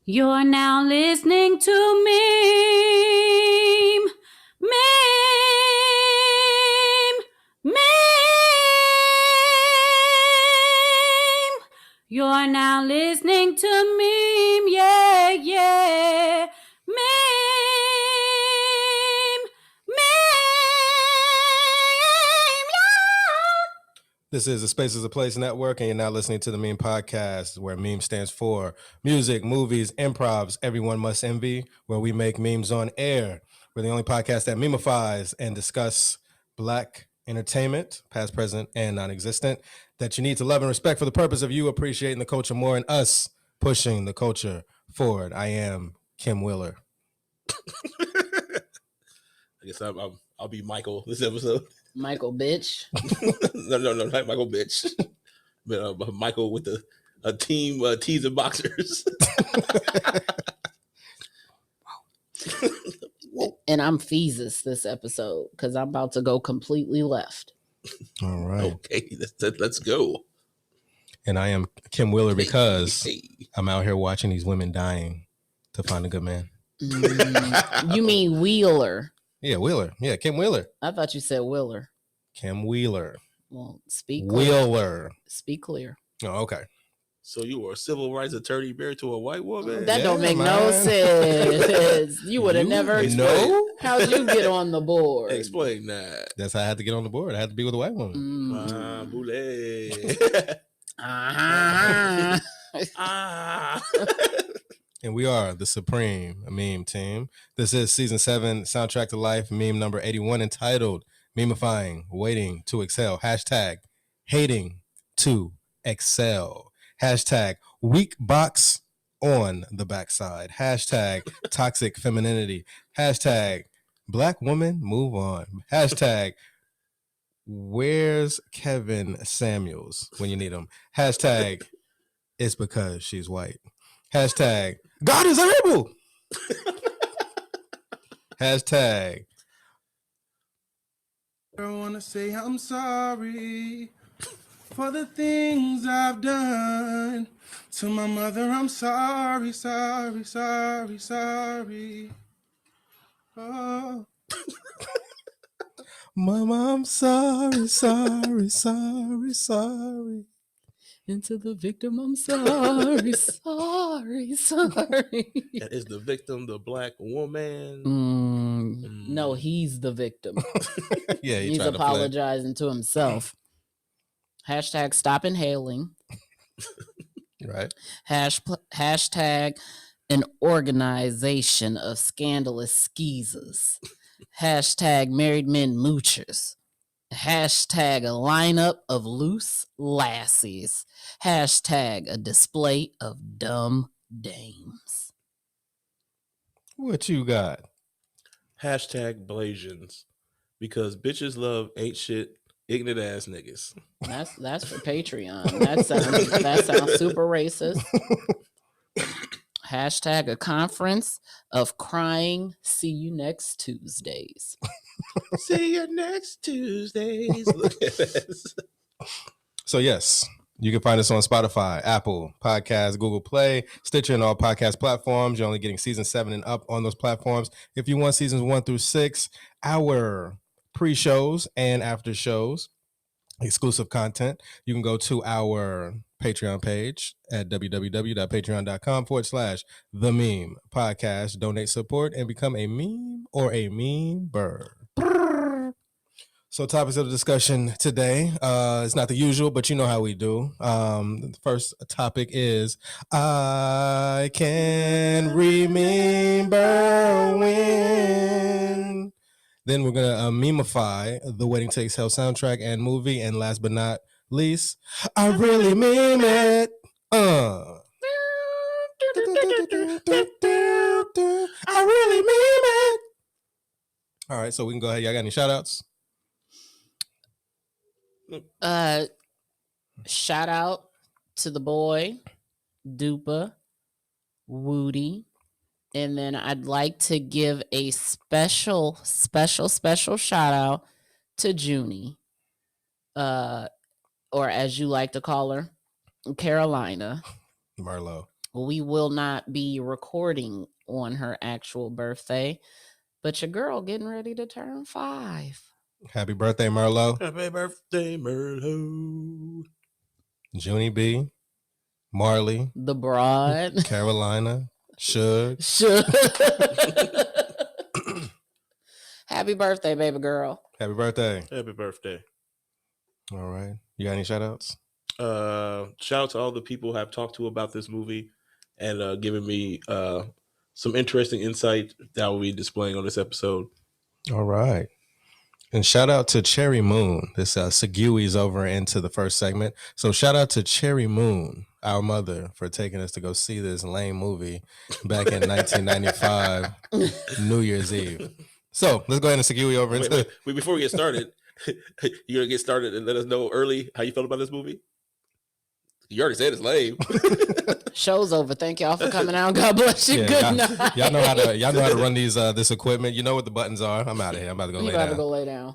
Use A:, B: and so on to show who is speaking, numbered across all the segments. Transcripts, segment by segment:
A: You're now listening to Meme. Meme. You're now listening to Meme. Yeah, yeah. Meme.
B: This is the Space is a Place Network, and you're now listening to the Meme Podcast, where meme stands for music, movies, improvs, everyone must envy, where we make memes on air. We're the only podcast that memefies and discuss Black entertainment, past, present, and non-existent, that you need to love and respect for the purpose of you appreciating the culture more and us pushing the culture forward. I am Kim Wheeler.
C: I guess I'll be Michael this episode.
D: Michael, bitch.
C: no, not Michael, bitch. But Michael with a team tees and boxers.
D: And I'm Feezus this episode because I'm about to go completely left.
B: All right.
C: Okay, let's go.
B: And I am Kim Wheeler because I'm out here watching these women dying to find a good man.
D: You mean Wheeler?
B: Yeah, Wheeler. Yeah, Kim Wheeler.
D: I thought you said Wheeler.
B: Kim Wheeler.
D: Well, speak clear.
B: Wheeler.
D: Speak clear.
B: Oh, okay.
C: So you were a civil rights attorney married to a white woman?
D: That don't make no sense. You would have never
B: know.
D: How'd you get on the board?
C: Explain that.
B: That's how I had to get on the board. I had to be with a white woman. And we are the Supreme Meme Team. This is season 7, Soundtrack to Life, meme number 81, entitled MEMEFYING, Waiting to Excel. Hashtag hating to excel. Hashtag weak box on the backside. Hashtag toxic femininity. Hashtag Black woman move on. Hashtag where's Kevin Samuels when you need him. Hashtag it's because she's white. Hashtag God is able. Hashtag I want to say I'm sorry for the things I've done. To my mother, I'm sorry. Oh. Mama, I'm sorry.
D: And to the victim, I'm sorry.
C: That is the victim, the Black woman.
D: No, he's the victim.
B: Yeah,
D: he's apologizing to himself. Hashtag stop inhaling.
B: Right.
D: Hashtag an organization of scandalous skeezers. Hashtag married men moochers. Hashtag a lineup of loose lassies. Hashtag a display of dumb dames.
B: What you got?
C: Hashtag Blasians. Because bitches love ain't shit, ignorant ass niggas.
D: That's for Patreon. That sounds super racist. Hashtag a conference of crying. See you next Tuesdays.
C: See you next Tuesdays. Look at this.
B: So yes, you can find us on Spotify, Apple Podcasts, Google Play, Stitcher, and all podcast platforms. You're only getting season 7 and up on those platforms. If you want seasons 1 through 6, our pre-shows and after shows, exclusive content, you can go to our Patreon page at www.patreon.com/theMEMEpodcast. Donate, support, and become a meme or a MEME-BER. So topics of the discussion today, it's not the usual, but you know how we do. The first topic is, I can remember when. Then we're going to memify the Wedding Takes Hell soundtrack and movie. And last but not least, I really meme it. I really meme it. All right, so we can go ahead. Y'all got any shout outs?
D: Shout out to the boy, Dupa, Woody. And then I'd like to give a special shout out to Junie, or as you like to call her, Carolina.
B: Marlo.
D: we will not be recording on her actual birthday, but your girl getting ready to turn 5.
B: Happy birthday, Merlot.
C: Happy birthday, Merlot.
B: Junie B, Marley,
D: The broad.
B: Carolina, Suge.
D: Sure. Happy birthday, baby girl.
B: Happy birthday.
C: Happy birthday.
B: All right. You got any shout outs?
C: Shout out to all the people who have talked to about this movie and given me some interesting insight that we'll be displaying on this episode.
B: All right. And shout out to Cherry Moon. This segues over into the first segment. So shout out to Cherry Moon, our mother, for taking us to go see this lame movie back in 1995, New Year's Eve. So let's go ahead and segue over into
C: wait, before we get started, you're gonna get started and let us know early how you felt about this movie. You already said it's lame.
D: Show's over. Thank y'all for coming out. God bless you.
B: Yeah,
D: Good night.
B: Y'all know how to run these this equipment. You know what the buttons are. I'm out of here. I'm about to go
D: You
B: lay
D: about
B: down.
D: to go lay down.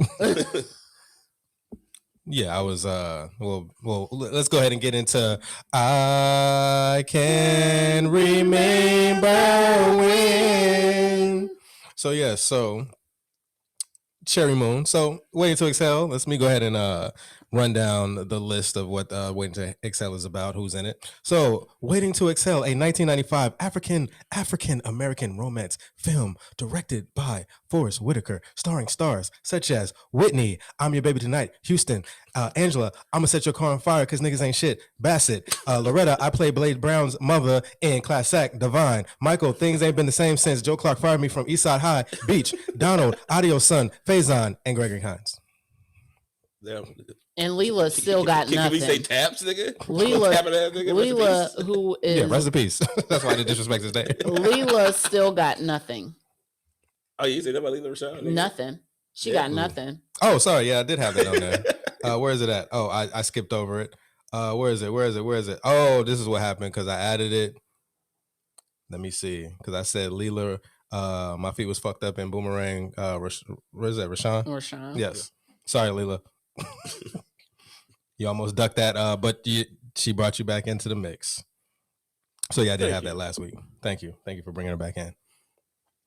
B: Yeah, I was well let's go ahead and get into I Can Remember When. So yeah, so Cherry Moon. So Waiting to Exhale. Let's me go ahead and run down the list of what Waiting to Exhale is about, who's in it. So Waiting to Exhale, a 1995 African American romance film directed by Forrest Whitaker, starring stars such as Whitney, I'm Your Baby Tonight, Houston, Angela, I'ma Set Your Car on Fire Cause Niggas Ain't Shit, Bassett, Loretta, I Play Blade Brown's mother in Class Act, Divine, Michael, Things Ain't Been the Same Since Joe Clark Fired Me from Eastside High, Beach, Donald, Audio Son, Faison, and Gregory Hines.
C: Yeah.
D: And Leela still got
C: Can
D: nothing.
C: we say taps, nigga?
D: Leela,
C: Tapping ass nigga,
D: Leela, who is
B: Yeah, rest in peace. That's why they disrespect his name.
D: Leela still got nothing.
C: Oh, you say that about Leela Rashad? Nigga?
D: Nothing. She
C: Yeah.
D: got nothing.
B: Oh, sorry. Yeah, I did have that on there. Where is it at? Oh, I skipped over it. Where is it? Oh, this is what happened because I added it. Let me see. Because I said Leela, my feet was fucked up in Boomerang. Where is that? Rashawn? Yes. Sorry, Leela. You almost ducked that, but she brought you back into the mix. So yeah, I did have that last week. Thank you for bringing her back in.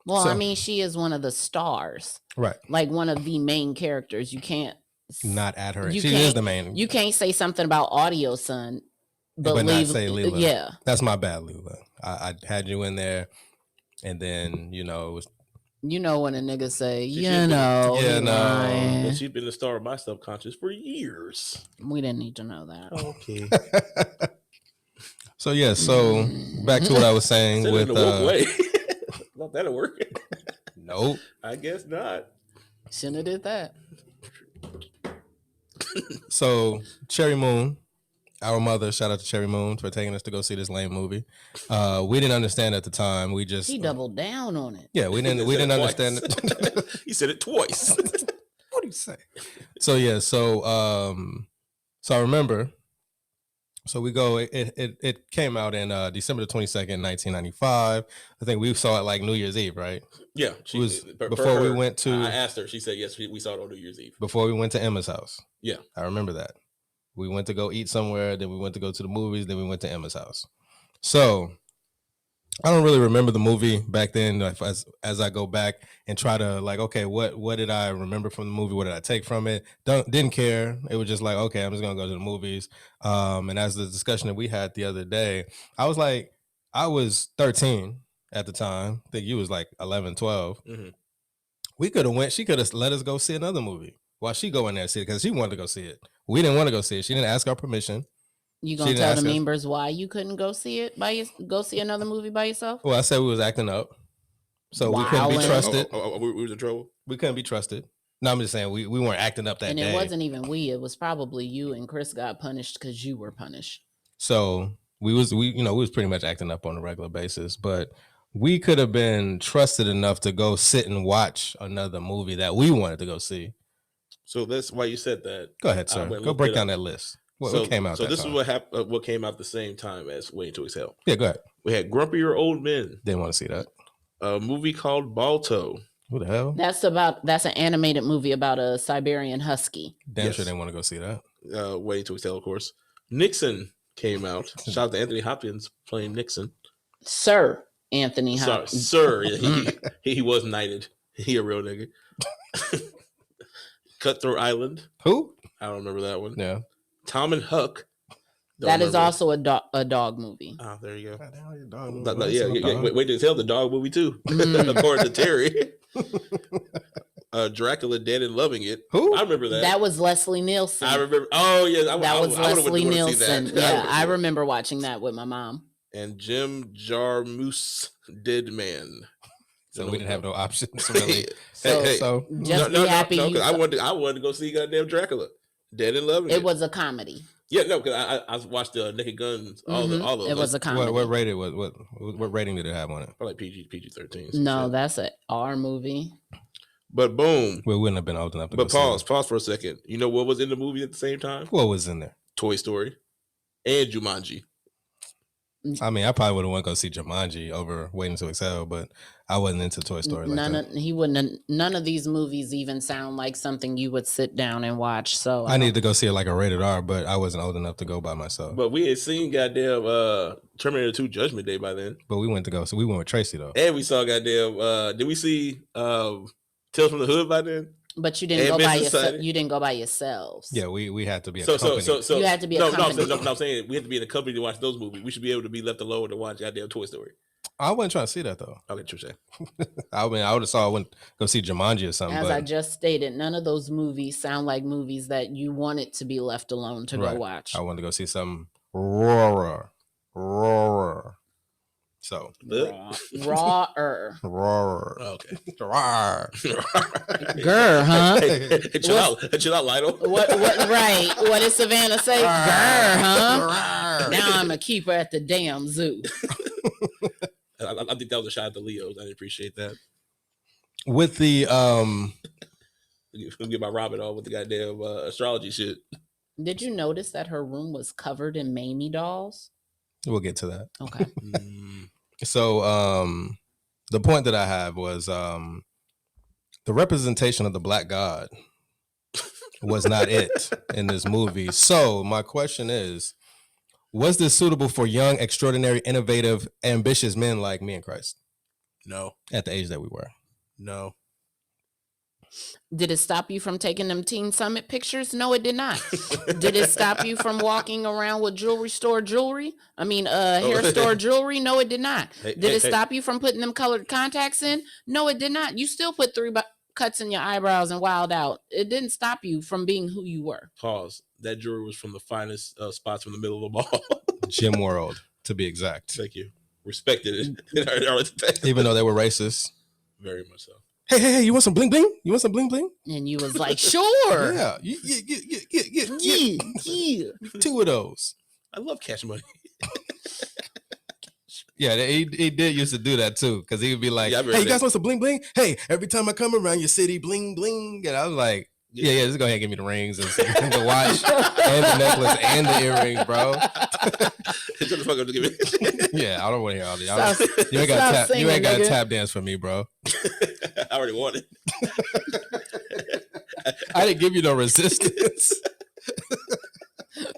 D: Well,
B: So-
D: I mean, she is one of the stars,
B: Right.
D: like one of the main characters. You can't
B: Not at her.
D: You
B: She
D: can't-
B: is the main.
D: You can't say something about Audio Son, but
B: But not
D: leave,
B: say Leela.
D: Yeah,
B: That's my bad, Leela. I had you in there, and then it was
D: you know when a nigga say,
C: She
D: you
C: should've been-
D: know,
B: Yeah,
D: he
B: no.
D: lying.
C: But she's been the star of my subconscious for years.
D: We didn't need to know that.
C: Okay.
B: So yeah, so back to what I was saying
C: Said it
B: with
C: in a woke way. Thought that'll work.
B: nope.
C: I guess not.
D: Shouldn't have did that.
B: So Cherry Moon, our mother, shout out to Cherry Moon for taking us to go see this lame movie. We didn't understand at the time. We just
D: He doubled down on it.
B: yeah, we didn't
C: He said it
B: understand
C: twice.
B: it.
C: He said it twice.
B: What do you say? So yeah, so I remember. So we go. It came out in December the 22nd, 1995. I think we saw it like New Year's Eve, right?
C: Yeah.
B: It was before we went to.
C: I asked her. She said yes. We saw it on New Year's Eve.
B: Before we went to Emma's house.
C: Yeah.
B: I remember that. We went to go eat somewhere, then we went to go to the movies, then we went to Emma's house. So I don't really remember the movie back then. As I go back and try to like, okay, what did I remember from the movie? What did I take from it? Didn't care. It was just like, okay, I'm just gonna go to the movies. And as the discussion that we had the other day, I was 13 at the time. I think you was like 11, 12.
C: Mm-hmm.
B: We could have went. She could have let us go see another movie while she go in there and see it because she wanted to go see it. We didn't want to go see it. She didn't ask our permission.
D: You
B: She
D: gonna
B: didn't
D: tell
B: ask
D: the
B: us.
D: members why you couldn't go see it go see another movie by yourself?
B: Well, I said we was acting up, so we couldn't be
D: Wildin'.
B: trusted.
C: We was in trouble.
B: We couldn't be trusted. No, I'm just saying we weren't acting up that
D: And
B: day.
D: it wasn't even we. It was probably you and Chris got punished because you were punished.
B: So we was pretty much acting up on a regular basis, but we could have been trusted enough to go sit and watch another movie that we wanted to go see.
C: So that's why you said that.
B: Go ahead,
C: I
B: sir.
C: went and
B: Go
C: looked
B: break
C: it
B: down
C: up.
B: that list. What came out?
C: So
B: that
C: this
B: time?
C: is what happened. What came out the same time as Waiting to Exhale.
B: Yeah, go ahead.
C: We had Grumpier Old Men,
B: Didn't want to see that.
C: a movie called Balto.
B: Who the hell?
D: That's an animated movie about a Siberian husky.
B: Damn
C: Yes.
B: sure didn't want to go see that.
C: Waiting to Exhale, of course. Nixon came out. Shout out to Anthony Hopkins playing Nixon.
D: Sir Anthony Hopkins.
C: Sir. He was knighted. He a real nigga. Cutthroat Island.
B: Who?
C: I don't remember that one.
B: Yeah.
C: Tom and Huck.
D: That is also a dog movie.
C: Oh, there you go.
B: Yeah.
C: Wait to tell the dog movie too. According to Terry. Dracula Dead and Loving It.
B: Who?
C: I remember that.
D: That was Leslie Nielsen.
C: I remember. Oh yeah,
D: that was Leslie Nielsen. Yeah, I
C: remember
D: remember watching that with my mom.
C: And Jim Jarmusch, Dead Man.
B: So we didn't have no options really.
D: So just be happy.
C: No, I wanted to go see goddamn Dracula Dead and Loving It.
D: It was a comedy.
C: Yeah, no, because I watched the Naked Guns. All of
D: it was a comedy.
B: What rated? What rating did it have on it?
C: Probably PG-13.
D: No, that's an R movie.
C: But boom,
B: we wouldn't have been old enough to.
C: But pause for a second. You know what was in the movie at the same time?
B: What was in there?
C: Toy Story and Jumanji.
B: I mean, I probably would have wanted to go see Jumanji over Waiting to Exhale, but I wasn't into Toy Story like that.
D: None of these movies even sound like something you would sit down and watch. So
B: I needed to go see it like a rated R, but I wasn't old enough to go by myself.
C: But we had seen goddamn Terminator 2 Judgment Day by then.
B: But we went with Tracy though.
C: And we saw goddamn did we see Tales from the Hood by then?
D: But you didn't go by yourself. You didn't go by yourselves.
B: Yeah, we had to be a
C: company. So
D: you had to be a company.
C: No, I'm saying we had to be in a company to watch those movies. We should be able to be left alone to watch goddamn Toy Story.
B: I wasn't trying to see that though.
C: Okay, true.
B: I mean, I would have saw I went go see Jumanji or something.
D: As I just stated, none of those movies sound like movies that you wanted to be left alone to go watch.
B: I wanted to go see some roarer. So
D: rawer.
C: Okay.
D: Grr, huh?
C: Hey, chill out, Lionel.
D: What? Right. What did Savannah say? Grr, huh? Now I'm a keeper at the damn zoo.
C: I think that was a shot at the Leos. I didn't appreciate that.
B: With the
C: get my Robin on with the goddamn astrology shit.
D: Did you notice that her room was covered in MEME dolls?
B: We'll get to that.
D: Okay.
B: So the point that I have was the representation of the Black God was not it in this movie. So my question is, was this suitable for young, extraordinary, innovative, ambitious men like me and Christ?
C: No.
B: At the age that we were?
C: No.
D: Did it stop you from taking them Teen Summit pictures? No, it did not. Did it stop you from walking around with hair store jewelry? No, it did not. Did it stop you from putting them colored contacts in? No, it did not. You still put 3 cuts in your eyebrows and wild out. It didn't stop you from being who you were.
C: Pause. That jewelry was from the finest spots from the middle of the mall.
B: Gym World, to be exact.
C: Thank you. Respected it.
B: Even though they were racist.
C: Very much so.
B: Hey, you want some bling bling? You want some bling bling?
D: And you was like, sure.
B: Yeah. 2 of those.
C: I love Cash Money.
B: Yeah, he did used to do that too, because he would be like, hey, you guys want some bling bling? Hey, every time I come around your city, bling bling. And I was like, yeah, just go ahead and give me the rings and the watch and the necklace and the earrings, bro. Yeah, I don't want to hear all this. You ain't got to tap dance for me, bro.
C: I already won it.
B: I didn't give you no resistance.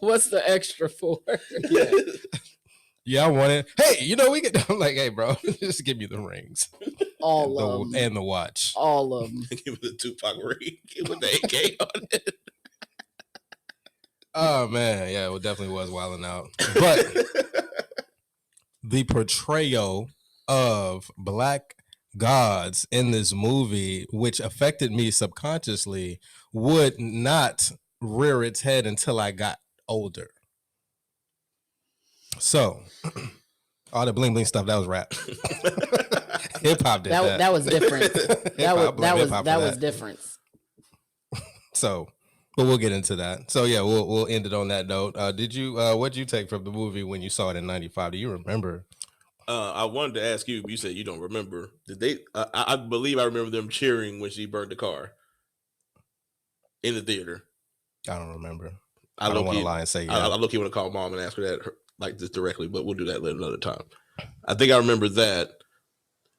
D: What's the extra for?
B: Yeah, I want it. Hey, we get. I'm like, hey, bro, just give me the rings.
D: All of them.
B: And the watch.
D: All of them.
C: Give me the Tupac ring with the AK on it.
B: Oh, man. Yeah, it definitely was wilding out. But the portrayal of Black gods in this movie, which affected me subconsciously, would not rear its head until I got older. So, all the bling bling stuff, that was rap. Hip hop did that.
D: That was different. that was different.
B: So, but we'll get into that. So yeah, we'll end it on that note. What did you take from the movie when you saw it in '95? Do you remember?
C: I wanted to ask you. You said you don't remember. Did they? I believe I remember them cheering when she burned the car in the theater.
B: I don't remember. I don't want to lie and say yeah.
C: I look, want to call mom and ask her that like this directly, but we'll do that another time. I think I remember that,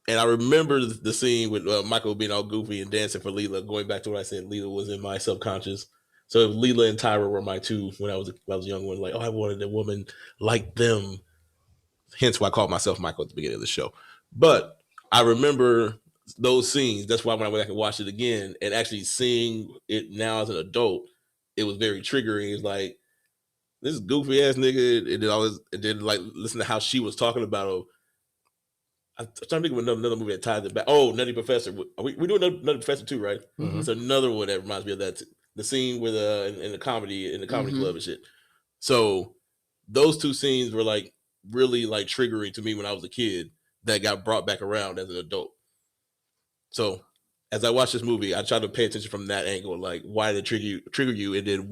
C: and I remember the scene with Michael being all goofy and dancing for Leela. Going back to what I said, Leela was in my subconscious. So Leela and Tyra were my two when I was a young one. Like, oh, I wanted a woman like them. Hence why I called myself Michael at the beginning of the show. But I remember those scenes. That's why when I went back and watched it again and actually seeing it now as an adult, it was very triggering. It's like, this goofy ass nigga, and then like listen to how she was talking about him. I'm trying to think of another movie that ties it back. Oh, Nutty Professor. We doing Nutty Professor too, right?
D: Mhm.
C: It's another one that reminds me of that. The scene with in the comedy club and shit. So those two scenes were like really like triggering to me when I was a kid. That got brought back around as an adult. So as I watched this movie, I tried to pay attention from that angle. Like, why did it trigger you, and then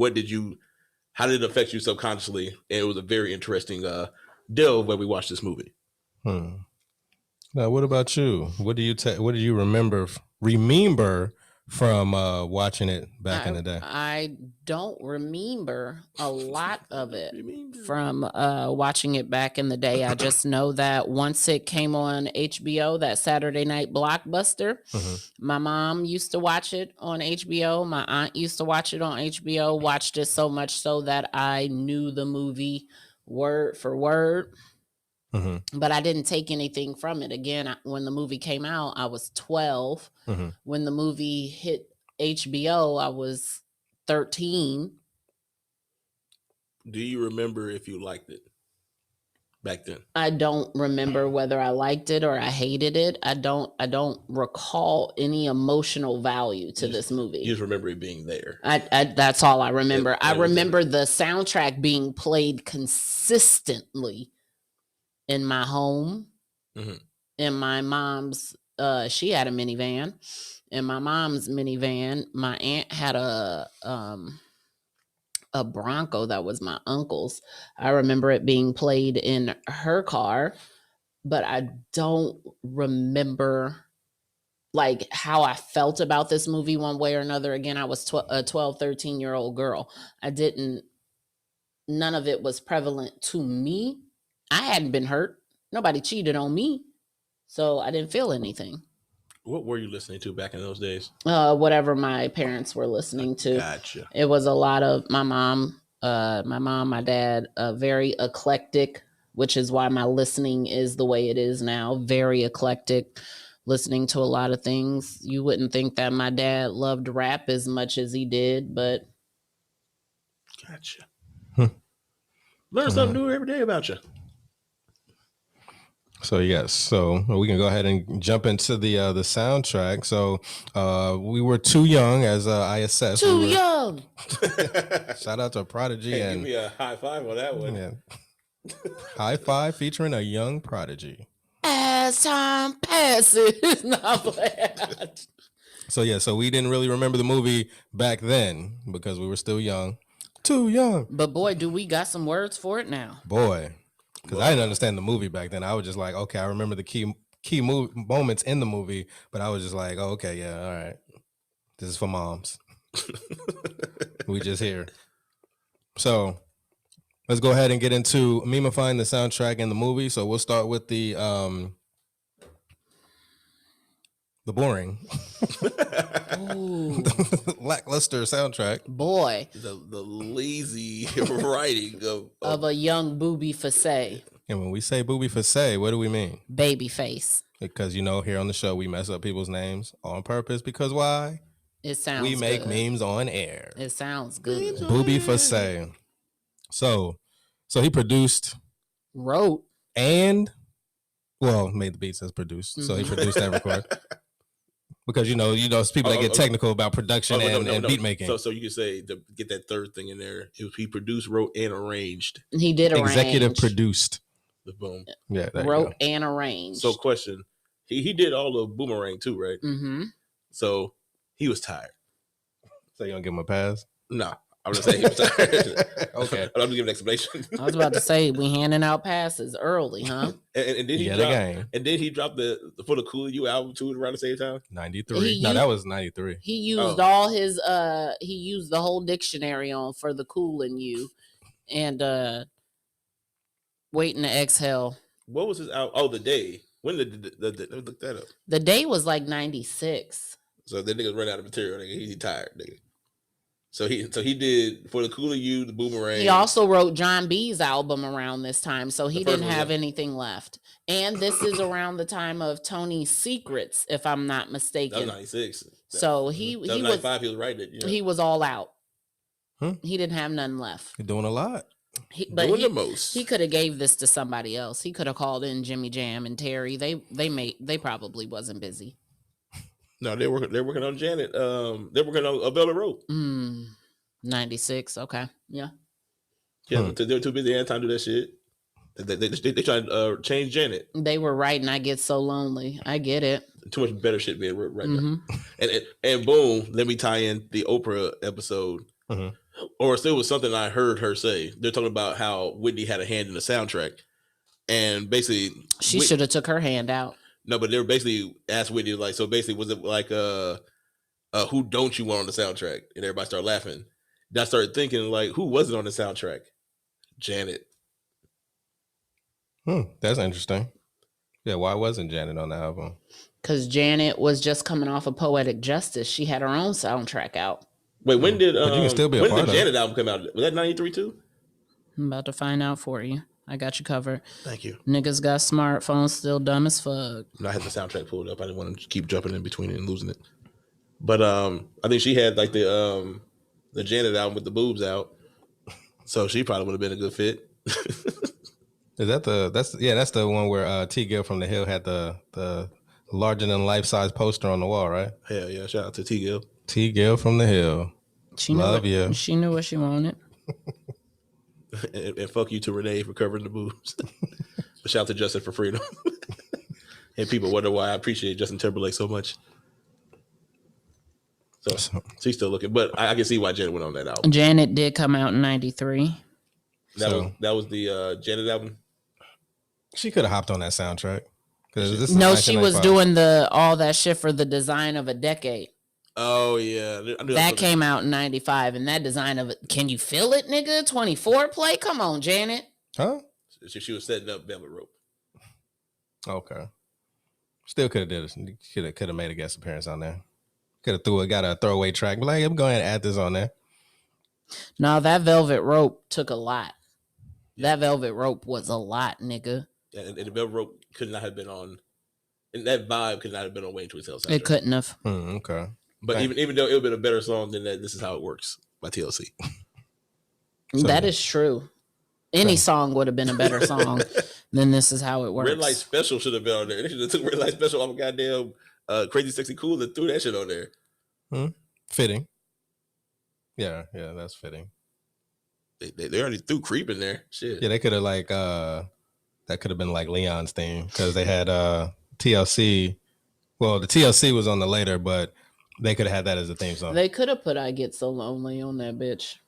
C: how did it affect you subconsciously? And it was a very interesting delve when we watched this movie.
B: Now, what about you? What do you remember from watching it back in the day?
D: I don't remember a lot of it from watching it back in the day. I just know that once it came on HBO, that Saturday night blockbuster, my mom used to watch it on HBO. My aunt used to watch it on HBO, watched it so much so that I knew the movie word for word. But I didn't take anything from it. Again, when the movie came out, I was 12. When the movie hit HBO, I was 13.
C: Do you remember if you liked it back then?
D: I don't remember whether I liked it or I hated it. I don't recall any emotional value to this movie.
C: You just remember it being there.
D: That's all I remember. I remember the soundtrack being played consistently in my home. In my mom's she had a minivan. In my mom's minivan, my aunt had a Bronco that was my uncle's. I remember it being played in her car, but I don't remember like how I felt about this movie one way or another. Again, I was a 12, 13-year-old girl. None of it was prevalent to me. I hadn't been hurt. Nobody cheated on me. So I didn't feel anything.
C: What were you listening to back in those days?
D: Whatever my parents were listening to.
C: Gotcha.
D: It was a lot of my mom, my dad, very eclectic, which is why my listening is the way it is now. Very eclectic, listening to a lot of things. You wouldn't think that my dad loved rap as much as he did, but.
C: Gotcha. Learn something new every day about you.
B: So yes, so we can go ahead and jump into the soundtrack. So we were too young, as I assessed.
D: Too young.
B: Shout out to Prodigy.
C: Hey,
B: and
C: give me a high five on that one.
B: Yeah. High five featuring a young Prodigy.
D: As time passes. Not bad.
B: So yeah, so we didn't really remember the movie back then because we were still young. Too young.
D: But boy, do we got some words for it now.
B: Boy. Because I didn't understand the movie back then. I was just like, okay, I remember the key moments in the movie, but I was just like, oh, okay, yeah, all right. This is for moms. We just here. So let's go ahead and get into memifying the soundtrack and the movie. So we'll start with the boring, lackluster soundtrack.
D: Boy,
C: the lazy writing
D: of a young booby facet.
B: And when we say booby facet, what do we mean?
D: Baby face.
B: Because here on the show we mess up people's names on purpose. Because why?
D: It sounds.
B: We make
D: good.
B: memes on air.
D: It sounds good.
B: Booby facet. So he produced,
D: wrote,
B: and made the beats as produced. So he produced and recorded. Because it's people that get technical about production and beat making.
C: So you could say to get that third thing in there, he produced, wrote, and arranged.
D: He did arrange.
B: Executive produced.
C: The boom.
B: Yeah.
D: Wrote and arranged.
C: So question, he did all the Boomerang too, right? So he was tired.
B: So you gonna give him a pass?
C: No. I'm just saying he was tired. Okay. I'm gonna give an explanation.
D: I was about to say we handing out passes early, huh?
C: and then he dropped the For the Cool You album too around the same time.
B: 93. That was 93.
D: He used all his he used the whole dictionary on For the Cool in You and Waiting to Exhale.
C: What was his album? Oh, The Day. When did look that up?
D: The Day was like 96.
C: So the niggas run out of material, nigga. He's tired, nigga. So he did For the Cool of You, the Boomerang.
D: He also wrote John B's album around this time, so he didn't have
C: yeah.
D: anything left. And this is around the time of Tony's Secrets, if I'm not mistaken.
C: That was 96.
D: So he
C: was 95. He was writing it.
D: He was all out. He didn't have none left.
B: You're doing a lot.
C: Doing the most.
D: He could have gave this to somebody else. He could have called in Jimmy Jam and Terry. They probably wasn't busy.
C: No, they're working on Janet. They're working on A Velvet Rope.
D: 96. Okay, yeah.
C: Yeah, they're too busy. They had time to do that shit. They trying to change Janet.
D: They were writing I Get So Lonely. I get it.
C: Too much better shit being written now. And boom, let me tie in the Oprah episode. Or still was something I heard her say. They're talking about how Whitney had a hand in the soundtrack, and basically
D: she should have took her hand out.
C: No, but they were basically asked Whitney like, so basically was it like who don't you want on the soundtrack? And everybody started laughing. Then I started thinking like, who wasn't on the soundtrack? Janet.
B: That's interesting. Yeah, why wasn't Janet on the album?
D: Because Janet was just coming off of Poetic Justice. She had her own soundtrack out.
C: Wait, when did
B: but you can still be
C: when
B: a
C: did
B: part
C: the Janet album come out? Was that 93 too?
D: I'm about to find out for you. I got you covered.
C: Thank you.
D: Niggas got smartphones, still dumb as fuck.
C: I had the soundtrack pulled up. I didn't want to keep jumping in between it and losing it. But I think she had like the Janet album with the boobs out, so she probably would have been a good fit.
B: Is that that's the one where T Gill from the Hill had the larger than life size poster on the wall, right?
C: Hell yeah! Shout out to T Gill.
B: T Gill from the Hill.
D: She knew what she wanted.
C: and fuck you to Renee for covering the boobs. Shout out to Justin for freedom. And people wonder why I appreciate Justin Timberlake so much. So she's still looking, but I can see why Janet went on that album.
D: Janet did come out in 93.
C: That was the Janet album.
B: She could have hopped on that soundtrack.
D: No, she was doing all that shit for the Design of a Decade.
C: Oh yeah,
D: that came out in 95, and that Design of it. Can you feel it, nigga? 24 play. Come on, Janet.
B: Huh?
C: She was setting up Velvet Rope.
B: Okay. Still could have did it. Could have made a guest appearance on there. Could have got a throwaway track. But like, I'm going to add this on there.
D: No, that Velvet Rope took a lot. That Velvet Rope was a lot, nigga.
C: And the Velvet Rope could not have been on. And that vibe could not have been on Wayne Twit's soundtrack.
D: It couldn't have.
B: Okay.
C: But even though it would have been a better song than that, This Is How It Works by TLC.
D: That is true. Any song would have been a better song than This Is How It Works.
C: Red Light Special should have been on there. They should have took Red Light Special off of goddamn Crazy Sexy Cool and threw that shit on there.
B: Fitting. Yeah, that's fitting.
C: They already threw Creep in there. Shit.
B: Yeah, they could have that could have been like Leon's theme because they had TLC. Well, the TLC was on the later, but they could have had that as a theme song.
D: They could have put I Get So Lonely on that bitch.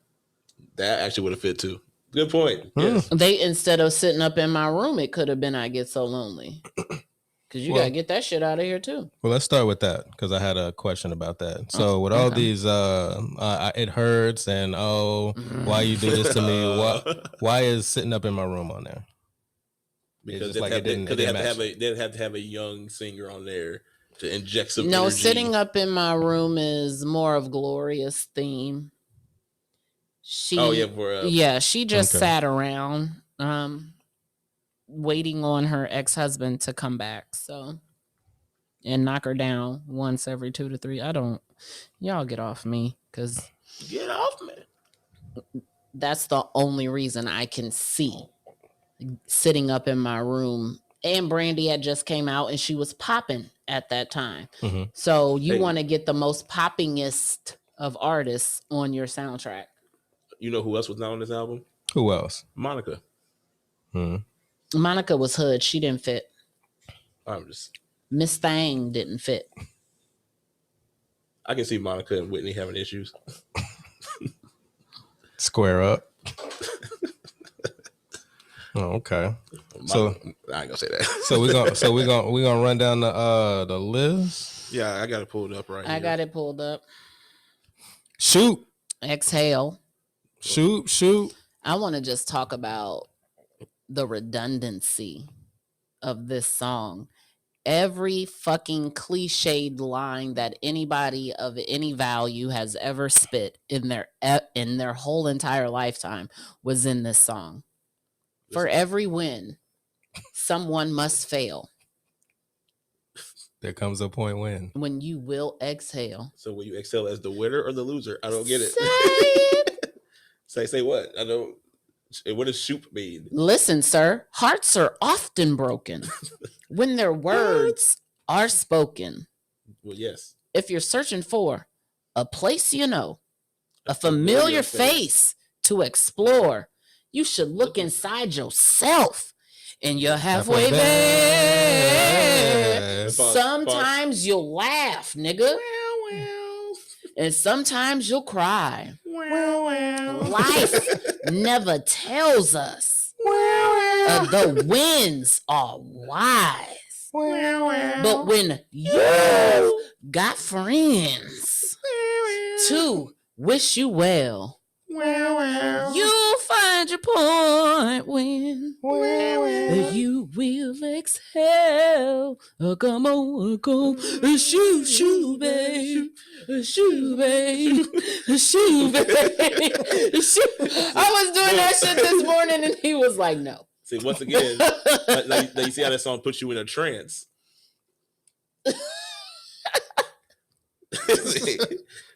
C: That actually would have fit too. Good point. Yes.
D: They, instead of Sitting Up in My Room, it could have been I Get So Lonely. Because you got to get that shit out of here too.
B: Well, let's start with that because I had a question about that. So with all these, it hurts and why you do this to me? Why is Sitting Up in My Room on there?
C: Because they have to have a young singer on there to inject some energy.
D: Sitting Up in My Room is more of Gloria's theme. She just sat around waiting on her ex-husband to come back, and knock her down once every 2 to 3. Y'all get off me, because
C: get off me.
D: That's the only reason I can see Sitting Up in My Room. And Brandy had just came out and she was popping at that time. So you want to get the most poppingest of artists on your soundtrack.
C: You know who else was not on this album?
B: Who else?
C: Monica.
D: Monica was hood. She didn't fit.
C: I'm
D: Miss Thang didn't fit.
C: I can see Monica and Whitney having issues.
B: Square up. Oh, okay. So
C: I ain't gonna say that.
B: So we're gonna run down the list.
C: Yeah, I got it pulled up right here.
D: I got it pulled up.
B: Shoot.
D: Exhale.
B: Shoot.
D: I want to just talk about the redundancy of this song. every fucking cliched line that anybody of any value has ever spit in their whole entire lifetime was in this song. For every win, someone must fail.
B: There comes a point when
D: you will exhale.
C: So will you exhale as the winner or the loser? I don't get it.
D: Say it.
C: say what? I don't. What does shoop mean?
D: Listen, sir, hearts are often broken when their words are spoken.
C: Well, yes.
D: If you're searching for a place you know, a familiar face to explore, you should look inside yourself, and you're halfway there. Sometimes you'll laugh, nigga. And sometimes you'll cry. Life never tells us the winds are wise. But when you've got friends to wish you well, you'll find your point when you will exhale. Come on, come, shoot, babe. Shoot, babe. Shoot, babe. Shoot. I was doing that shit this morning and he was like, no.
C: See, once again, like you see how that song puts you in a trance.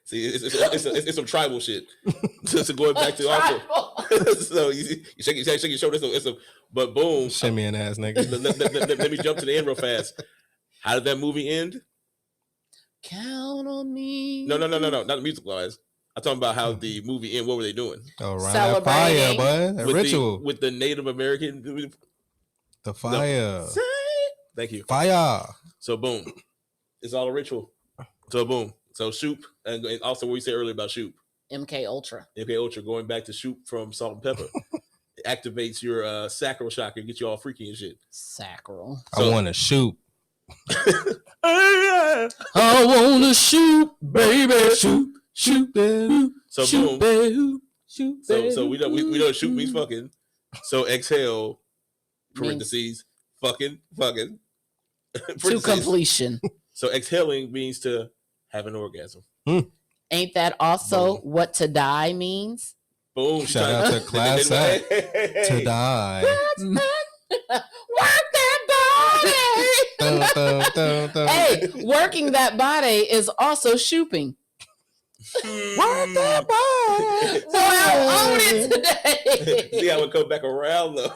C: See, it's some tribal shit. So going back to also, so you shake your shoulder. But boom,
B: shimmying ass nigga.
C: Let me jump to the end real fast. How did that movie end?
D: Count on me.
C: No, not the music wise. I'm talking about how the movie ended. What were they doing?
B: Oh, right. That fire, bud. That ritual.
C: With the Native American.
B: The fire.
C: No. Thank you.
B: Fire.
C: So boom. It's all a ritual. So boom. So Shoop, and also what you said earlier about Shoop.
D: MK Ultra,
C: going back to Shoop from Salt and Pepper. It activates your sacral chakra and get you all freaky and shit.
D: Sacral.
B: So, I want to shoot.
D: I want to shoot, baby. Shoot, baby.
C: So
D: shoot,
C: boom. Shoot, baby. So we know Shoop means fucking. So exhale, parentheses, fucking.
D: To completion.
C: So exhaling means to have an orgasm.
D: Ain't that also what to die means?
C: Boom.
B: Shout out to Class Act. To die.
D: Work that body. Hey, working that body is also shooping. Work that body. So I own it today.
C: See how it come back around though.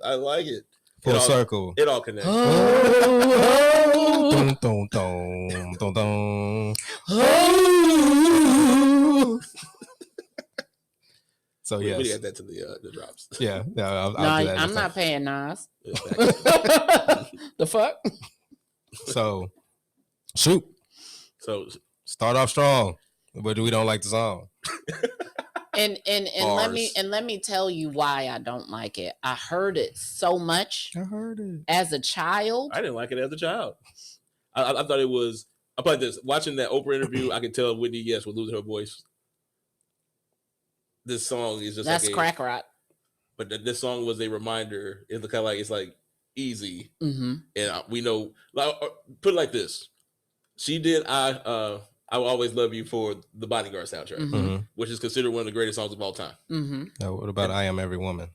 C: I like it.
B: Full circle.
C: It all connects.
B: Dun, dun, dun, dun, dun. So yes,
C: we get that to the drops.
B: Yeah,
D: I'm not paying Nas. The fuck.
B: So, shoot.
C: So
B: start off strong, but we don't like the song.
D: And let me tell you why I don't like it. I heard it so much.
B: I heard it
D: as a child.
C: I didn't like it as a child. I thought it was. I played this. Watching that Oprah interview, I could tell Whitney Yes was losing her voice. This song is just
D: that's crack rock.
C: But this song was a reminder. It's kind of like easy, and we know. Like, put it like this: she did. I Will Always Love You for the Bodyguard soundtrack, which is considered one of the greatest songs of all time.
B: Now, what about I Am Every Woman?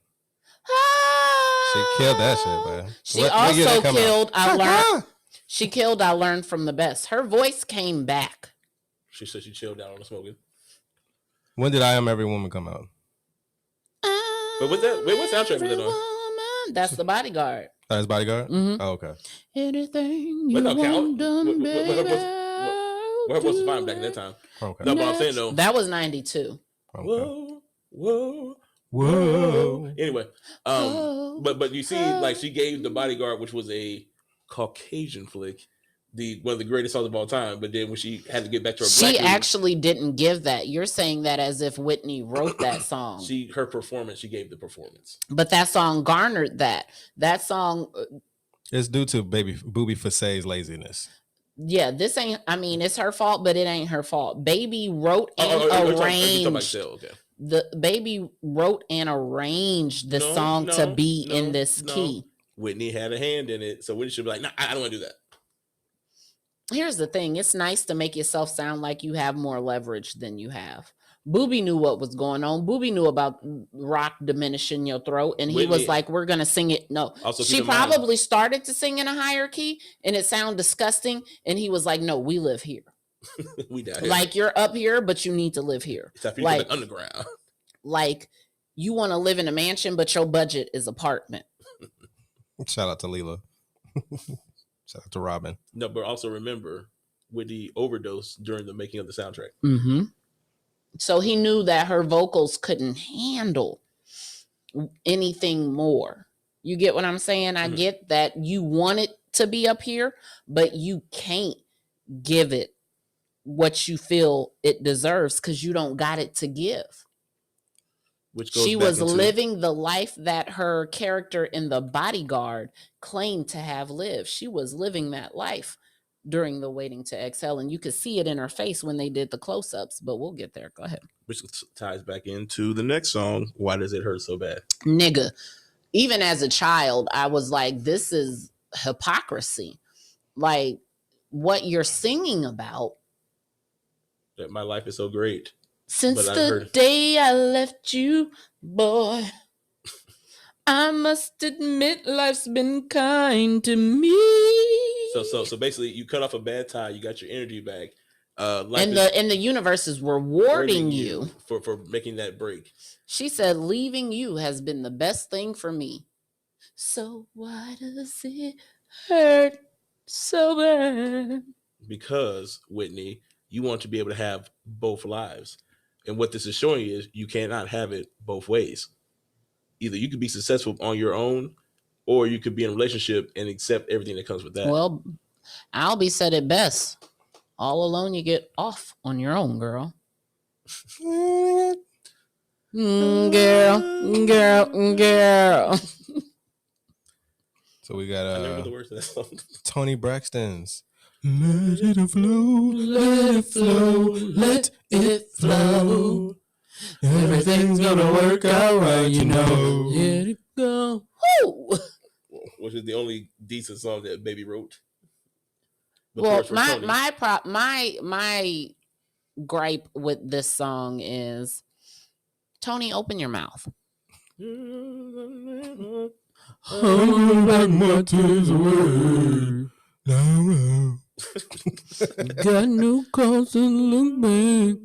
B: She killed that shit, man.
D: She also killed I Learned. She killed I Learned from the Best. Her voice came back.
C: She said she chilled down on the smoking.
B: When did I Am Every Woman come out?
C: But what soundtrack was that on?
D: That's The Bodyguard.
B: That's Bodyguard?
C: Mm-hmm.
B: Oh, okay.
D: Anything you want done, baby.
C: What was fine back in that time?
B: Okay.
C: No, but I'm saying though.
D: That was 92.
B: Okay.
C: Whoa. Anyway, but you see, like she gave The Bodyguard, which was a Caucasian flick, one of the greatest songs of all time. But then when she had to get back to her,
D: she actually didn't give that. You're saying that as if Whitney wrote that song.
C: She gave the performance.
D: But that song garnered that. That song.
B: It's due to Booby Fasay's laziness.
D: Yeah, this ain't. I mean, it's her fault, but it ain't her fault. Baby wrote and arranged. The Baby wrote and arranged the song to be in this key.
C: Whitney had a hand in it, so Whitney should be like, "Nah, I don't want to do that."
D: Here's the thing. It's nice to make yourself sound like you have more leverage than you have. Booby knew what was going on. Booby knew about rock diminishing your throat, and he was like, we're going to sing it. No, she probably started to sing in a higher key, and it sounded disgusting, and he was like, no, we live here.
C: We down here.
D: Like, you're up here, but you need to live here.
C: Like underground.
D: Like, you want to live in a mansion, but your budget is apartment.
B: Shout out to Leela. Shout out to Robin.
C: No, but also remember Whitney overdosed during the making of the soundtrack.
D: Mm-hmm. So he knew that her vocals couldn't handle anything more. You get what I'm saying? I get that you want it to be up here, but you can't give it what you feel it deserves because you don't got it to give.
C: Which goes
D: she was living the life that her character in The Bodyguard claimed to have lived. She was living that life during the Waiting to Exhale, and you could see it in her face when they did the close-ups, but we'll get there. Go ahead.
C: Which ties back into the next song, Why Does It Hurt So Bad?
D: Nigga, even as a child, I was like, this is hypocrisy. Like, what you're singing about.
C: That my life is so great.
D: Since the day I left you, boy, I must admit life's been kind to me.
C: So basically, you cut off a bad tie, you got your energy back.
D: And the universe is rewarding you
C: for making that break.
D: She said, leaving you has been the best thing for me. So why does it hurt so bad?
C: Because, Whitney, you want to be able to have both lives. And what this is showing you is you cannot have it both ways. Either you could be successful on your own, or you could be in a relationship and accept everything that comes with that.
D: Well, Albie said it best. All alone, you get off on your own, girl. Girl.
B: So we got
C: I never know the words to that song.
B: Tony Braxton's Let It Flow, Let It Flow, Let It Flow. Everything's gonna work out right, you know.
D: Let it go. Woo!
C: Which is the only decent song that Baby wrote.
D: Well, my gripe with this song is, Tony, open your mouth.
B: Hold back my tears away. Got no cause to look back.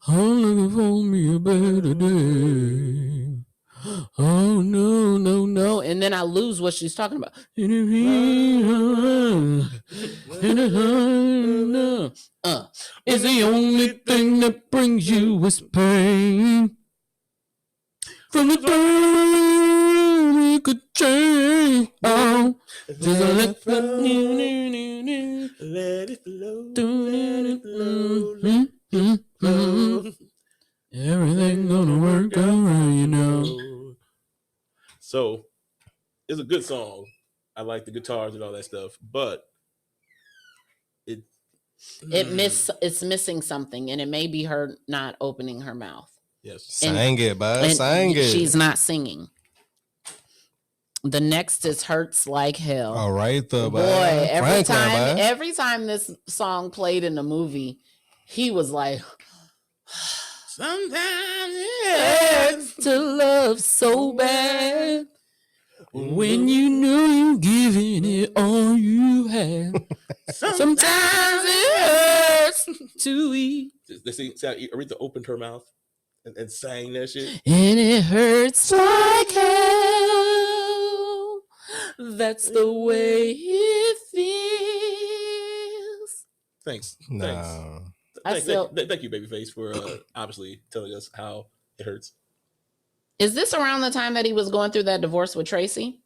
B: I'm looking for me a better day. Oh no.
D: And then I lose what she's talking about.
B: Is the only thing that brings you is pain. From the time we could change. Oh, just let it flow.
C: Let it flow.
B: Everything gonna work out right, you know.
C: So, it's a good song. I like the guitars and all that stuff, but
D: it's missing something, and it may be her not opening her mouth.
C: Yes.
B: Sang it, bud. Sang it.
D: She's not singing. The next is Hurts Like Hell.
B: All right, though,
D: boy. Every time this song played in the movie, he was like, sometimes it hurts to love so bad when you know you're giving it all you have. Sometimes it hurts to eat.
C: Aretha opened her mouth and sang that shit.
D: And it hurts like hell. That's the way it feels.
C: Thanks.
B: No.
C: Thank you, Babyface, for obviously telling us how it hurts.
D: Is this around the time that he was going through that divorce with Tracy?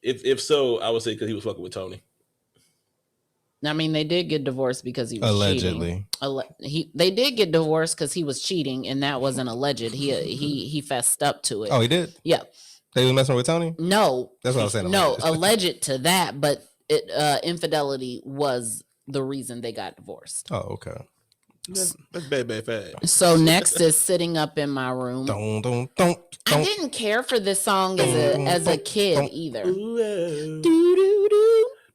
C: If so, I would say because he was fucking with Tony.
D: I mean, they did get divorced because he was
B: allegedly
D: cheating. They did get divorced because he was cheating, and that wasn't alleged. He fessed up to it.
B: Oh, he did?
D: Yeah.
B: They was messing with Tony?
D: No.
B: That's what I was saying.
D: No, alleged to that, but infidelity was the reason they got divorced.
B: Oh, okay.
C: That's bad.
D: So next is Sitting Up in My Room.
B: Don't.
D: I didn't care for this song as a kid either.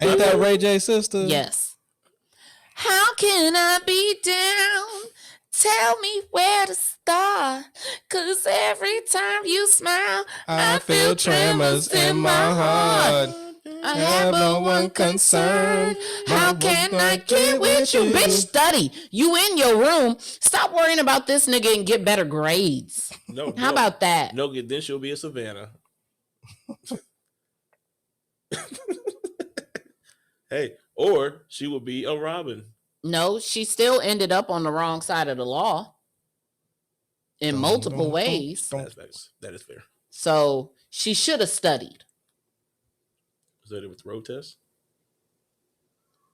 B: Ain't that Ray J's sister?
D: Yes. How can I be down? Tell me where to start. 'Cause every time you smile,
B: I feel tremors in my heart.
D: I have but one concern. How can I get with you? Bitch, study. You in your room. Stop worrying about this nigga and get better grades. How about that?
C: No, then she'll be a Savannah. Hey, or she will be a Robin.
D: No, she still ended up on the wrong side of the law in multiple ways.
C: That is fair.
D: So she should have studied.
C: Was that it with road test?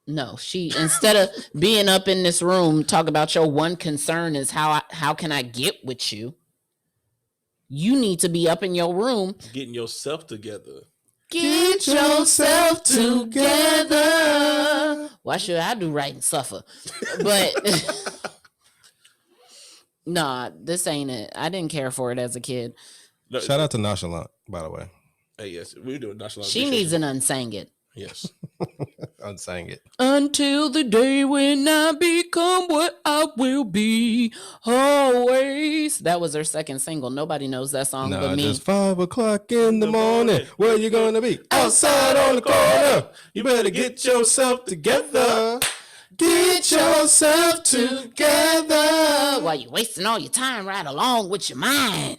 D: No, she instead of being up in this room, talk about your one concern is how can I get with you? You need to be up in your room,
C: getting yourself together.
D: Get yourself together. Why should I do right and suffer? But nah, this ain't it. I didn't care for it as a kid.
B: Shout out to Nonchalant, by the way.
C: Hey, yes, we're doing Nonchalant.
D: She needs an unsang it.
C: Yes.
B: Unsang it.
D: Until the day when I become what I will be always. That was her second single. Nobody knows that song but me.
B: Just 5 o'clock in the morning. Where you gonna be? Outside on the corner. You better get yourself together. Get yourself together.
D: While you wasting all your time right along with your mind.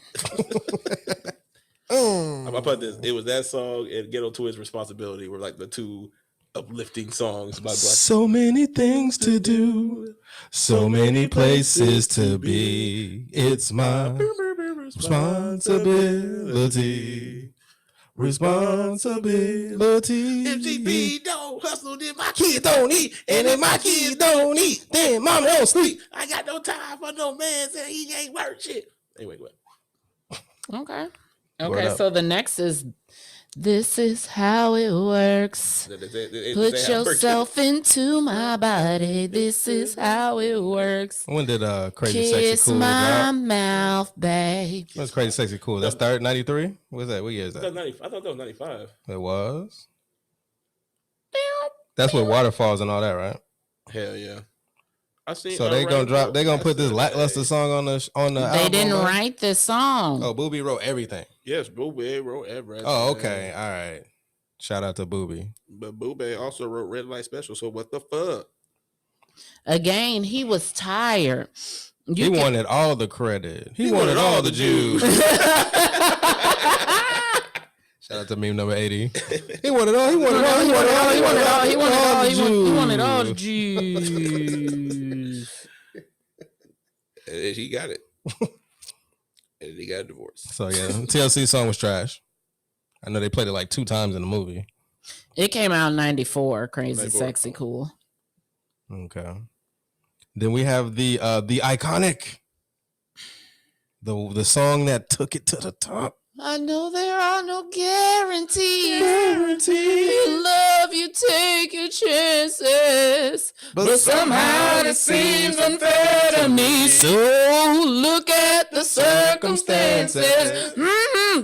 C: I put this. It was that song and Ghetto Twins Responsibility were like the two uplifting songs by Black.
B: So many things to do, so many places to be. It's my responsibility. Responsibility.
C: MGB don't hustle, then my
B: Kids don't eat, and if my kids don't eat, then mama don't sleep.
C: I got no time for no man saying he ain't worth shit. Anyway, go ahead.
D: Okay, so the next is This Is How It Works. Put yourself into my body. This is how it works.
B: When did Crazy
D: Kiss
B: Sexy Cool
D: my
B: drop?
D: mouth, babe.
B: What's Crazy Sexy Cool? That's 93? What is that? What year is that?
C: I thought that was 95.
B: It was? That's with Waterfalls and all that, right?
C: Hell yeah. I seen.
B: So they gonna put this lackluster song on the album.
D: They didn't write this song.
B: Oh, Booby wrote everything.
C: Yes, Booby wrote everything.
B: Oh, okay, all right. Shout out to Booby.
C: But Booby also wrote Red Light Special. So what the fuck?
D: Again, he was tired.
B: He wanted all the credit. He wanted all the juice. Shout out to meme number 80. He wanted all the juice.
C: And he got it. And he got a divorce.
B: So yeah, TLC song was trash. I know they played it like 2 times in the movie.
D: It came out in 94. Crazy
C: 94.
D: Sexy Cool.
B: Okay. Then we have the iconic, the song that took it to the top.
D: I know there are no guarantees. You love, you take your chances. But somehow it seems unfair to me. So look at the circumstances.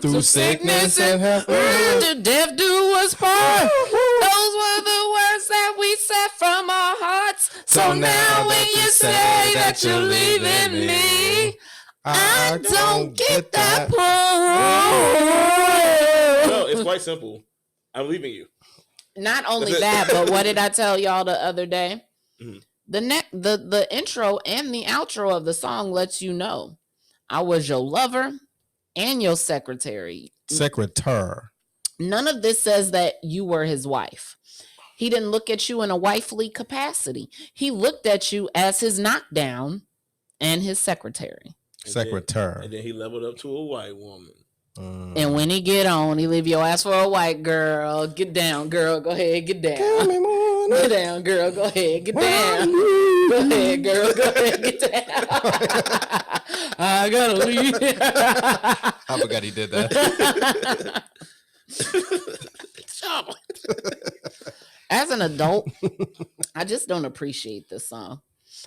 B: Through sickness and health.
D: To death do us part. Those were the words that we said from our hearts. So now when you say that you're leaving me, I don't get that point.
C: No, it's quite simple. I'm leaving you.
D: Not only that, but what did I tell y'all the other day?
C: Mm-hmm.
D: The intro and the outro of the song lets you know I was your lover and your secretary.
B: Secretary.
D: None of this says that you were his wife. He didn't look at you in a wifely capacity. He looked at you as his knockdown and his secretary.
B: Secretary.
C: And then he leveled up to a white woman.
D: And when he get on, he leave your ass for a white girl. Get down, girl. Go ahead, get down. Get down, girl. Go ahead, get down. Go ahead, girl. Go ahead, get down. I gotta leave.
B: I forgot he did that.
D: As an adult, I just don't appreciate this song.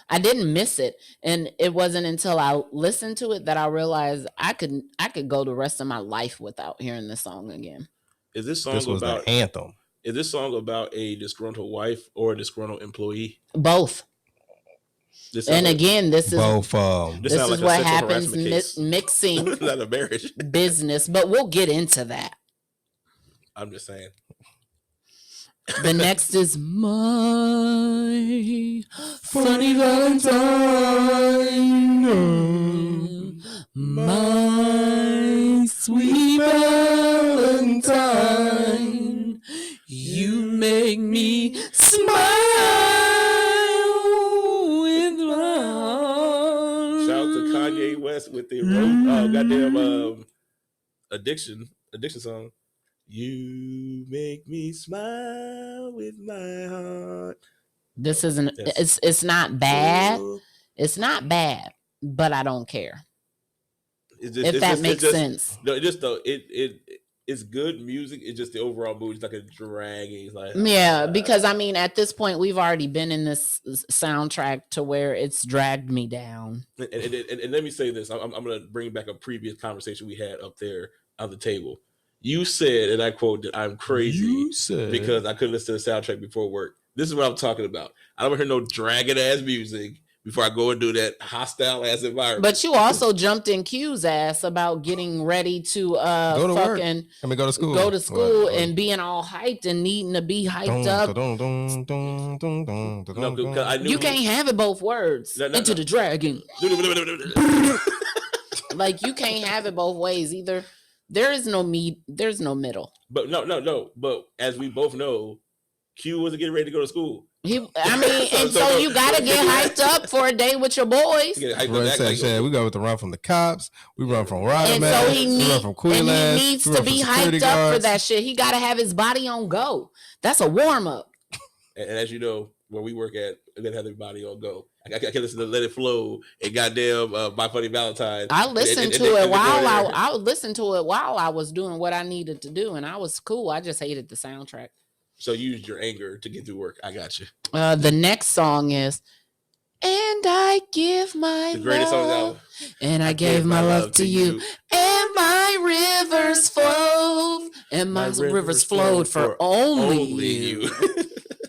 D: I didn't miss it, and it wasn't until I listened to it that I realized I could go the rest of my life without hearing this song again.
C: Is this song
B: This was
C: about
B: the anthem?
C: Is this song about a disgruntled wife or a disgruntled employee?
D: Both. And again, this is
B: both.
C: This
D: this
C: sounds
D: is
C: like a
D: what
C: sexual
D: happens
C: harassment case.
D: mixing
C: Not a marriage.
D: business, but we'll get into that.
C: I'm just saying.
D: The next is My Funny Valentine. My sweet Valentine. You make me smile with my heart.
C: Shout out to Kanye West with the goddamn addiction song. You make me smile with my heart.
D: This isn't.
C: Yes.
D: It's not bad. It's not bad, but I don't care. If that makes sense.
C: No, it just though it's good music. It's just the overall mood is like a dragging. It's like
D: Yeah, because I mean, at this point, we've already been in this soundtrack to where it's dragged me down.
C: And let me say this: I'm going to bring back a previous conversation we had up there on the table. You said, and I quote, that I'm crazy because I couldn't listen to the soundtrack before work. This is what I'm talking about. I don't hear no dragging ass music before I go and do that hostile ass environment.
D: But you also jumped in Q's ass about getting ready to
B: go to work. I mean, go to school.
D: And being all hyped and needing to be hyped up. You can't have it both words. Into the dragon. Like you can't have it both ways either. There is no there's no middle.
C: But no. But as we both know, Q wasn't getting ready to go to school.
D: So you gotta get hyped up for a day with your boys.
B: We go with the run from the cops. We run from Rodman. We run from Queen.
D: And he needs to be hyped up for that shit. He gotta have his body on go. That's a warm up.
C: And as you know, where we work at, we gotta have their body on go. I can listen to Let It Flow and goddamn My Funny Valentine.
D: I listened to it while I would listen to it while I was doing what I needed to do, and I was cool. I just hated the soundtrack.
C: So you used your anger to get through work. I got you.
D: The next song is And I Give My
C: the greatest
D: Love,
C: song ever.
D: And I gave my love to you. And my rivers flowed. And my rivers flowed for only you.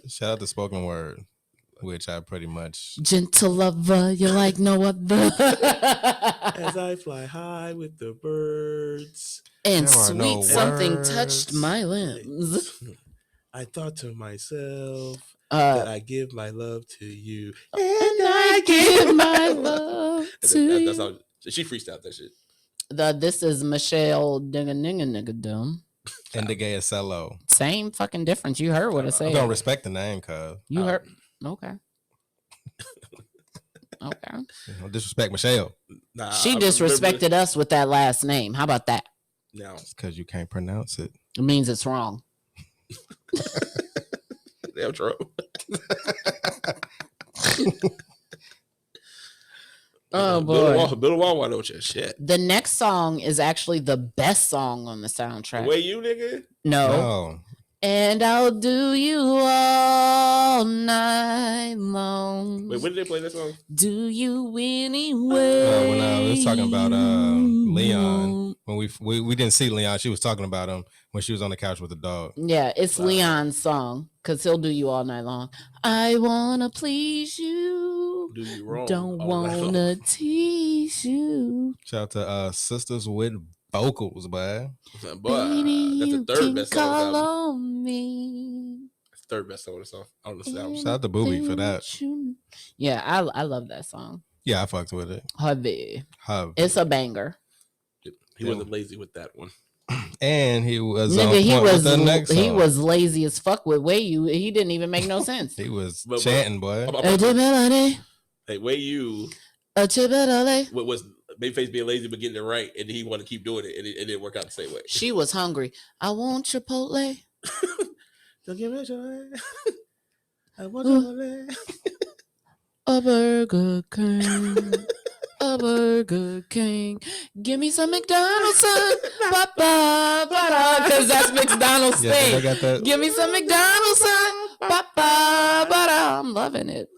B: Shout out to Spoken Word, which I pretty much...
D: Gentle lover, you're like no other.
C: As I fly high with the birds.
D: And sweet something touched my limbs.
C: I thought to myself that I give my love to you.
D: And I give my love to you.
C: That's how she freestyled that shit.
D: This is Michelle Nigga-Dum.
B: And the gay cello.
D: Same fucking difference. You heard what I said.
B: I don't respect the name, cuz.
D: You heard. Okay. Okay.
B: Don't disrespect Michelle.
C: Nah,
D: she disrespected us with that last name. How about that?
C: No.
B: It's because you can't pronounce it.
D: It means it's wrong.
C: Damn true.
D: Oh boy.
C: Bill Wall, don't you? Shit.
D: The next song is actually the best song on the soundtrack.
C: The Way You, nigga?
D: No. And I'll do you all night long.
C: Wait, when did they play that song?
D: Do you anyway?
B: When I was talking about Leon, when we didn't see Leon, she was talking about him when she was on the couch with the dog.
D: Yeah, it's Leon's song because he'll do you all night long. I wanna please you.
C: Do you wrong?
D: Don't wanna tease you.
B: Shout out to Sisters with Vocals, boy.
D: Baby,
C: that's the third best song
D: call
C: on the album.
D: on me.
C: That's the third best song on the album.
B: Shout out to Booby for that.
D: Yeah, I love that song.
B: Yeah, I fucked with it.
D: Hubby. It's a banger.
C: He wasn't lazy with that one.
B: And he was
D: he was lazy as fuck with Way You. He didn't even make no sense.
B: He was chanting, boy.
C: Hey, Way You. What was Babyface being lazy but getting it right, and he wanted to keep doing it, and it didn't work out the same way.
D: She was hungry. I want Chipotle.
C: Don't give me Chipotle. I want Chipotle.
D: A Burger King. A Burger King. Give me some McDonald's, son. Because that's McDonald's thing.
B: I got that.
D: Give me some McDonald's, son. I'm loving it.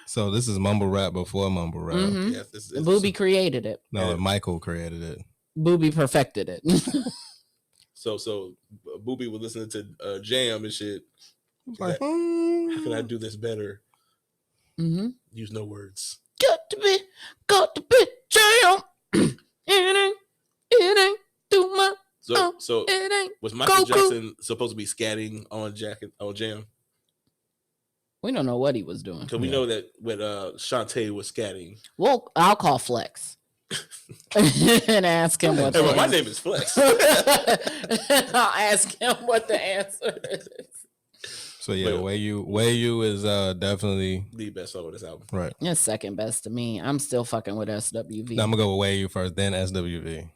B: So this is mumble rap before mumble rap.
D: Mm-hmm. Yes, Booby created it.
B: No, Michael created it.
D: Booby perfected it.
C: So Boopy was listening to Jam and shit.
B: Like,
C: How can I do this better?
D: Mm-hmm.
C: Use no words.
D: Got to be Jam. It ain't too much.
C: So
D: It ain't.
C: was Michael
D: Goku.
C: Jackson supposed to be scatting on Jam?
D: We don't know what he was doing.
C: Because we know that when Shantae was scatting.
D: Well, I'll call Flex and ask him what.
C: Hey, well, my name is Flex.
D: I'll ask him what the answer is.
B: So yeah, Way You is definitely
C: the best song of this album.
B: Right.
D: It's second best to me. I'm still fucking with SWV.
B: Now I'm gonna go with Way You first, then SWV.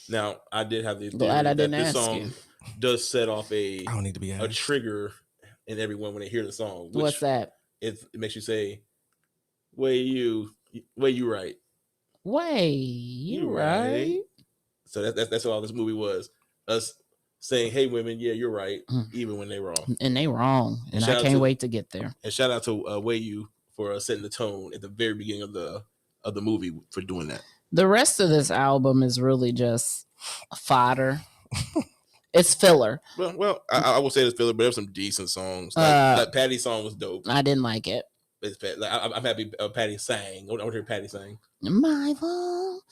C: Now I did have the theory
D: Glad I
C: that
D: didn't
C: this
D: ask
C: song
D: you.
C: does set off
B: I don't need to be
C: a
B: asked.
C: trigger in everyone when they hear the song. Which
D: What's that?
C: It makes you say, Way you right.
D: Way you right.
C: So that's what all this movie was. Us saying, hey women, yeah, you're right, even when they're wrong.
D: And they wrong. And I can't wait to get there.
C: And shout out to Way You for setting the tone at the very beginning of the movie for doing that.
D: The rest of this album is really just fodder. It's filler.
C: Well, I will say it's filler, but there's some decent songs. Like Patty's song was dope.
D: I didn't like it.
C: It's like, I'm happy Patty sang. I want to hear Patty sing.
D: My fault.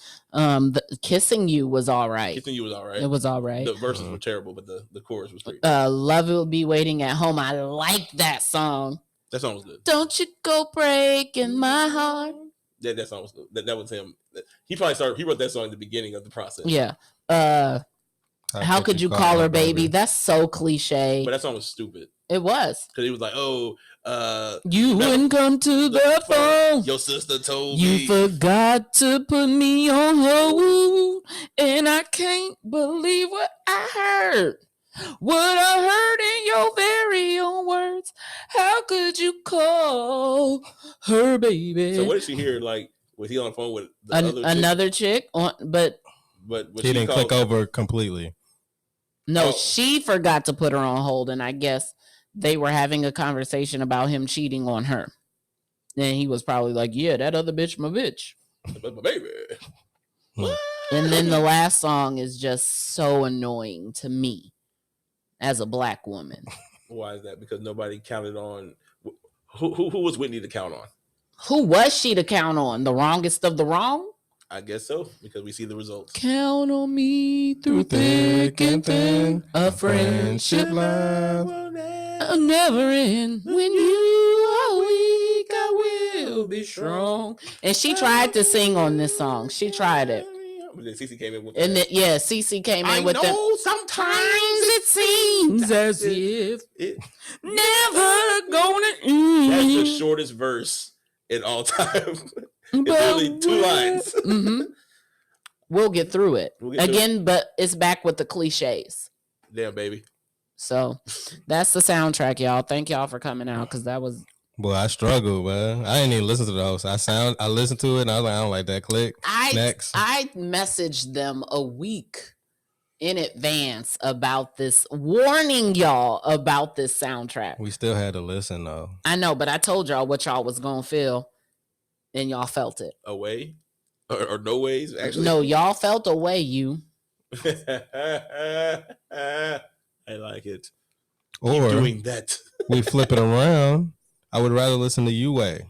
D: Kissing You was all right.
C: Kissing You was all right.
D: It was all right.
C: The verses were terrible, but the chorus was great.
D: Love Will Be Waiting at Home. I like that song.
C: That song was good.
D: Don't you go breaking my heart.
C: Yeah, that song was good. That was him. He wrote that song at the beginning of the process.
D: Yeah. How could you call her baby? That's so cliche.
C: But that song was stupid.
D: It was.
C: Because he was like,
D: you wouldn't come to the phone.
C: Your sister told
D: me. You forgot to put me on hold. And I can't believe what I heard. What I heard in your very own words. How could you call her baby?
C: So what did she hear? Like, was he on the phone with
D: another chick? But
B: he didn't click over completely.
D: No, she forgot to put her on hold, and I guess they were having a conversation about him cheating on her. And he was probably like, yeah, that other bitch, my bitch.
C: My baby.
D: And then the last song is just so annoying to me as a black woman.
C: Why is that? Because nobody counted on... Who was Whitney to count on?
D: Who was she to count on? The wrongest of the wrong?
C: I guess so, because we see the results.
D: Count on me through thick and thin. A friendship love will never end. When you are weak, I will be strong. And she tried to sing on this song. She tried it.
C: But then Cece came in with
D: and then, yeah, Cece came in with
C: the... Sometimes
D: it seems as if it never gonna end.
C: That's the shortest verse in all time. It's only 2 lines.
D: Mm-hmm. We'll get through it again, but it's back with the cliches.
C: Damn, baby.
D: So that's the soundtrack, y'all. Thank y'all for coming out because that was.
B: Boy, I struggled, man. I didn't even listen to those. I listened to it and I was like, I don't like that. Click. Next.
D: I messaged them a week in advance about this, warning y'all about this soundtrack.
B: We still had to listen though.
D: I know, but I told y'all what y'all was gonna feel. And y'all felt it.
C: Away? Or no ways, actually?
D: No, y'all felt away, you.
C: I like it.
B: Or
C: keep doing that.
B: We flip it around. I would rather listen to You Way.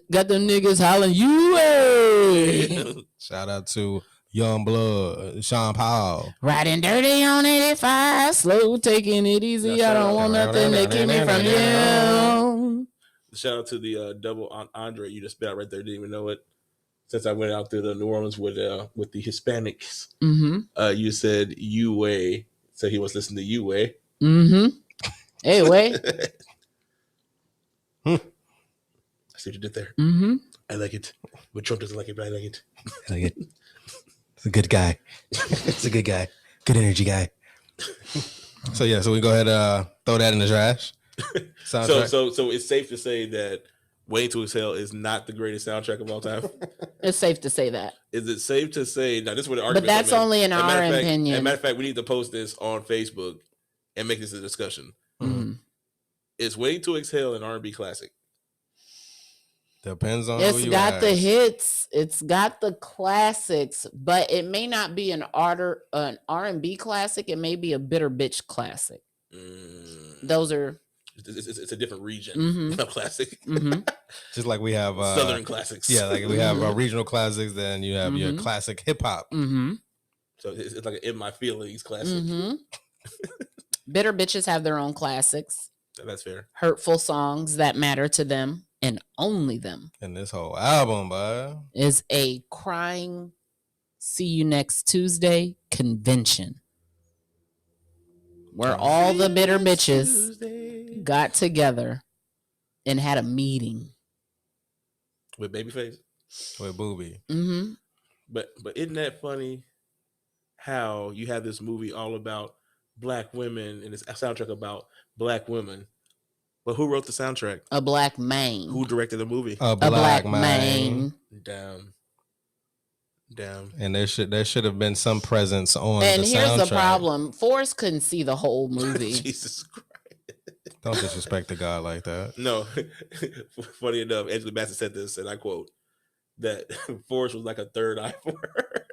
D: Got them niggas hollering, You Way.
B: Shout out to Young Blood, Sean Paul.
D: Riding dirty on 85, slow, taking it easy. I don't want nothing to keep me from you.
C: Shout out to the double Andre you just spit out right there. Didn't even know it. Since I went out to the New Orleans with the Hispanics, you said You Way, so he was listening to You Way.
D: Hey, way.
C: I see what you did there. I like it. But Trump doesn't like it, but I like it.
B: I like it. It's a good guy. It's a good guy. Good energy guy. So yeah, so we go ahead and throw that in the trash.
C: So it's safe to say that Waiting to Exhale is not the greatest soundtrack of all time.
D: It's safe to say that.
C: Is it safe to say now? This is where the argument.
D: But that's only in our opinion.
C: As a matter of fact, we need to post this on Facebook and make this a discussion. Is Waiting to Exhale an R&B classic?
B: Depends on who
D: It's
B: you
D: got the
B: ask.
D: hits. It's got the classics, but it may not be an R&B classic. It may be a bitter bitch classic. Those are.
C: It's a different region
D: Mhm.
C: of classic.
B: Just like we have
C: Southern classics.
B: Yeah, like we have regional classics, then you have your classic hip hop.
C: So it's like an In My Feelings classic.
D: Bitter bitches have their own classics.
C: That's fair.
D: Hurtful songs that matter to them and only them.
B: And this whole album, bud,
D: is a crying see you next Tuesday convention where all the bitter bitches got together and had a meeting
C: with Babyface,
B: with Booby.
C: But isn't that funny how you have this movie all about black women and it's a soundtrack about black women, but who wrote the soundtrack?
D: A black man.
C: Who directed the movie?
B: A black man.
C: Damn.
B: And there should have been some presence on
D: and
B: the
D: here's
B: soundtrack.
D: the problem: Forrest couldn't see the whole movie.
C: Jesus Christ!
B: Don't disrespect the God like that.
C: No. Funny enough, Angela Bassett said this, and I quote, that Forrest was like a third eye for her.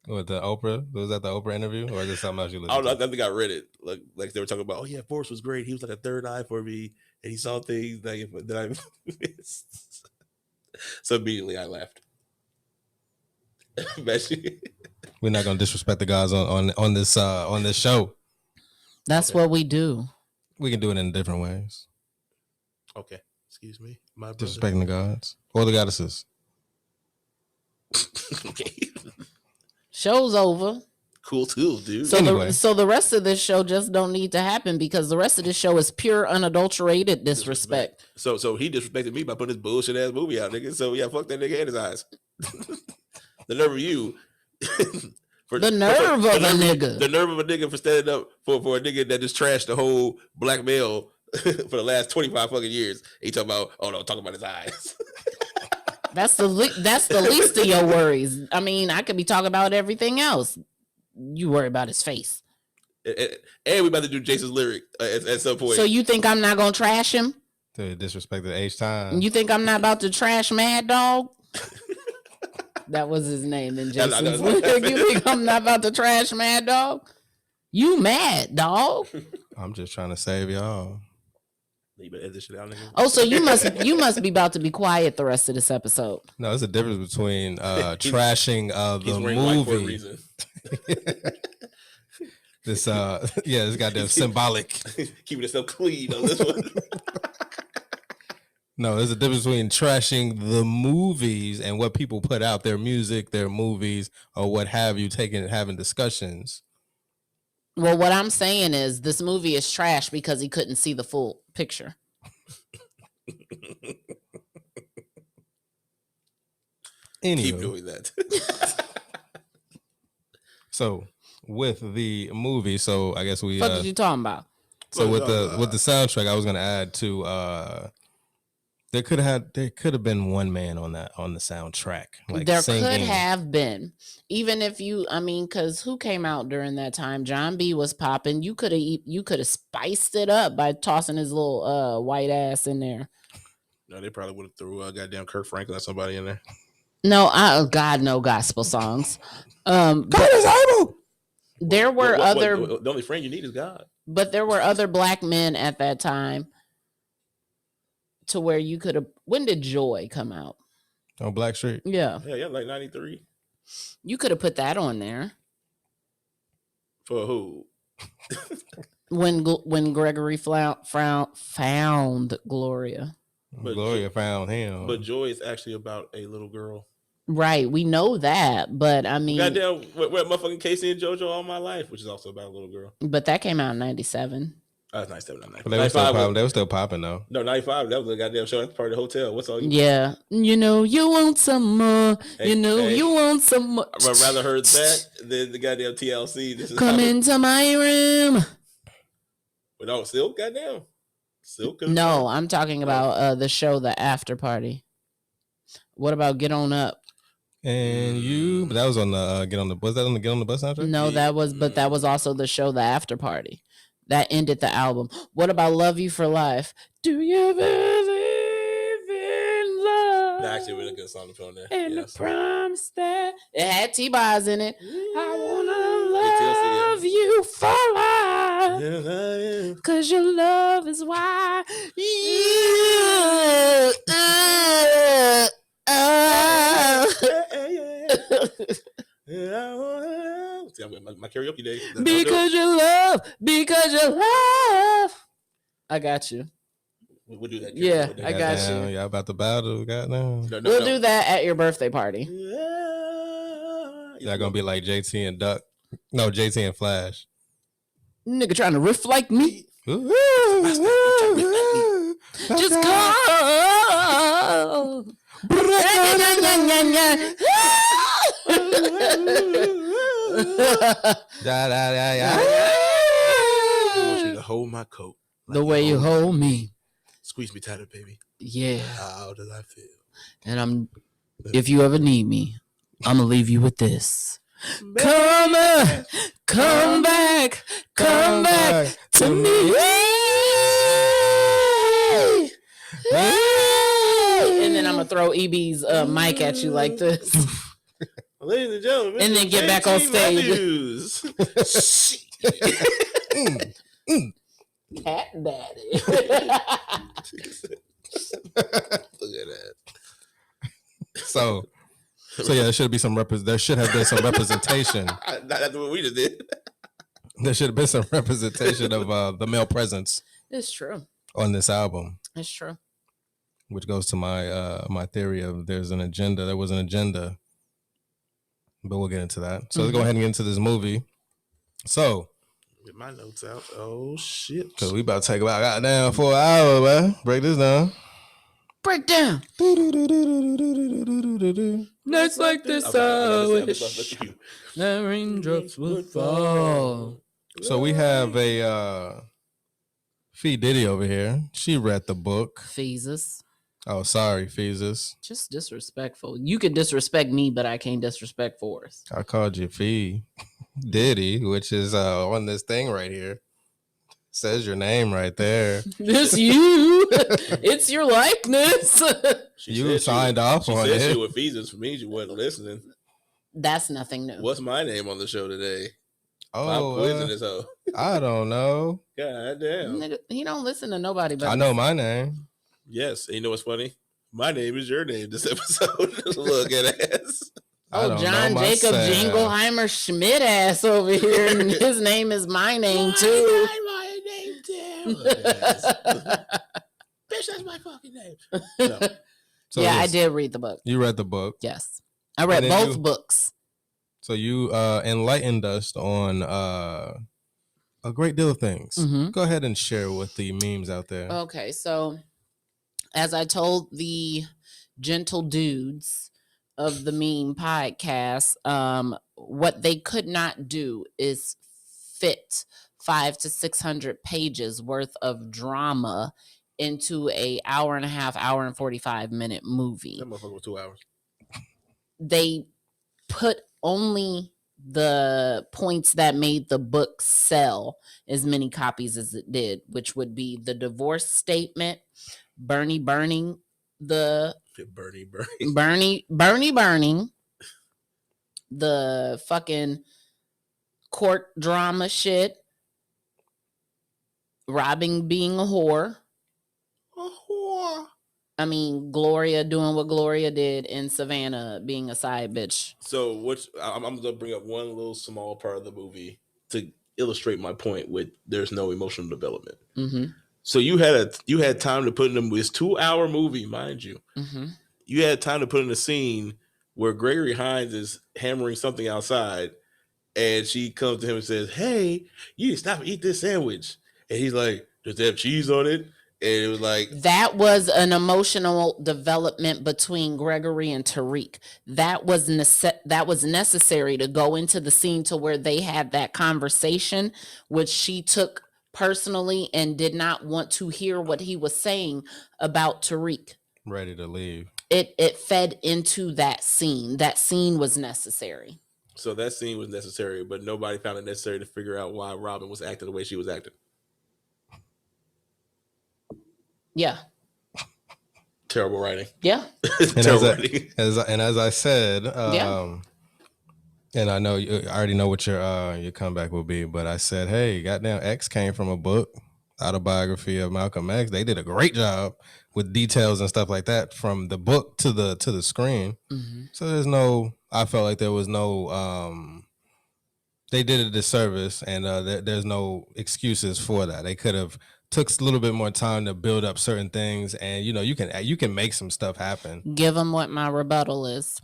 B: With the Oprah? Was that the Oprah interview? Or is it something else you listened
C: I don't know.
B: to?
C: I think I read it. Like they were talking about, oh yeah, Forrest was great. He was like a third eye for me, and he saw things that I missed. So immediately I laughed.
B: We're not gonna disrespect the gods on this show.
D: That's what we do.
B: We can do it in different ways.
C: Okay, excuse me, my brother.
B: Disrespecting the gods or the goddesses.
C: Okay.
D: Show's over.
C: Cool too, dude.
D: So
B: Anyway.
D: so the rest of this show just don't need to happen because the rest of this show is pure unadulterated disrespect.
C: So he disrespected me by putting this bullshit ass movie out, nigga. So yeah, fuck that nigga and his eyes. The nerve of you.
D: The nerve of a nigga.
C: The nerve of a nigga for standing up for a nigga that just trashed the whole black male for the last 25 fucking years. He talking about, oh no, talking about his eyes.
D: That's the least of your worries. I mean, I could be talking about everything else. You worry about his face.
C: And we about to do Jason's lyric at some point.
D: So you think I'm not gonna trash him?
B: To disrespect the H-Time.
D: You think I'm not about to trash Mad Dog? That was his name in Jason's lyric. You think I'm not about to trash Mad Dog? You mad, dog?
B: I'm just trying to save y'all.
C: You better edit this shit out, nigga.
D: Oh, so you must be about to be quiet the rest of this episode.
B: No, there's a difference between trashing the
C: White for a
B: movie.
C: reason.
B: This this goddamn symbolic.
C: Keeping itself clean on this one.
B: No, there's a difference between trashing the movies and what people put out, their music, their movies, or what have you, having discussions.
D: Well, what I'm saying is this movie is trash because he couldn't see the full picture.
C: Keep doing that.
B: So with the movie, so I guess we
D: What are you talking about?
B: So with the soundtrack, I was gonna add to there could have been one man on the soundtrack. Like
D: there
B: singing.
D: could have been, even if because who came out during that time? John B was popping. You could have spiced it up by tossing his little white ass in there.
C: No, they probably would have threw goddamn Kirk Franklin or somebody in there.
D: No, no gospel songs. There were
C: the only friend you need is God.
D: But there were other black men at that time to where you could have. When did Joy come out?
B: On Black Street?
D: Yeah,
C: like 93.
D: You could have put that on there.
C: For who?
D: When Gregory found Gloria.
C: But
B: Gloria found him.
C: But Joy is actually about a little girl.
D: Right, we know that, but I mean,
C: goddamn, where motherfucking Casey and JoJo All My Life, which is also about a little girl.
D: But that came out in 97.
C: That's 97, not 95.
B: But they were still popping though.
C: No, 95. That was a goddamn show. That's part of the hotel. What's all you?
D: Yeah, you want some more. You want some more.
C: I'd rather heard that than the goddamn TLC. This is
D: Come into my room.
C: But no, Silk, goddamn. Silk.
D: No, I'm talking about the show, The After Party. What about Get On Up?
B: And you, but that was on the Get on the Bus soundtrack?
D: No, that was also the show, The After Party. That ended the album. What about Love You for Life? Do you believe
C: actually a really good song to put on there.
D: And
C: Yes.
D: the promise that it had T-Boz in it. I wanna love you for life. Cause your love is why you
C: See, I'm my karaoke day.
D: because your love. I got you.
C: We'll do that.
D: Yeah,
C: Day.
D: I got you.
B: Y'all about to battle, goddamn.
D: We'll do that at your birthday party.
B: Y'all gonna be like JT and Duck. No, JT and Flash.
D: Nigga trying to riff like me. Just go.
C: I want you to hold my coat.
D: Like the way you hold me.
C: Squeeze me tighter, baby.
D: Yeah.
C: How does I feel?
D: And if you ever need me, I'm gonna leave you with this. Come back to me. And then I'm gonna throw EB's mic at you like this.
C: Ladies and gentlemen,
D: and then get back on stage. Cat daddy.
C: Look at that.
B: So yeah, there should be some there should have been some representation.
C: That's what we just did.
B: There should have been some representation of the male presence.
D: It's true.
B: On this album.
D: It's true.
B: Which goes to my my theory of there was an agenda. But we'll get into that. So let's go ahead and get into this movie. So
C: get my notes out. Oh shit.
B: Cause we about to take about goddamn 4 hours, man. Break this down.
D: Break down. Nights like this, I wish the raindrops would fall.
B: So we have a Fee Diddy over here. She read the book.
D: Feezus.
B: Oh, sorry, Feezus.
D: Just disrespectful. You can disrespect me, but I can't disrespect Forrest.
B: I called you Fee Diddy, which is on this thing right here. Says your name right there.
D: It's you. It's your likeness.
B: You signed off on it.
C: She said she was Feezus for me. She wasn't listening.
D: That's nothing new.
C: What's my name on the show today?
B: Oh,
C: poisonous hoe.
B: I don't know.
C: God damn.
D: Nigga, he don't listen to nobody but
B: I know my name.
C: Yes, and you know what's funny? My name is your name this episode. Look at ass.
D: Oh, John Jacob Jingleheimer Schmidt ass over here, and his name is my name too.
C: My name too. Bitch, that's my fucking name. No.
D: So yeah, I did read the book.
B: You read the book?
D: Yes, I read both books.
B: So you enlightened us on a great deal of things. Mm-hmm. Go ahead and share with the memes out there.
D: Okay, so as I told the gentle dudes of the Meme Podcast, what they could not do is fit 500 to 600 pages worth of drama into a hour and 45-minute movie.
C: That motherfucker was 2 hours.
D: They put only the points that made the book sell as many copies as it did, which would be the divorce statement, Bernie burning, the fucking court drama shit, Robin being a whore. I mean, Gloria doing what Gloria did, and Savannah being a side bitch.
C: So, I'm going to bring up one little small part of the movie to illustrate my point with there's no emotional development. Mm-hmm. So you had time to put in this 2-hour movie, mind you. Mm-hmm. You had time to put in a scene where Gregory Hines is hammering something outside, and she comes to him and says, "Hey, you need to stop and eat this sandwich." And he's like, "Does it have cheese on it?" And it was like,
D: that was an emotional development between Gregory and Tariq. That was necessary to go into the scene to where they had that conversation, which she took personally and did not want to hear what he was saying about Tariq.
B: Ready to leave.
D: It fed into that scene. That scene was necessary.
C: So that scene was necessary, but nobody found it necessary to figure out why Robin was acting the way she was acting.
D: Yeah.
C: Terrible writing.
D: Yeah.
C: Terrible writing.
B: As I said,
D: Yeah.
B: and I know I already know what your comeback will be, but I said, hey, goddamn, X came from a book, autobiography of Malcolm X. They did a great job with details and stuff like that from the book to the screen.
D: Mm-hmm.
B: So I felt like there was no, they did a disservice, and there's no excuses for that. They could have took a little bit more time to build up certain things, and you can make some stuff happen.
D: Give him what my rebuttal is.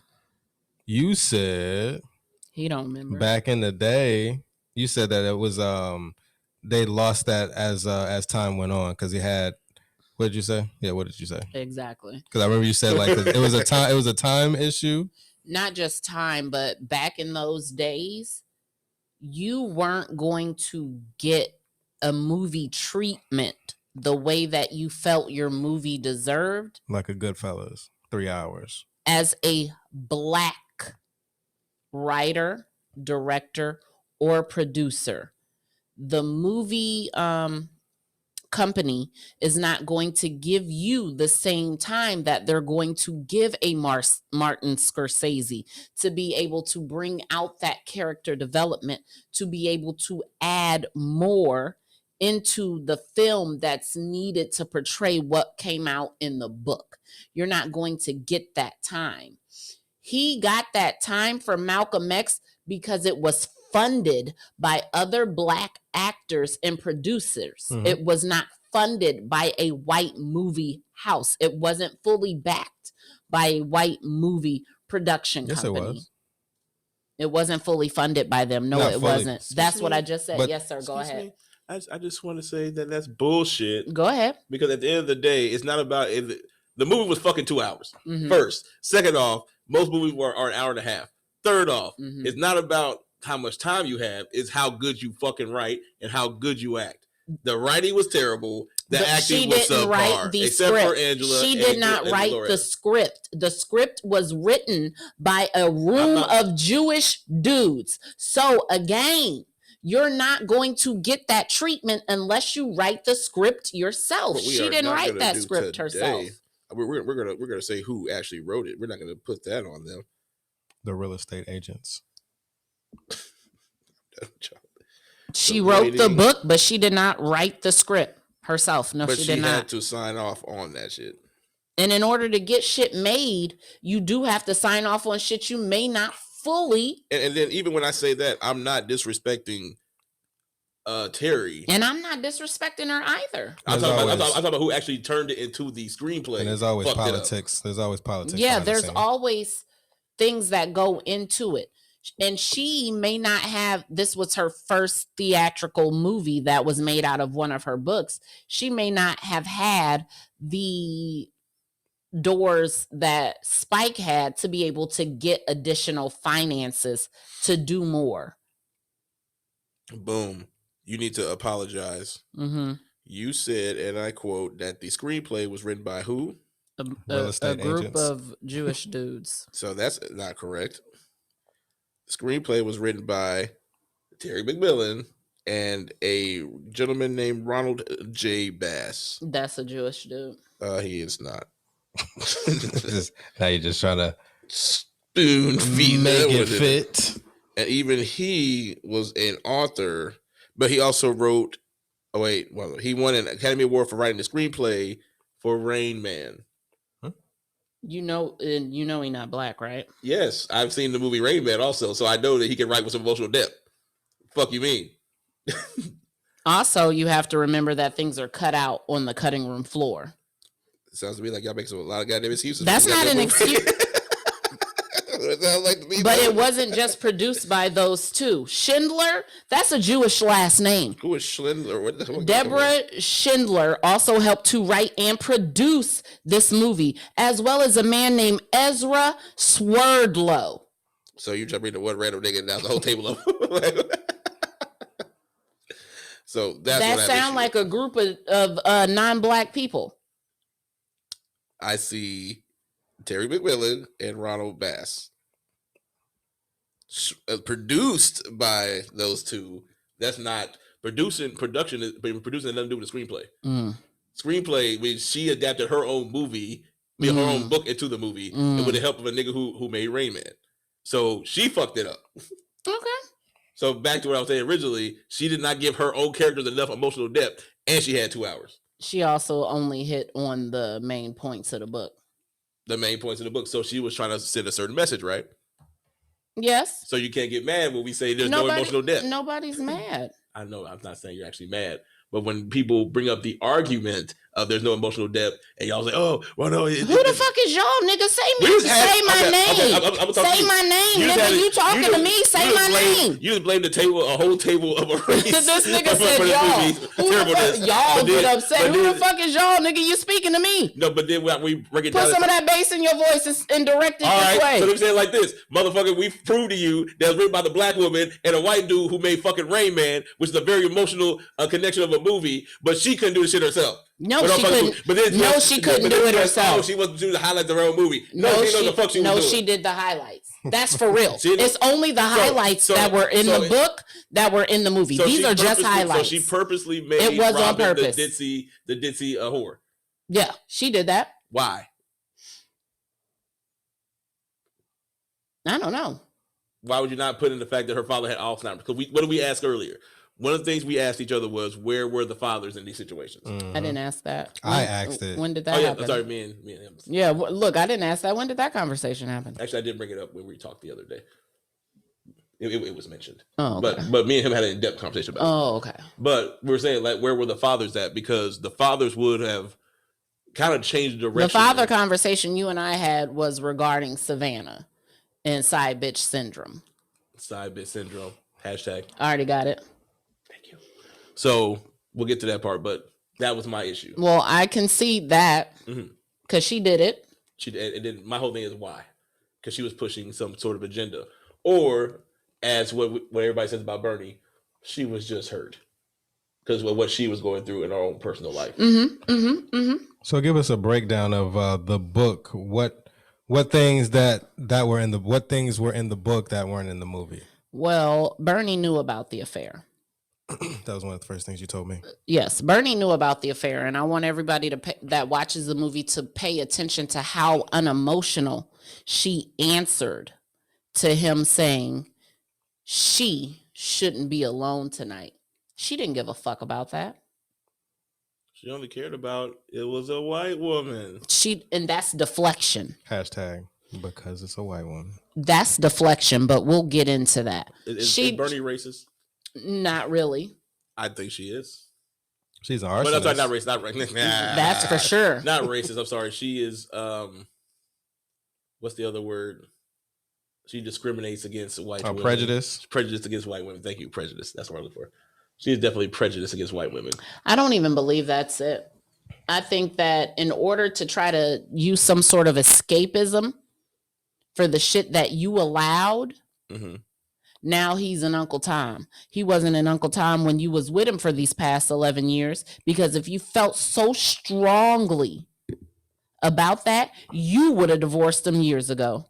B: You said
D: he don't remember.
B: Back in the day, you said that it was they lost that as time went on because he had. What did you say? Yeah, what did you say?
D: Exactly.
B: Because I remember you said like it was a time issue.
D: Not just time, but back in those days, you weren't going to get a movie treatment the way that you felt your movie deserved.
B: Like a Goodfellas, 3 hours.
D: As a Black writer, director, or producer. The movie company is not going to give you the same time that they're going to give a Martin Scorsese to be able to bring out that character development, to be able to add more into the film that's needed to portray what came out in the book. You're not going to get that time. He got that time from Malcolm X because it was funded by other Black actors and producers. Mm-hmm. It was not funded by a white movie house. It wasn't fully backed by a white movie production company. It was. It wasn't fully funded by them. No, it wasn't. That's what I just said. But, yes, sir. Go ahead.
C: I just want to say that that's bullshit.
D: Go ahead.
C: Because at the end of the day, it's not about it. The movie was fucking 2 hours. Mm-hmm. First. Second off, most movies are an hour and a half. Third off, it's not about how much time you have. It's how good you fucking write and how good you act. The writing was terrible. The acting was subpar. Except for Angela.
D: She did not write the script. The script was written by a room of Jewish dudes. So again, you're not going to get that treatment unless you write the script yourself. She didn't write that script herself.
C: We're gonna say who actually wrote it. We're not gonna put that on them.
B: The real estate agents.
D: She wrote the book, but she did not write the script herself. No,
C: but
D: she did not.
C: But she had to sign off on that shit.
D: And in order to get shit made, you do have to sign off on shit you may not fully.
C: And then even when I say that, I'm not disrespecting Terry.
D: And I'm not disrespecting her either.
C: I'm talking about who actually turned it into the screenplay.
B: And there's always politics. There's always politics.
D: Yeah, there's always things that go into it. And she may not have, this was her first theatrical movie that was made out of one of her books. She may not have had the doors that Spike had to be able to get additional finances to do more.
C: Boom. You need to apologize. Mm-hmm. You said, and I quote, that the screenplay was written by who?
D: A group of Jewish dudes.
C: So that's not correct. The screenplay was written by Terry McMillan and a gentleman named Ronald J. Bass.
D: That's a Jewish dude.
C: He is not.
B: Now you're just trying to
C: spoon feed
B: make it fit.
C: And even he was an author, but he also wrote. He won an Academy Award for writing the screenplay for Rain Man.
D: You know he's not Black, right?
C: Yes, I've seen the movie Rain Man also, so I know that he can write with some emotional depth. Fuck you mean?
D: Also, you have to remember that things are cut out on the cutting room floor.
C: It sounds to me like y'all make a lot of goddamn excuses.
D: That's not an excuse. But it wasn't just produced by those two. Schindler, that's a Jewish last name.
C: Who is Schindler?
D: Deborah Schindler also helped to write and produce this movie, as well as a man named Ezra Swerdlow.
C: So you just read the one random nigga down the whole table of. So that
D: sound like a group of non-Black people.
C: I see Terry McMillan and Ronald Bass. Produced by those two. That's not production. Producing has nothing to do with the screenplay. Screenplay, when she adapted her own movie her own book into the movie, and with the help of a nigga who made Rain Man. So she fucked it up.
D: Okay.
C: So back to what I was saying originally, she did not give her own characters enough emotional depth, and she had 2 hours.
D: She also only hit on the main points of the book.
C: The main points of the book. So she was trying to send a certain message, right?
D: Yes.
C: So you can't get mad when we say there's no emotional depth.
D: Nobody's mad.
C: I know. I'm not saying you're actually mad. But when people bring up the argument of there's no emotional depth, and y'all say, "Oh, well, no."
D: Who the fuck is y'all, nigga? Say my name. Say my name, nigga. You talking to me? Say my name.
C: You just blame the table, a whole table of a race.
D: This nigga said y'all. Y'all get upset. Who the fuck is y'all, nigga? You speaking to me?
C: No, but then we break it down.
D: Put some of that bass in your voice and direct it
C: all
D: this
C: right,
D: way.
C: So let me say it like this, motherfucker. We proved to you that was written by the black woman and a white dude who made fucking Rain Man, which is a very emotional connection of a movie, but she couldn't do the shit herself.
D: No, she couldn't. She couldn't do it herself.
C: Oh, she wasn't doing the highlights of her own movie. No, she knows the fuck she was doing.
D: She did the highlights. That's for real. It's only the highlights that were in the book that were in the movie. These are just highlights.
C: So she purposely made
D: it was
C: Robin
D: on purpose.
C: the ditzy whore.
D: Yeah, she did that.
C: Why?
D: I don't know.
C: Why would you not put in the fact that her father had Alzheimer's? Because what did we ask earlier? One of the things we asked each other was, where were the fathers in these situations?
B: Mm-hmm.
D: I didn't ask that.
B: I asked it.
D: When did that happen?
C: Sorry, me and him.
D: Yeah, look, I didn't ask that. When did that conversation happen?
C: Actually, I did bring it up when we talked the other day. It was mentioned.
D: Oh, okay.
C: But me and him had an in-depth conversation about it.
D: Oh, okay.
C: But we were saying, like, where were the fathers at? Because the fathers would have kind of changed the direction.
D: The father conversation you and I had was regarding Savannah and side bitch syndrome.
C: Side bitch syndrome. Hashtag.
D: I already got it.
C: Thank you. So we'll get to that part, but that was my issue.
D: Well, I concede that because she did it.
C: She did, and then my whole thing is why? Because she was pushing some sort of agenda, or as what everybody says about Bernie, she was just hurt because of what she was going through in her own personal life.
B: So give us a breakdown of the book. What things were in the book that weren't in the movie?
D: Well, Bernie knew about the affair.
B: That was one of the first things you told me.
D: Yes, Bernie knew about the affair, and I want everybody that watches the movie to pay attention to how unemotional she answered to him saying she shouldn't be alone tonight. She didn't give a fuck about that.
C: She only cared about it was a white woman.
D: And that's deflection.
B: Hashtag because it's a white woman.
D: That's deflection, but we'll get into that.
C: Is Bernie racist?
D: Not really.
C: I think she is.
B: She's an arsonist.
C: But I'm sorry, not racist. Not racist.
D: That's for sure.
C: Not racist. I'm sorry. She is. What's the other word? She discriminates against white women.
B: Prejudice.
C: Prejudice against white women. Thank you. Prejudice. That's what I'm looking for. She is definitely prejudiced against white women.
D: I don't even believe that's it. I think that in order to try to use some sort of escapism for the shit that you allowed, now he's an Uncle Tom. He wasn't an Uncle Tom when you was with him for these past 11 years, because if you felt so strongly about that, you would have divorced him years ago.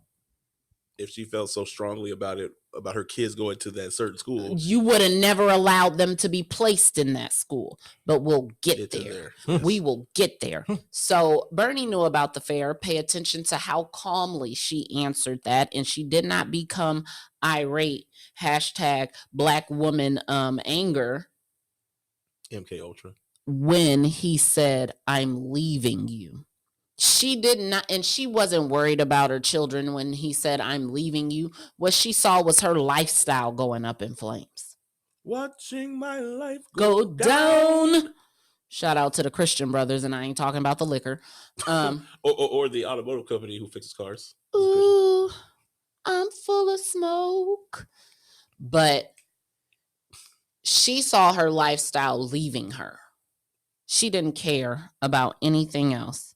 C: If she felt so strongly about it, about her kids going to that certain school,
D: you would have never allowed them to be placed in that school. But we'll get there. We will get there. So Bernie knew about the affair. Pay attention to how calmly she answered that, and she did not become irate. Hashtag Black woman anger.
C: MK Ultra.
D: When he said, "I'm leaving you." She did not, and she wasn't worried about her children when he said, "I'm leaving you." What she saw was her lifestyle going up in flames.
C: Watching my life
D: go down. Shout out to the Christian brothers, and I ain't talking about the liquor.
C: Or the automotive company who fixes cars.
D: Ooh, I'm full of smoke. But she saw her lifestyle leaving her. She didn't care about anything else.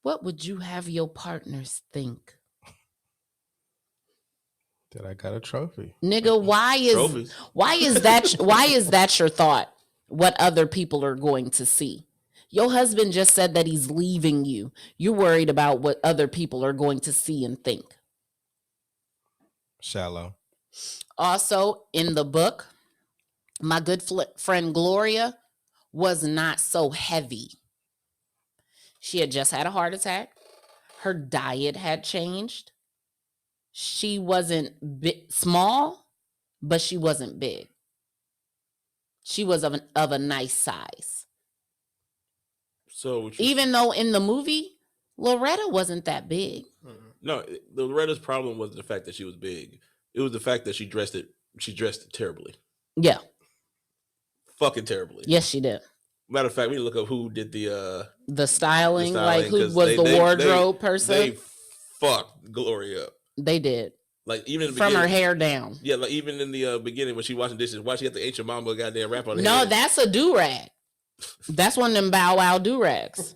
D: What would you have your partners think?
B: That I got a trophy.
D: Nigga, why is that your thought? What other people are going to see? Your husband just said that he's leaving you. You're worried about what other people are going to see and think.
B: Shallow.
D: Also, in the book, my good friend Gloria was not so heavy. She had just had a heart attack. Her diet had changed. She wasn't small, but she wasn't big. She was of a nice size.
C: So
D: even though in the movie, Loretta wasn't that big.
C: No, Loretta's problem wasn't the fact that she was big. It was the fact that she dressed it terribly.
D: Yeah.
C: Fucking terribly.
D: Yes, she did.
C: Matter of fact, we need to look up who did the
D: styling, like who was the wardrobe person.
C: They fucked Gloria up.
D: They did.
C: Like even in the
D: from her hair down.
C: Yeah, like even in the beginning when she washing dishes, why she got the ancient mama goddamn wrap on her
D: No,
C: head?
D: that's a do-rag. That's one of them Bow Wow do-rags.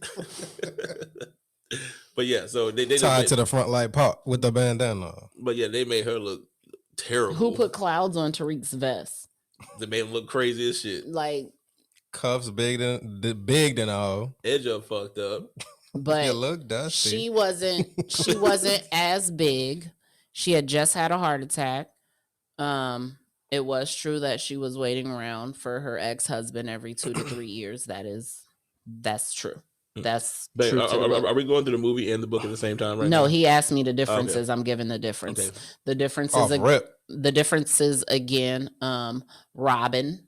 C: But yeah, so they
B: tied to the front light pot with the bandana.
C: But yeah, they made her look terrible.
D: Who put clouds on Tariq's vest?
C: They made him look crazy as shit.
D: Like
B: cuffs big than all.
C: Edge up fucked up.
D: But
B: you look dusty.
D: She wasn't as big. She had just had a heart attack. It was true that she was waiting around for her ex-husband every 2 to 3 years. That's true. That's true.
C: Are we going through the movie and the book at the same time right
D: now? No,
C: now?
D: he asked me the differences. Okay. I'm giving the difference. Okay. The differences again, Robin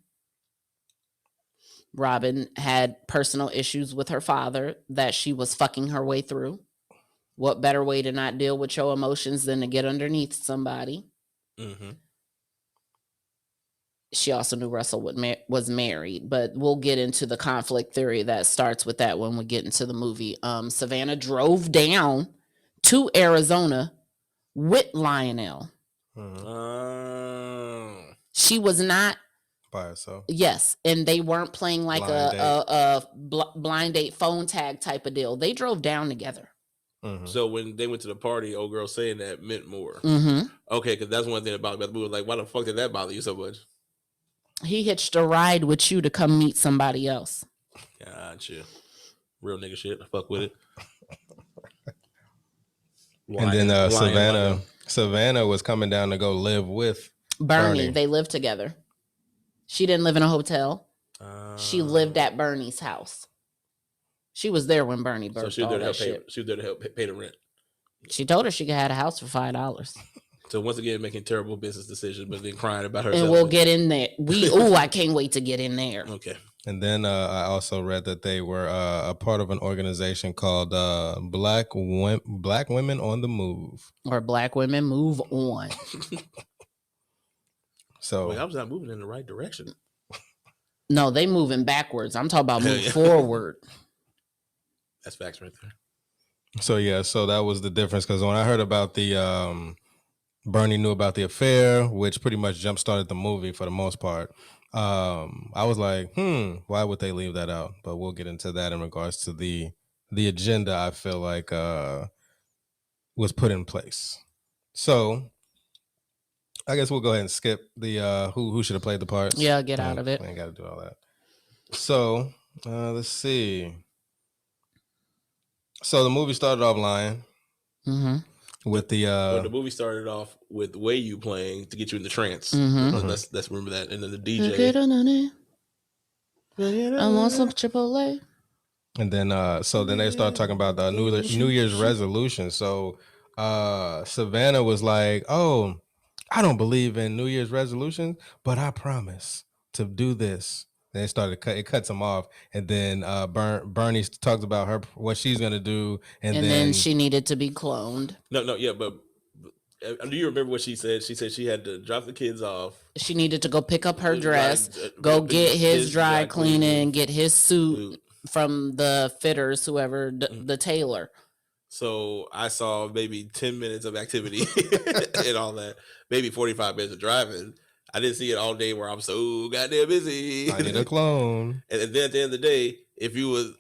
D: had personal issues with her father that she was fucking her way through. What better way to not deal with your emotions than to get underneath somebody? Mm-hmm. She also knew Russell was married, but we'll get into the conflict theory that starts with that when we get into the movie. Savannah drove down to Arizona with Lionel. She was not
B: by herself.
D: Yes, and they weren't playing like a blind date phone tag type of deal. They drove down together.
C: Mm-hmm. So when they went to the party, old girl saying that meant more.
D: Mm-hmm.
C: Okay, because that's one thing about the movie. Like, why the fuck did that bother you so much?
D: He hitched a ride with you to come meet somebody else.
C: Gotcha. Real nigga shit. I fuck with it.
B: And then Savannah was coming down to go live with
D: Bernie. They lived together. She didn't live in a hotel. She lived at Bernie's house. She was there when Bernie birthed. So
C: she was there to help pay. She was there to help pay the rent.
D: She told her she could have a house for $5.
C: So once again, making terrible business decisions, but then crying about herself.
D: And we'll get in there. I can't wait to get in there.
C: Okay.
B: And then I also read that they were a part of an organization called Black Women on the Move,
D: or Black Women Move On.
C: So I was not moving in the right direction.
D: No, they moving backwards. I'm talking about moving forward.
C: That's facts right there.
B: So yeah, so that was the difference, because when I heard about the Bernie knew about the affair, which pretty much jump started the movie for the most part. I was like, why would they leave that out? But we'll get into that in regards to the agenda. I feel like was put in place. So I guess we'll go ahead and skip the who should have played the parts.
D: Yeah, get out of it.
B: I ain't got to do all that. So let's see. So the movie started off lying.
D: Mm-hmm.
B: With
C: the movie started off with Way You playing to get you in the trance.
D: Mm-hmm.
C: Let's remember that. And then the DJ.
D: I want some Chipotle.
B: And then so then they start talking about the New Year's resolution. So Savannah was like, "Oh, I don't believe in New Year's resolutions, but I promise to do this." And they started it cuts them off, and then Bernie talks about what she's gonna do, and then
D: she needed to be cloned.
C: No, yeah, but do you remember what she said? She said she had to drop the kids off.
D: She needed to go pick up her dress, go get his dry cleaning, get his suit from the fitters, whoever the tailor.
C: So I saw maybe 10 minutes of activity and all that, maybe 45 minutes of driving. I didn't see it all day where I'm so goddamn busy.
B: I need a clone.
C: And then at the end of the day, if you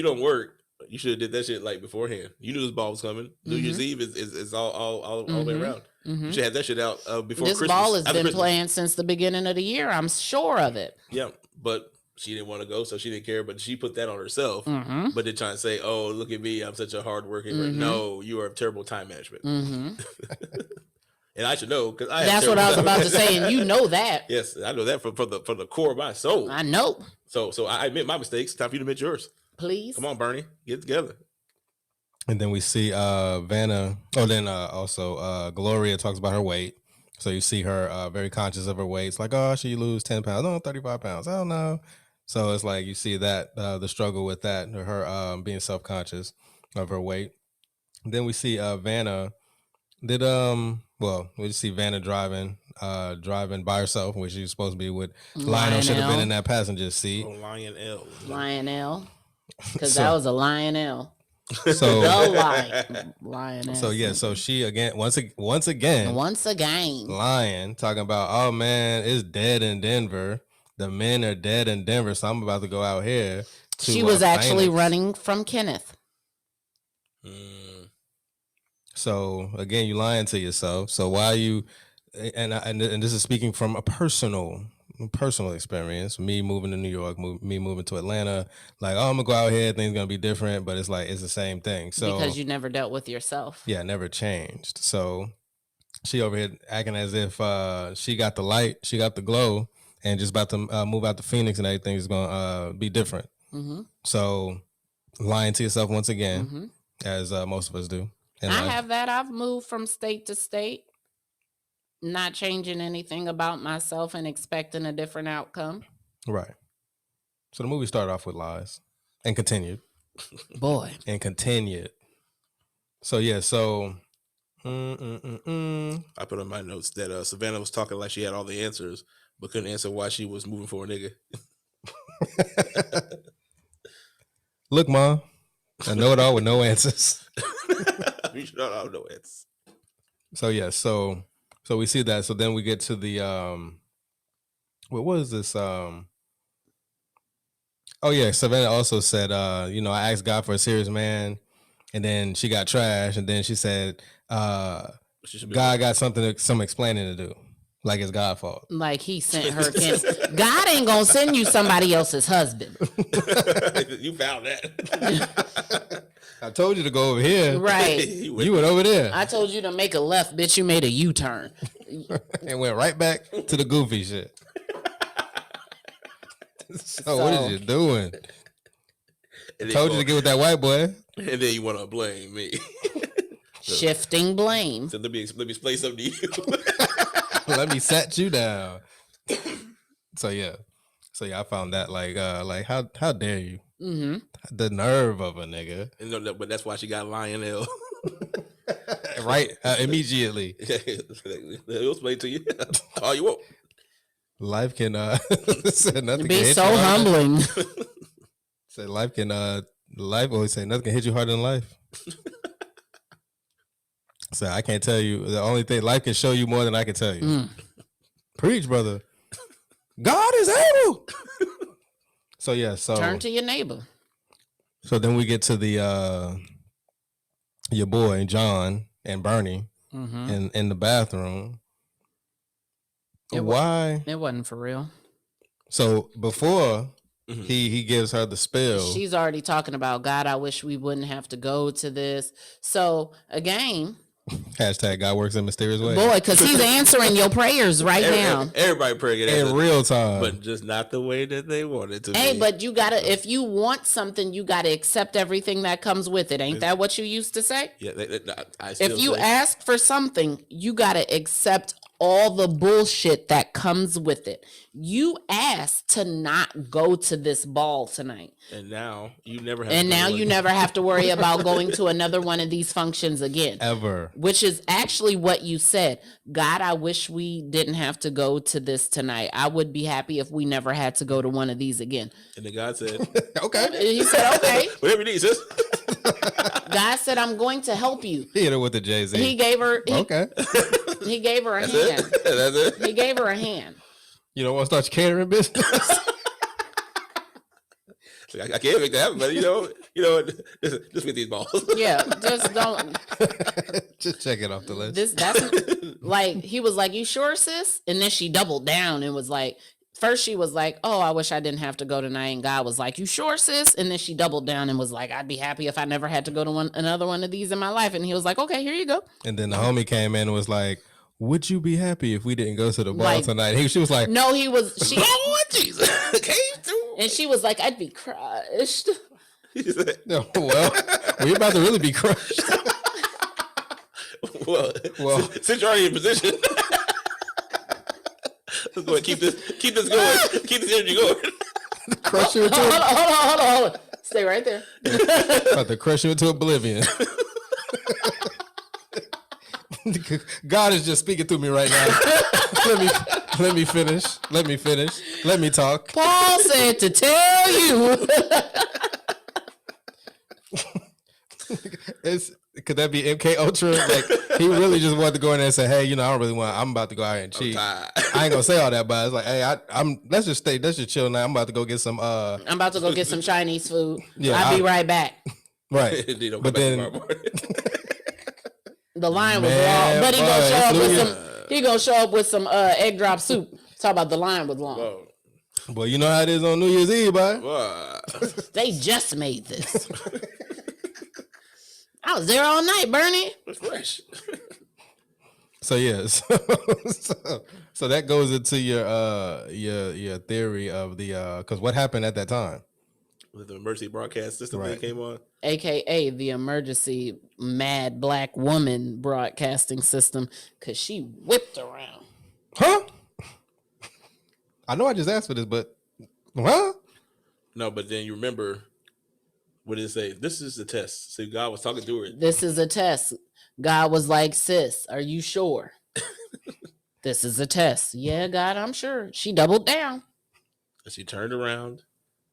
C: don't work, you should have did that shit like beforehand. You knew this ball was coming. Mm-hmm. New Year's Eve is all the way around. Mm-hmm. You should have that shit out before
D: this
C: Christmas. This
D: ball has been playing since the beginning of the year. I'm sure of it.
C: Yeah, but she didn't want to go, so she didn't care. But she put that on herself. Mm-hmm. But they're trying to say, "Oh, look at me, I'm such a hardworking." Mm-hmm. No, you are terrible time management. Mm-hmm. And I should know, because
D: that's what I was about to say, and you know that.
C: Yes, I know that from the core of my soul.
D: I know.
C: So I admit my mistakes. Time for you to admit yours.
D: Please.
C: Come on, Bernie, get together.
B: And then we see Vanna. Oh, then also Gloria talks about her weight. So you see her very conscious of her weight. It's like, oh, she lose 10 pounds. No, 35 pounds. I don't know. So it's like you see that the struggle with that, her being self-conscious of her weight. And then we see Vanna did we see Vanna driving by herself, which she's supposed to be with Lionel. Should have been in that passenger seat.
C: Oh, Lionel.
D: Because that was a Lionel.
B: So
D: the Lionel.
B: So yeah, so she again once again lying, talking about, oh man, it's dead in Denver. The men are dead in Denver, so I'm about to go out here.
D: She was actually running from Kenneth.
B: So again, you lying to yourself. So why you and this is speaking from a personal experience. Me moving to New York, me moving to Atlanta. Like, oh, I'm gonna go out here. Things gonna be different, but it's like it's the same thing. So
D: because you never dealt with yourself.
B: Yeah, never changed. So she over here acting as if she got the light, she got the glow, and just about to move out to Phoenix, and everything is gonna be different. Mm-hmm. So lying to yourself once again, as most of us do.
D: I have that. I've moved from state to state, not changing anything about myself and expecting a different outcome.
B: Right. So the movie started off with lies and continued.
D: Boy.
B: And continued. So yeah, so I
C: put on my notes that Savannah was talking like she had all the answers, but couldn't answer why she was moving for a nigga.
B: Look, Mom, I know it all with no answers.
C: You should know no answers.
B: So yeah, so we see that. So then we get to the what was this? Oh yeah, Savannah also said, I asked God for a serious man, and then she got trash, and then she said, God got some explaining to do. Like it's God's fault.
D: Like he sent her. God ain't gonna send you somebody else's husband.
C: You found that.
B: I told you to go over here.
D: Right.
B: You went over there.
D: I told you to make a left, bitch. You made a U-turn.
B: And went right back to the goofy shit. So what is you doing? Told you to get with that white boy.
C: And then you want to blame me.
D: Shifting blame.
C: So let me explain something to you.
B: Let me set you down. So yeah, I found that like how dare you? Mm-hmm. The nerve of a nigga.
C: No, but that's why she got Lionel.
B: Right, immediately.
C: He'll explain to you all you want.
B: Life can said nothing.
D: Be so humbling.
B: Said life can life always say nothing can hit you harder than life. So I can't tell you. The only thing life can show you more than I can tell you. Preach, brother. God is able. So yeah, so
D: turn to your neighbor. So
B: then we get to the your boy John and Bernie in the bathroom. Why?
D: It wasn't for real.
B: So before he gives her the spill,
D: she's already talking about, God, I wish we wouldn't have to go to this. So again.
B: Hashtag God works in mysterious ways.
D: Boy, because he's answering your prayers right now.
C: Everybody praying
B: in real time.
C: But just not the way that they want it to be.
D: Hey, but you got to, if you want something, you got to accept everything that comes with it. Ain't that what you used to say?
C: Yeah.
D: If you ask for something, you got to accept all the bullshit that comes with it. You asked to not go to this ball tonight.
C: And now you never
D: have to worry about going to another one of these functions again.
B: Ever.
D: Which is actually what you said. God, I wish we didn't have to go to this tonight. I would be happy if we never had to go to one of these again.
C: And then God said,
B: okay.
D: He said, okay.
C: Whatever you need, sis.
D: God said, I'm going to help you.
B: He hit her with the Jay-Z.
D: He gave her.
B: Okay.
D: He gave her a hand.
C: That's it.
D: He gave her a hand.
B: You don't want to start your catering business?
C: I can't make that happen, but just get these balls.
D: Yeah, just don't.
B: Just check it off the list.
D: That's like, he was like, you sure, sis? And then she doubled down and was like, first she was like, oh, I wish I didn't have to go tonight. And God was like, you sure, sis? And then she doubled down and was like, I'd be happy if I never had to go to another one of these in my life. And he was like, okay, here you go.
B: And then the homie came in and was like, would you be happy if we didn't go to the ball tonight? She was like,
D: no, he was.
C: Oh, Jesus. Came through.
D: And she was like, I'd be crushed.
B: No, well, we're about to really be crushed.
C: well, since you're already in position, let's go ahead, keep this going. Keep this energy going.
B: Crush you into
D: Hold on. Stay right there.
B: about to crush you into oblivion. God is just speaking through me right now. Let me finish. Let me talk.
D: Paul said to tell you.
B: Could that be MK Ultra? Like he really just wanted to go in there and say, "Hey, I don't really want. I'm about to go out here and cheat. I ain't gonna say all that, but it's like, hey, let's just chill now. I'm about to go get some.
D: I'm about to go get some Chinese food.
B: Yeah,
D: I'll be right back.
B: Right, but then
D: the line was long, but he gonna show up with some egg drop soup. Talk about the line was long.
C: Whoa.
B: Well, you know how it is on New Year's Eve, boy.
D: They just made this. I was there all night, Bernie.
C: It's fresh.
B: So yes, so that goes into your theory of the because what happened at that time?
C: The emergency broadcast system that came on,
D: AKA the emergency mad black woman broadcasting system, because she whipped around.
B: Huh? I know I just asked for this, but huh?
C: No, but then you remember. What did it say? This is the test. So God was talking to her.
D: This is a test. God was like, sis, are you sure? This is a test. Yeah, God, I'm sure. She doubled down.
C: And she turned around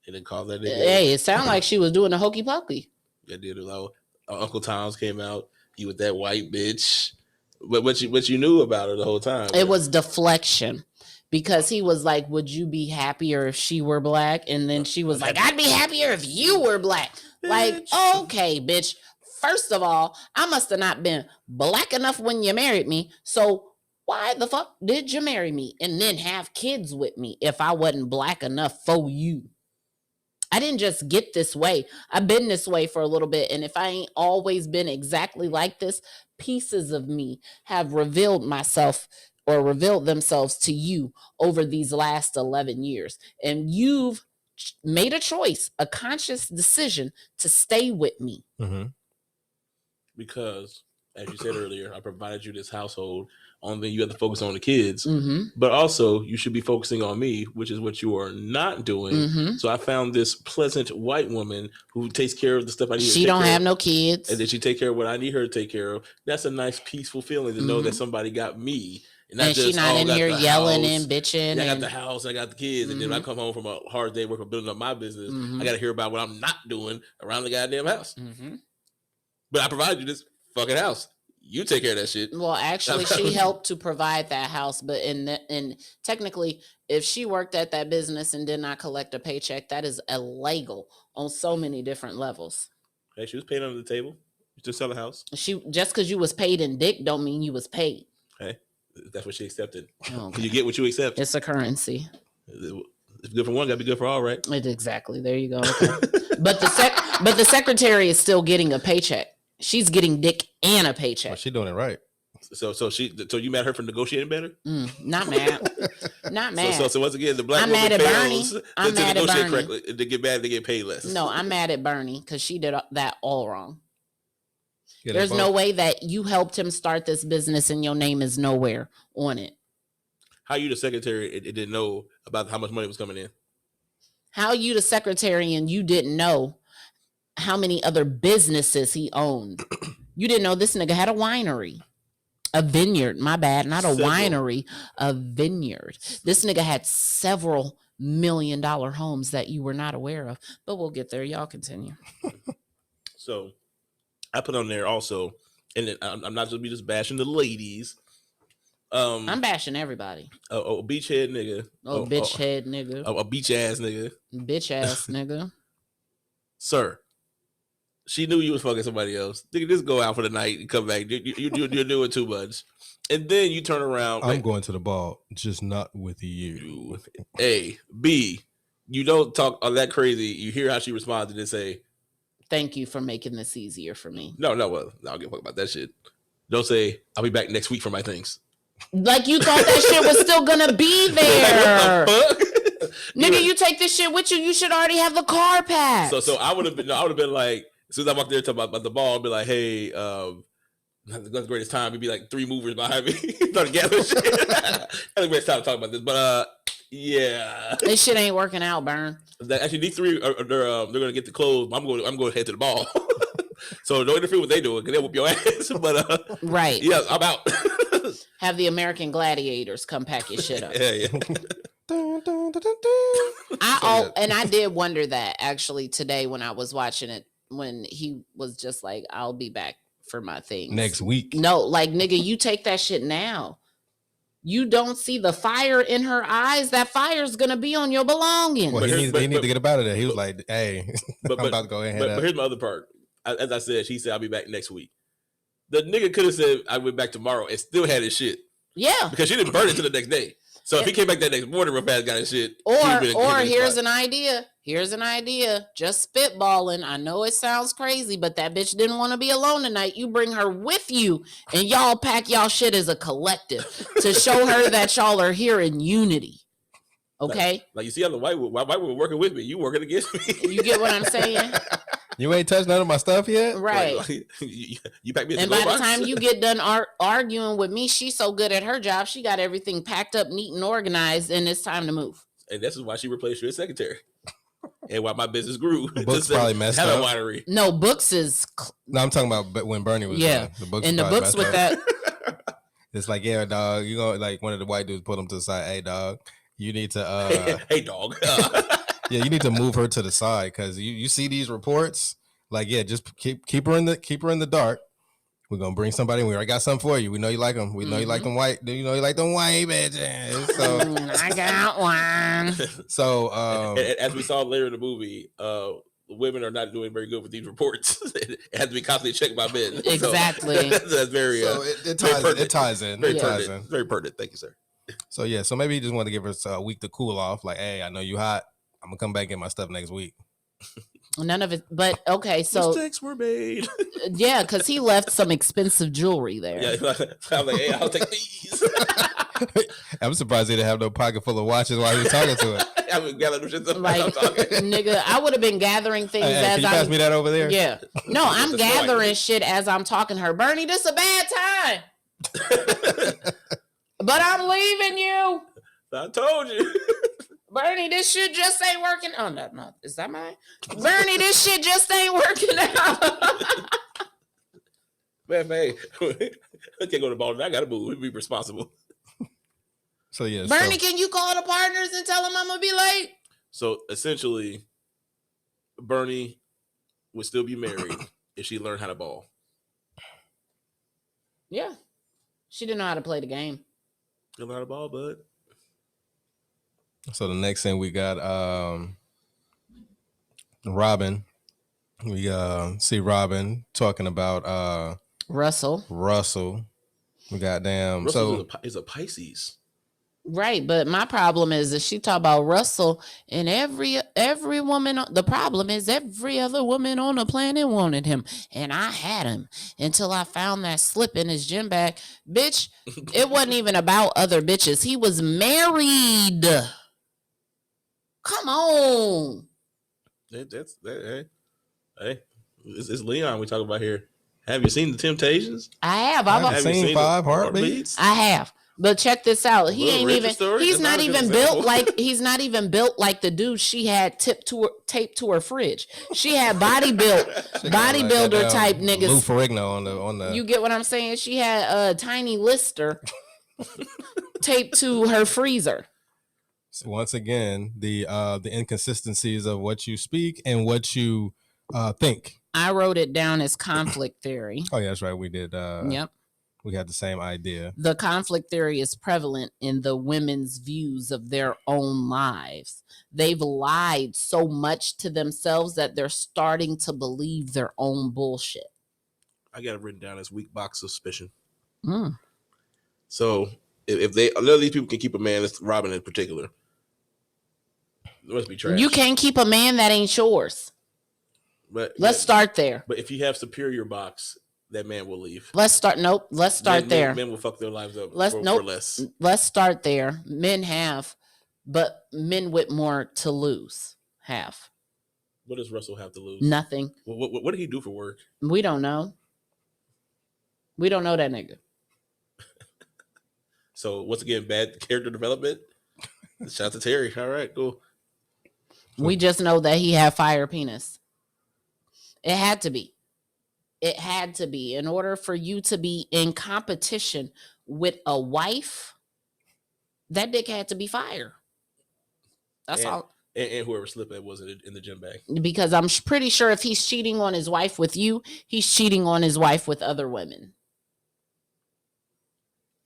C: and then called that nigga.
D: Hey, it sounded like she was doing a hokey pokey.
C: Yeah, did it. Uncle Tom's came out. He was that white bitch. But what you knew about her the whole time?
D: It was deflection. Because he was like, would you be happier if she were black? And then she was like, I'd be happier if you were black. Bitch. Like, okay, bitch. First of all, I must have not been black enough when you married me. So why the fuck did you marry me and then have kids with me if I wasn't black enough for you? I didn't just get this way. I've been this way for a little bit. And if I ain't always been exactly like this, pieces of me have revealed themselves to you over these last 11 years. And you've made a choice, a conscious decision to stay with me.
B: Mm-hmm.
C: Because, as you said earlier, I provided you this household. Only you have to focus on the kids.
D: Mm-hmm.
C: But also, you should be focusing on me, which is what you are not doing.
D: Mm-hmm.
C: So I found this pleasant white woman who takes care of the stuff I need.
D: She don't have no kids.
C: And then she take care of what I need her to take care of. That's a nice, peaceful feeling to know that somebody got me.
D: And she's not in here yelling and bitching.
C: I got the house, I got the kids, and then when I come home from a hard day working building up my business, I got to hear about what I'm not doing around the goddamn house.
D: Mm-hmm.
C: But I provided you this fucking house. You take care of that shit.
D: Well, actually, she helped to provide that house, but in technically, if she worked at that business and did not collect a paycheck, that is illegal on so many different levels.
C: Hey, she was paid under the table. You still sell a house.
D: She just because you was paid in dick don't mean you was paid.
C: Hey. That's what she accepted.
D: Okay.
C: You get what you accept.
D: It's a currency.
C: It's good for one, gotta be good for all, right?
D: Exactly. There you go. Okay. but the secretary is still getting a paycheck. She's getting dick and a paycheck.
B: Well, she's doing it right.
C: So you mad her for negotiating better?
D: Not mad. Not mad.
C: So once again, the black
D: I'm
C: woman
D: mad at
C: fails
D: Bernie. I'm
C: to
D: mad at
C: negotiate
D: Bernie.
C: correctly. They get mad, they get paid less.
D: No, I'm mad at Bernie because she did that all wrong.
B: Yeah,
D: there's no way that you helped him start this business and your name is nowhere on it.
C: How you the secretary it didn't know about how much money was coming in?
D: How you the secretary and you didn't know how many other businesses he owned? You didn't know this nigga had a winery. A vineyard, my bad, not a winery, a vineyard. This nigga had several $1 million homes that you were not aware of. But we'll get there. Y'all continue.
C: So I put on there also, and then I'm not just bashing the ladies.
D: I'm bashing everybody.
C: A beach head nigga.
D: Bitch head nigga.
C: A beach ass nigga.
D: Bitch ass nigga.
C: Sir, she knew you was fucking somebody else. Nigga, just go out for the night and come back. You're doing too much. And then you turn around.
B: I'm going to the ball, just not with you.
C: A, B, you don't talk all that crazy. You hear how she responded and say,
D: thank you for making this easier for me.
C: No, well, I don't give a fuck about that shit. Don't say, I'll be back next week for my things.
D: Like you thought that shit was still gonna be there.
C: Like, what the fuck?
D: Nigga, you take this shit with you. You should already have the car packed.
C: So I would have been like, as soon as I walked there talking about the ball, I'd be like, hey, that's the greatest time. It'd be like 3 movers behind me. Started gathering shit. That's the greatest time to talk about this. But yeah.
D: This shit ain't working out, Burn.
C: Actually, these 3 they're gonna get the clothes. I'm going to head to the ball. So don't interfere with what they doing, because they'll whoop your ass. But
D: right.
C: Yeah, I'm out.
D: Have the American Gladiators come pack your shit up.
C: Yeah.
D: I did wonder that actually today when I was watching it, when he was just like, I'll be back for my things
B: next week.
D: No, like, nigga, you take that shit now. You don't see the fire in her eyes. That fire's gonna be on your belongings.
B: Well, he need to get up out of there. He was like, hey, I'm about to go ahead.
C: But here's my other part. As I said, she said, I'll be back next week. The nigga could have said, I went back tomorrow and still had his shit.
D: Yeah.
C: Because she didn't burn it till the next day. So if he came back that next morning real fast, got his shit.
D: Or here's an idea. Here's an idea. Just spitballing. I know it sounds crazy, but that bitch didn't want to be alone tonight. You bring her with you and y'all pack y'all shit as a collective to show her that y'all are here in unity. Okay?
C: Like you see how the white woman working with me, you working against me.
D: You get what I'm saying?
B: You ain't touched none of my stuff yet?
D: Right.
C: Like, you pack me
D: and by the time you get done arguing with me, she's so good at her job, she got everything packed up, neat and organized, and it's time to move.
C: And this is why she replaced you as secretary. And why my business grew.
B: Books probably messed up.
C: Winery.
D: No, Books is...
B: No, I'm talking about when Bernie was
D: the books. And the books with that...
B: It's like, yeah, dog, you go, like one of the white dudes put him to the side. Hey, dog, you need to...
C: hey, dog.
B: Yeah, you need to move her to the side, because you see these reports. Like, yeah, just keep her in the dark. We're gonna bring somebody. We already got something for you. We know you like them. We know you like them white. You know you like them white bitches. So
D: I got one.
B: So
C: as we saw later in the movie, women are not doing very good with these reports. It has to be constantly checked by men.
D: Exactly.
C: So, that's very.
B: So it ties in.
C: Very pertinent. Very pertinent. Thank you, sir.
B: So yeah. So maybe you just want to give us a week to cool off. Like, hey, I know you hot. I'm gonna come back and get my stuff next week.
D: None of it, but okay, so
C: mistakes were made.
D: Yeah, because he left some expensive jewelry there.
C: Yeah, I'm like, hey, I'll take these.
B: I'm surprised he didn't have no pocket full of watches while he was talking to her.
C: I was gathering shit up.
D: Like, nigga, I would have been gathering things
B: as
D: can
B: you pass me that over there?
D: Yeah, no, I'm gathering shit as I'm talking to her. Bernie, this is a bad time, but I'm leaving you.
C: I told you.
D: Bernie, this shit just ain't working. Oh, no. Is that mine? Bernie, this shit just ain't working out.
C: Man, I can't go to the ball. I got to move. Be responsible.
B: So, yeah.
D: Bernie, can you call the partners and tell them I'm going to be late?
C: So, essentially, Bernie would still be married if she learned how to ball.
D: Yeah. She didn't know how to play the game.
C: You learn how to ball, bud.
B: So the next thing we got Robin. We see Robin talking about
D: Russell.
B: We got damn.
C: Russell is a Pisces.
D: Right, but my problem is that she talk about Russell and every woman. The problem is every other woman on the planet wanted him, and I had him until I found that slip in his gym bag. Bitch, it wasn't even about other bitches. He was married. Come on.
C: Hey, it's Leon we talk about here. Have you seen The Temptations?
D: I have.
B: I've seen 5 Heartbeats.
D: I have. But check this out. He ain't even.
C: Story?
D: He's not even built like. He's not even built like the dude she had taped to her fridge. She had bodybuilder
B: like
D: type niggas.
B: Lou Ferrigno on the.
D: You get what I'm saying? She had a tiny Lister taped to her freezer.
B: So once again, the inconsistencies of what you speak and what you think.
D: I wrote it down as conflict theory.
B: Oh yeah, that's right. We did.
D: Yep.
B: We had the same idea.
D: The conflict theory is prevalent in the women's views of their own lives. They've lied so much to themselves that they're starting to believe their own bullshit.
C: I got it written down as weak box suspicion.
D: Mm.
C: So if none of these people can keep a man, that's Robin in particular. It must be trash.
D: You can't keep a man that ain't yours.
C: But
D: let's start there.
C: But if you have superior box, that man will leave.
D: Let's start there.
C: Men will fuck their lives up for less.
D: Let's start there. Men have but men with more to lose have.
C: What does Russell have to lose?
D: Nothing.
C: What did he do for work?
D: We don't know. We don't know that nigga.
C: So once again, bad character development. Shout out to Terry. All right, cool.
D: We just know that he had fire penis. It had to be. It had to be. In order for you to be in competition with a wife, that dick had to be fire. That's all.
C: And whoever slipped that wasn't in the gym bag.
D: Because I'm pretty sure if he's cheating on his wife with you, he's cheating on his wife with other women.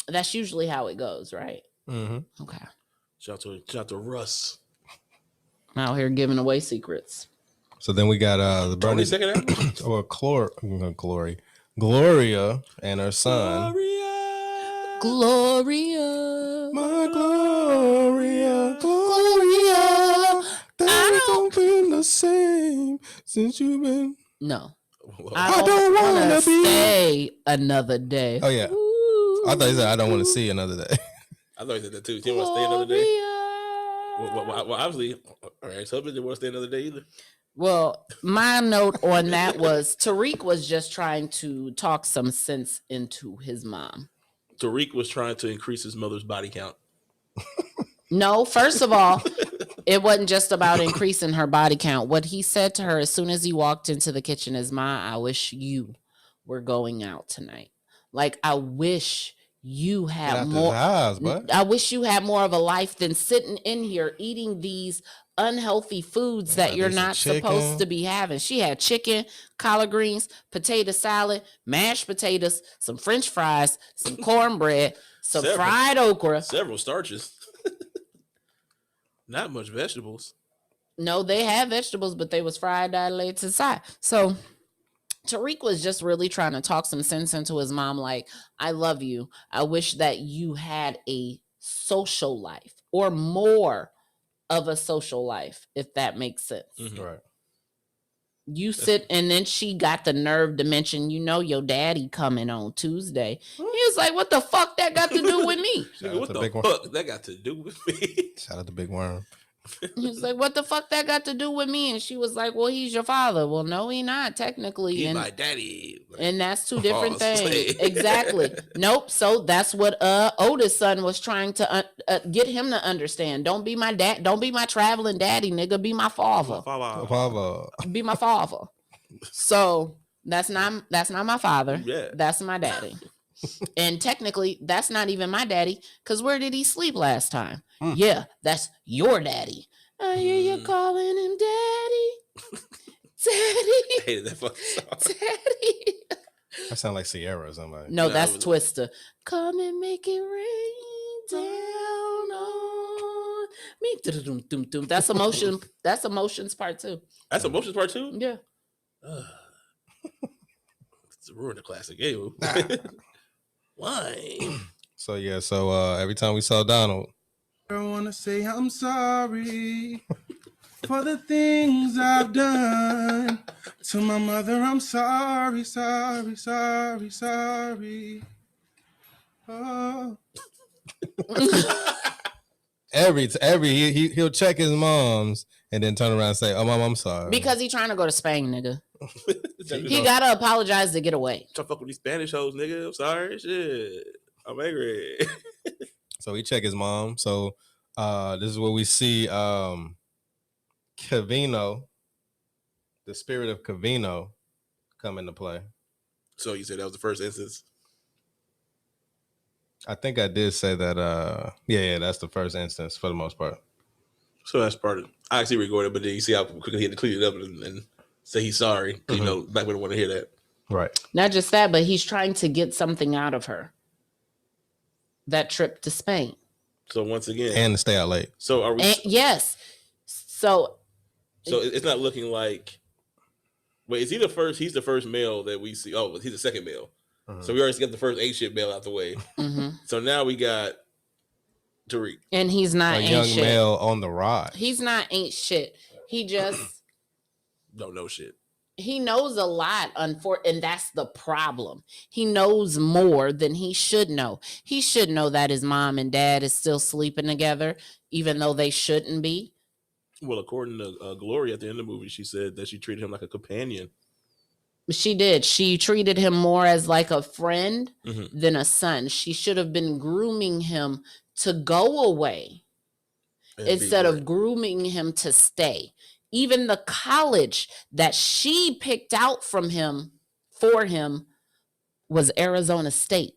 D: That's usually how it goes, right?
B: Mm-hmm.
D: Okay.
C: Shout out to Russ.
D: Out here giving away secrets.
B: So then we got the Bernie
C: second album?
B: or Gloria and her son.
D: Gloria.
B: My Gloria. That don't been the same since you've been.
D: No.
B: I don't want to
D: stay another day.
B: Oh, yeah.
D: Ooh.
B: I thought he said, I don't want to see another day.
C: I thought he said that too. You didn't want to stay another day? Well, obviously, all right, so didn't want to stay another day either.
D: Well, my note on that was Tariq was just trying to talk some sense into his mom.
C: Tariq was trying to increase his mother's body count.
D: No, first of all, it wasn't just about increasing her body count. What he said to her as soon as he walked into the kitchen is, Ma, I wish you were going out tonight. Like, I wish you had more. I wish you had more of a life than sitting in here eating these unhealthy foods that you're not supposed to be having. She had chicken, collard greens, potato salad, mashed potatoes, some French fries, some cornbread, some fried okra.
C: Several starches. Not much vegetables.
D: No, they had vegetables, but they was fried, dilated to the side. So Tariq was just really trying to talk some sense into his mom. Like, I love you. I wish that you had a social life or more of a social life, if that makes sense.
B: Mm-hmm. Right.
D: You sit, and then she got the nerve to mention, you know, your daddy coming on Tuesday. He was like, what the fuck that got to do with me?
C: What the fuck that got to do with me?
B: Shout out to Big Worm.
D: He was like, what the fuck that got to do with me? And she was like, well, he's your father. Well, no, he not technically.
C: He's my daddy.
D: And that's two different things. Exactly. Nope. So that's what Otis' son was trying to get him to understand. Don't be my dad. Don't be my traveling daddy, nigga. Be my father. Be my father. So that's not my father. Yeah. That's my daddy. And technically, that's not even my daddy, because where did he sleep last time? Yeah, that's your daddy. I hear you calling him daddy. Daddy.
C: I hated that fucking song.
D: Daddy.
B: That sounds like Sierra or somebody.
D: No, that's Twister. Come and make it rain down on me. That's emotion. That's Emotions Part 2.
C: That's Emotions Part 2?
D: Yeah.
C: It's ruined the classic. Ew. Why?
B: So yeah, every time we saw Donald,
E: I want to say I'm sorry for the things I've done to my mother. I'm sorry. Oh.
B: he'll check his mom's and then turn around and say, "Oh, Mom, I'm sorry."
D: Because he's trying to go to Spain, nigga. He gotta apologize to get away.
C: Try to fuck with these Spanish hoes, nigga. I'm sorry. Shit. I'm angry.
B: So he check his mom. So this is where we see Cavino, the spirit of Cavino, come into play.
C: So you said that was the first instance?
B: I think I did say that. Yeah, that's the first instance for the most part.
C: So that's part of it. I actually recorded, but then you see how quickly he had to clean it up and say he's sorry. Mm-hmm. You know, back when I want to hear that.
B: Right.
D: Not just that, but he's trying to get something out of her. That trip to Spain.
C: So once again.
B: And to stay out late.
C: So are we?
D: Yes. So
C: it's not looking like. Wait, is he the first? He's the first male that we see. Oh, he's the second male. Mm-hmm. So we already got the first ain't shit male out the way. Mm-hmm. So now we got Tariq.
D: And he's not ain't
B: young
D: shit.
B: Male on the ride.
D: He's not ain't shit. He just
C: don't know shit.
D: He knows a lot, and that's the problem. He knows more than he should know. He should know that his mom and dad is still sleeping together, even though they shouldn't be.
C: Well, according to Glory at the end of the movie, she said that she treated him like a companion.
D: She did. She treated him more as like a friend than a son. She should have been grooming him to go away instead of grooming him to stay. Even the college that she picked out for him was Arizona State.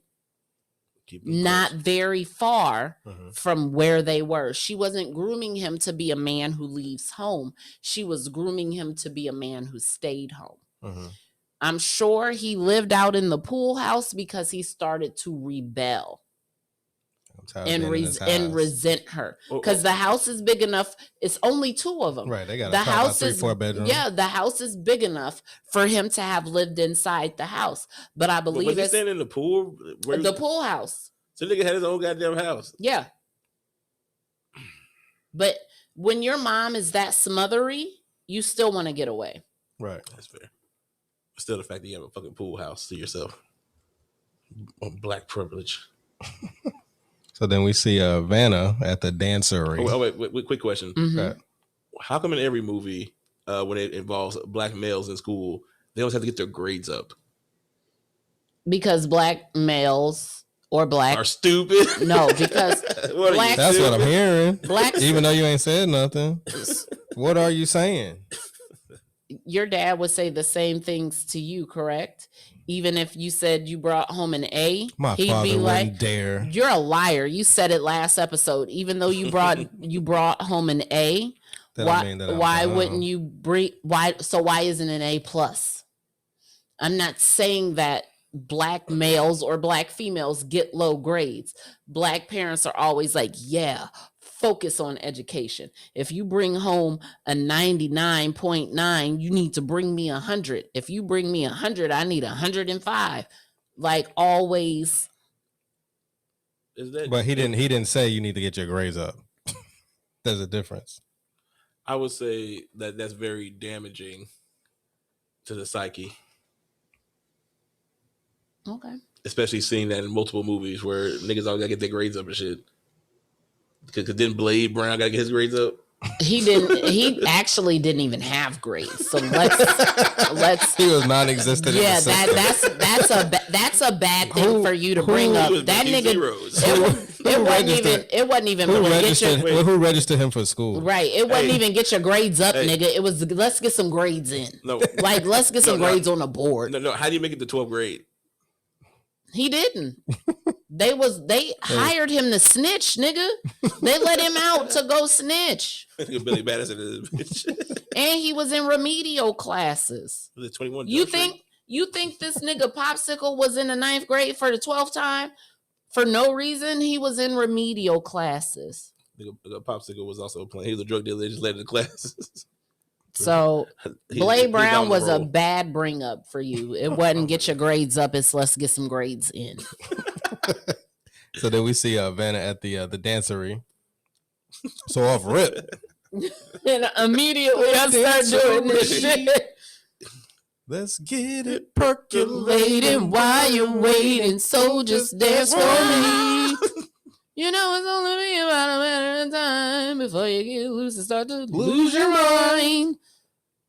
D: Not very far from where they were. She wasn't grooming him to be a man who leaves home. She was grooming him to be a man who stayed home. I'm sure he lived out in the pool house because he started to rebel and resent her, because the house is big enough. It's only two of them.
B: Right, they got
D: the house
B: about 3-4
D: is
B: bedrooms.
D: Yeah, the house is big enough for him to have lived inside the house. But I believe
C: was he staying in the pool?
D: The pool house.
C: So nigga had his own goddamn house.
D: Yeah. But when your mom is that smothery, you still want to get away.
B: Right,
C: that's fair. Still, the fact that you have a fucking pool house to yourself, black privilege.
B: So then we see Vanna at the dancery.
C: Oh, wait, quick question. How come in every movie, when it involves black males in school, they always have to get their grades up?
D: Because black males or black
C: are stupid.
D: No, because
B: that's what I'm hearing. Even though you ain't said nothing. What are you saying?
D: Your dad would say the same things to you, correct? Even if you said you brought home an A,
B: he'd be like, dare.
D: You're a liar. You said it last episode. Even though you brought home an A, why wouldn't you bring why isn't an A plus? I'm not saying that black males or black females get low grades. Black parents are always like, yeah, focus on education. If you bring home a 99.9, you need to bring me 100. If you bring me 100, I need 105. Like always.
B: But he didn't say you need to get your grades up. There's a difference.
C: I would say that's very damaging to the psyche.
D: Okay.
C: Especially seeing that in multiple movies where niggas all gotta get their grades up and shit. Because then Blade Brown gotta get his grades up.
D: He actually didn't even have grades. So let's
B: he was non-existent.
D: Yeah, that's a bad thing for you to bring up. That nigga it wasn't even
B: who registered him for school.
D: Right. It wasn't even get your grades up, nigga. It was let's get some grades in.
C: No.
D: Like let's get some grades on the board.
C: No, how do you make it to 12th grade?
D: He didn't. They hired him to snitch, nigga. They let him out to go snitch.
C: Billy Madison is a bitch.
D: And he was in remedial classes.
C: Was it 21?
D: You think this nigga Popsicle was in the 9th grade for the 12th time? For no reason, he was in remedial classes.
C: Nigga Popsicle was also playing. He was a drug dealer. They just let him in classes.
D: So Blade Brown was a bad bring up for you. It wasn't get your grades up. It's let's get some grades in.
B: So then we see Vanna at the dancery. So off rip.
D: And immediately I start doing this shit.
B: Let's get it
D: percolating while you're waiting. So just dance for me. You know it's only be about a matter of time before you get loose and start to lose your mind.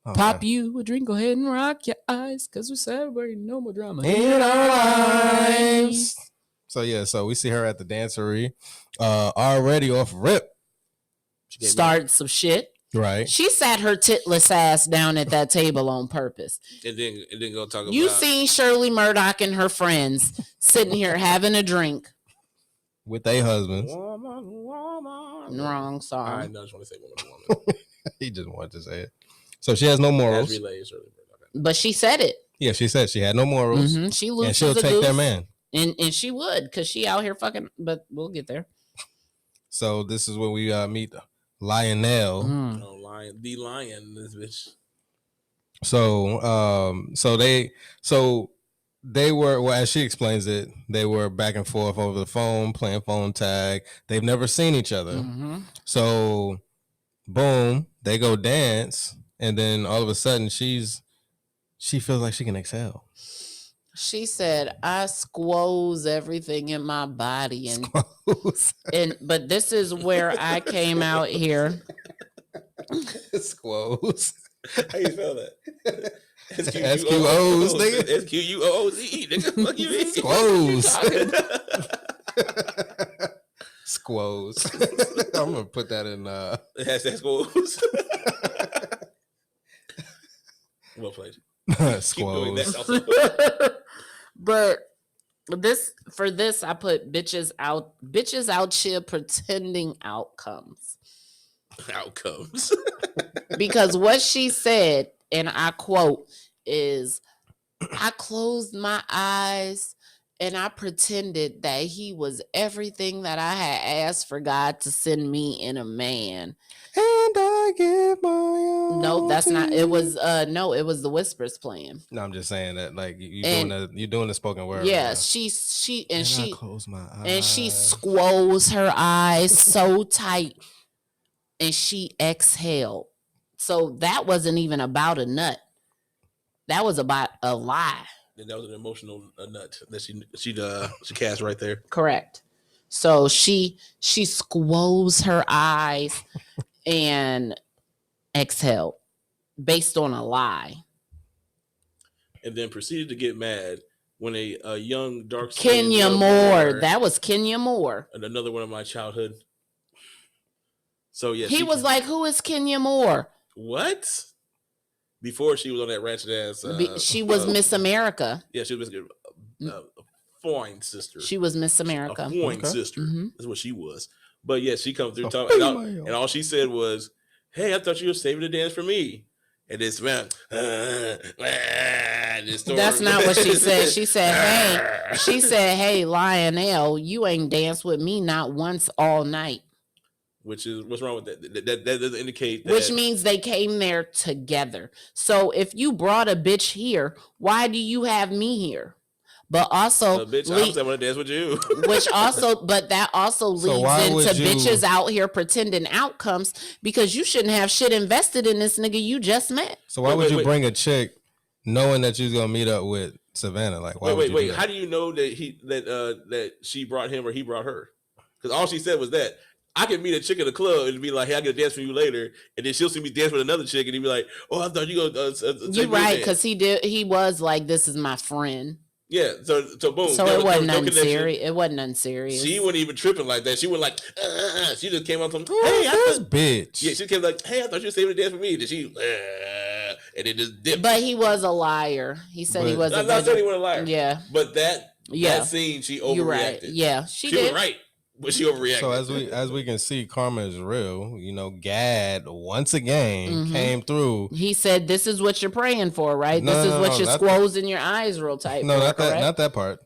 D: Okay. Pop you a drink, go ahead and rock your eyes, because we're celebrating no more drama in our lives.
B: So we see her at the dancery, already off rip.
D: Started some shit.
B: Right.
D: She sat her titless ass down at that table on purpose.
C: And then go talk about.
D: You seen Shirley Murdoch and her friends sitting here having a drink.
B: With their husbands.
D: Woman. Wrong song.
C: I just want to say woman.
B: He just wanted to say it. So she has no morals.
D: But she said it.
B: Yeah, she said she had no morals.
D: Mm-hmm. She loses,
B: and she'll take their man.
D: And she would, because she out here fucking, but we'll get there.
B: So this is when we meet Lionel.
C: The lion, this bitch.
B: So they were, well, as she explains it, they were back and forth over the phone, playing phone tag. They've never seen each other.
D: Mm-hmm.
B: So, boom, they go dance. And then all of a sudden she's she feels like she can exhale.
D: She said, I squoze everything in my body. But this is where I came out here.
B: Squoze.
C: How you spell that?
B: SQOs, nigga.
C: SQUOOZE, nigga. Fuck you,
B: Squoze. I'm gonna put that in.
C: Hashtag squoze. Well played.
B: Squoze.
D: But for this, I put bitches out here pretending outcomes. Because what she said, and I quote, is, I closed my eyes and I pretended that he was everything that I had asked for God to send me in a man.
B: And I give my all.
D: No, that's not. It was it was the Whispers playing.
B: No, I'm just saying that like you're doing the spoken word.
D: Yeah,
B: right
D: she
B: I close my eyes.
D: And she squoze her eyes so tight and she exhaled. So that wasn't even about a nut. That was about a lie.
C: And that was an emotional nut that she cast right there.
D: Correct. So she squoze her eyes and exhaled based on a lie.
C: And then proceeded to get mad when a young dark
D: Kenya Moore. That was Kenya Moore.
C: And another one of my childhood. So yeah,
D: he was like, "Who is Kenya Moore?"
C: What? Before she was on that ratchet ass.
D: She was Miss America.
C: Yeah, she was a fine sister.
D: She was Miss America.
C: A fine sister. That's what she was. But yeah, she come through talking, and all she said was, "Hey, I thought you were saving the dance for me." And this man,
D: that's not what she said. She said, "Hey, Lionel, you ain't danced with me not once all night."
C: Which is, what's wrong with that? That doesn't indicate that.
D: Which means they came there together. So if you brought a bitch here, why do you have me here? But also,
C: bitch, I want to dance with you.
D: But that also leads into bitches out here pretending outcomes, because you shouldn't have shit invested in this nigga you just met.
B: So why would you bring a chick knowing that you was gonna meet up with Savannah? Like, why would you do that?
C: How do you know that that she brought him or he brought her? Because all she said was that. I can meet a chick at a club and be like, "Hey, I get a dance for you later," and then she'll see me dance with another chick, and he'd be like, "Oh, I thought you gonna."
D: You're right, because he was like, "This is my friend."
C: Yeah, so boom.
D: So it wasn't nothing serious. It wasn't nothing serious.
C: She wasn't even tripping like that. She was like, she just came up to him.
B: Hey, this bitch.
C: Yeah, she came like, "Hey, I thought you were saving the dance for me." Then she, and then just dipped.
D: But he was a liar. He said he was.
C: I'm not saying he was a liar.
D: Yeah,
C: but that scene, she overreacted.
D: You're right. Yeah, she
C: was right. But she overreacted.
B: So as we can see, karma is real. You know, Gad once again came through.
D: He said, "This is what you're praying for, right? This is what you're squozing your eyes real tight."
B: No, not that part.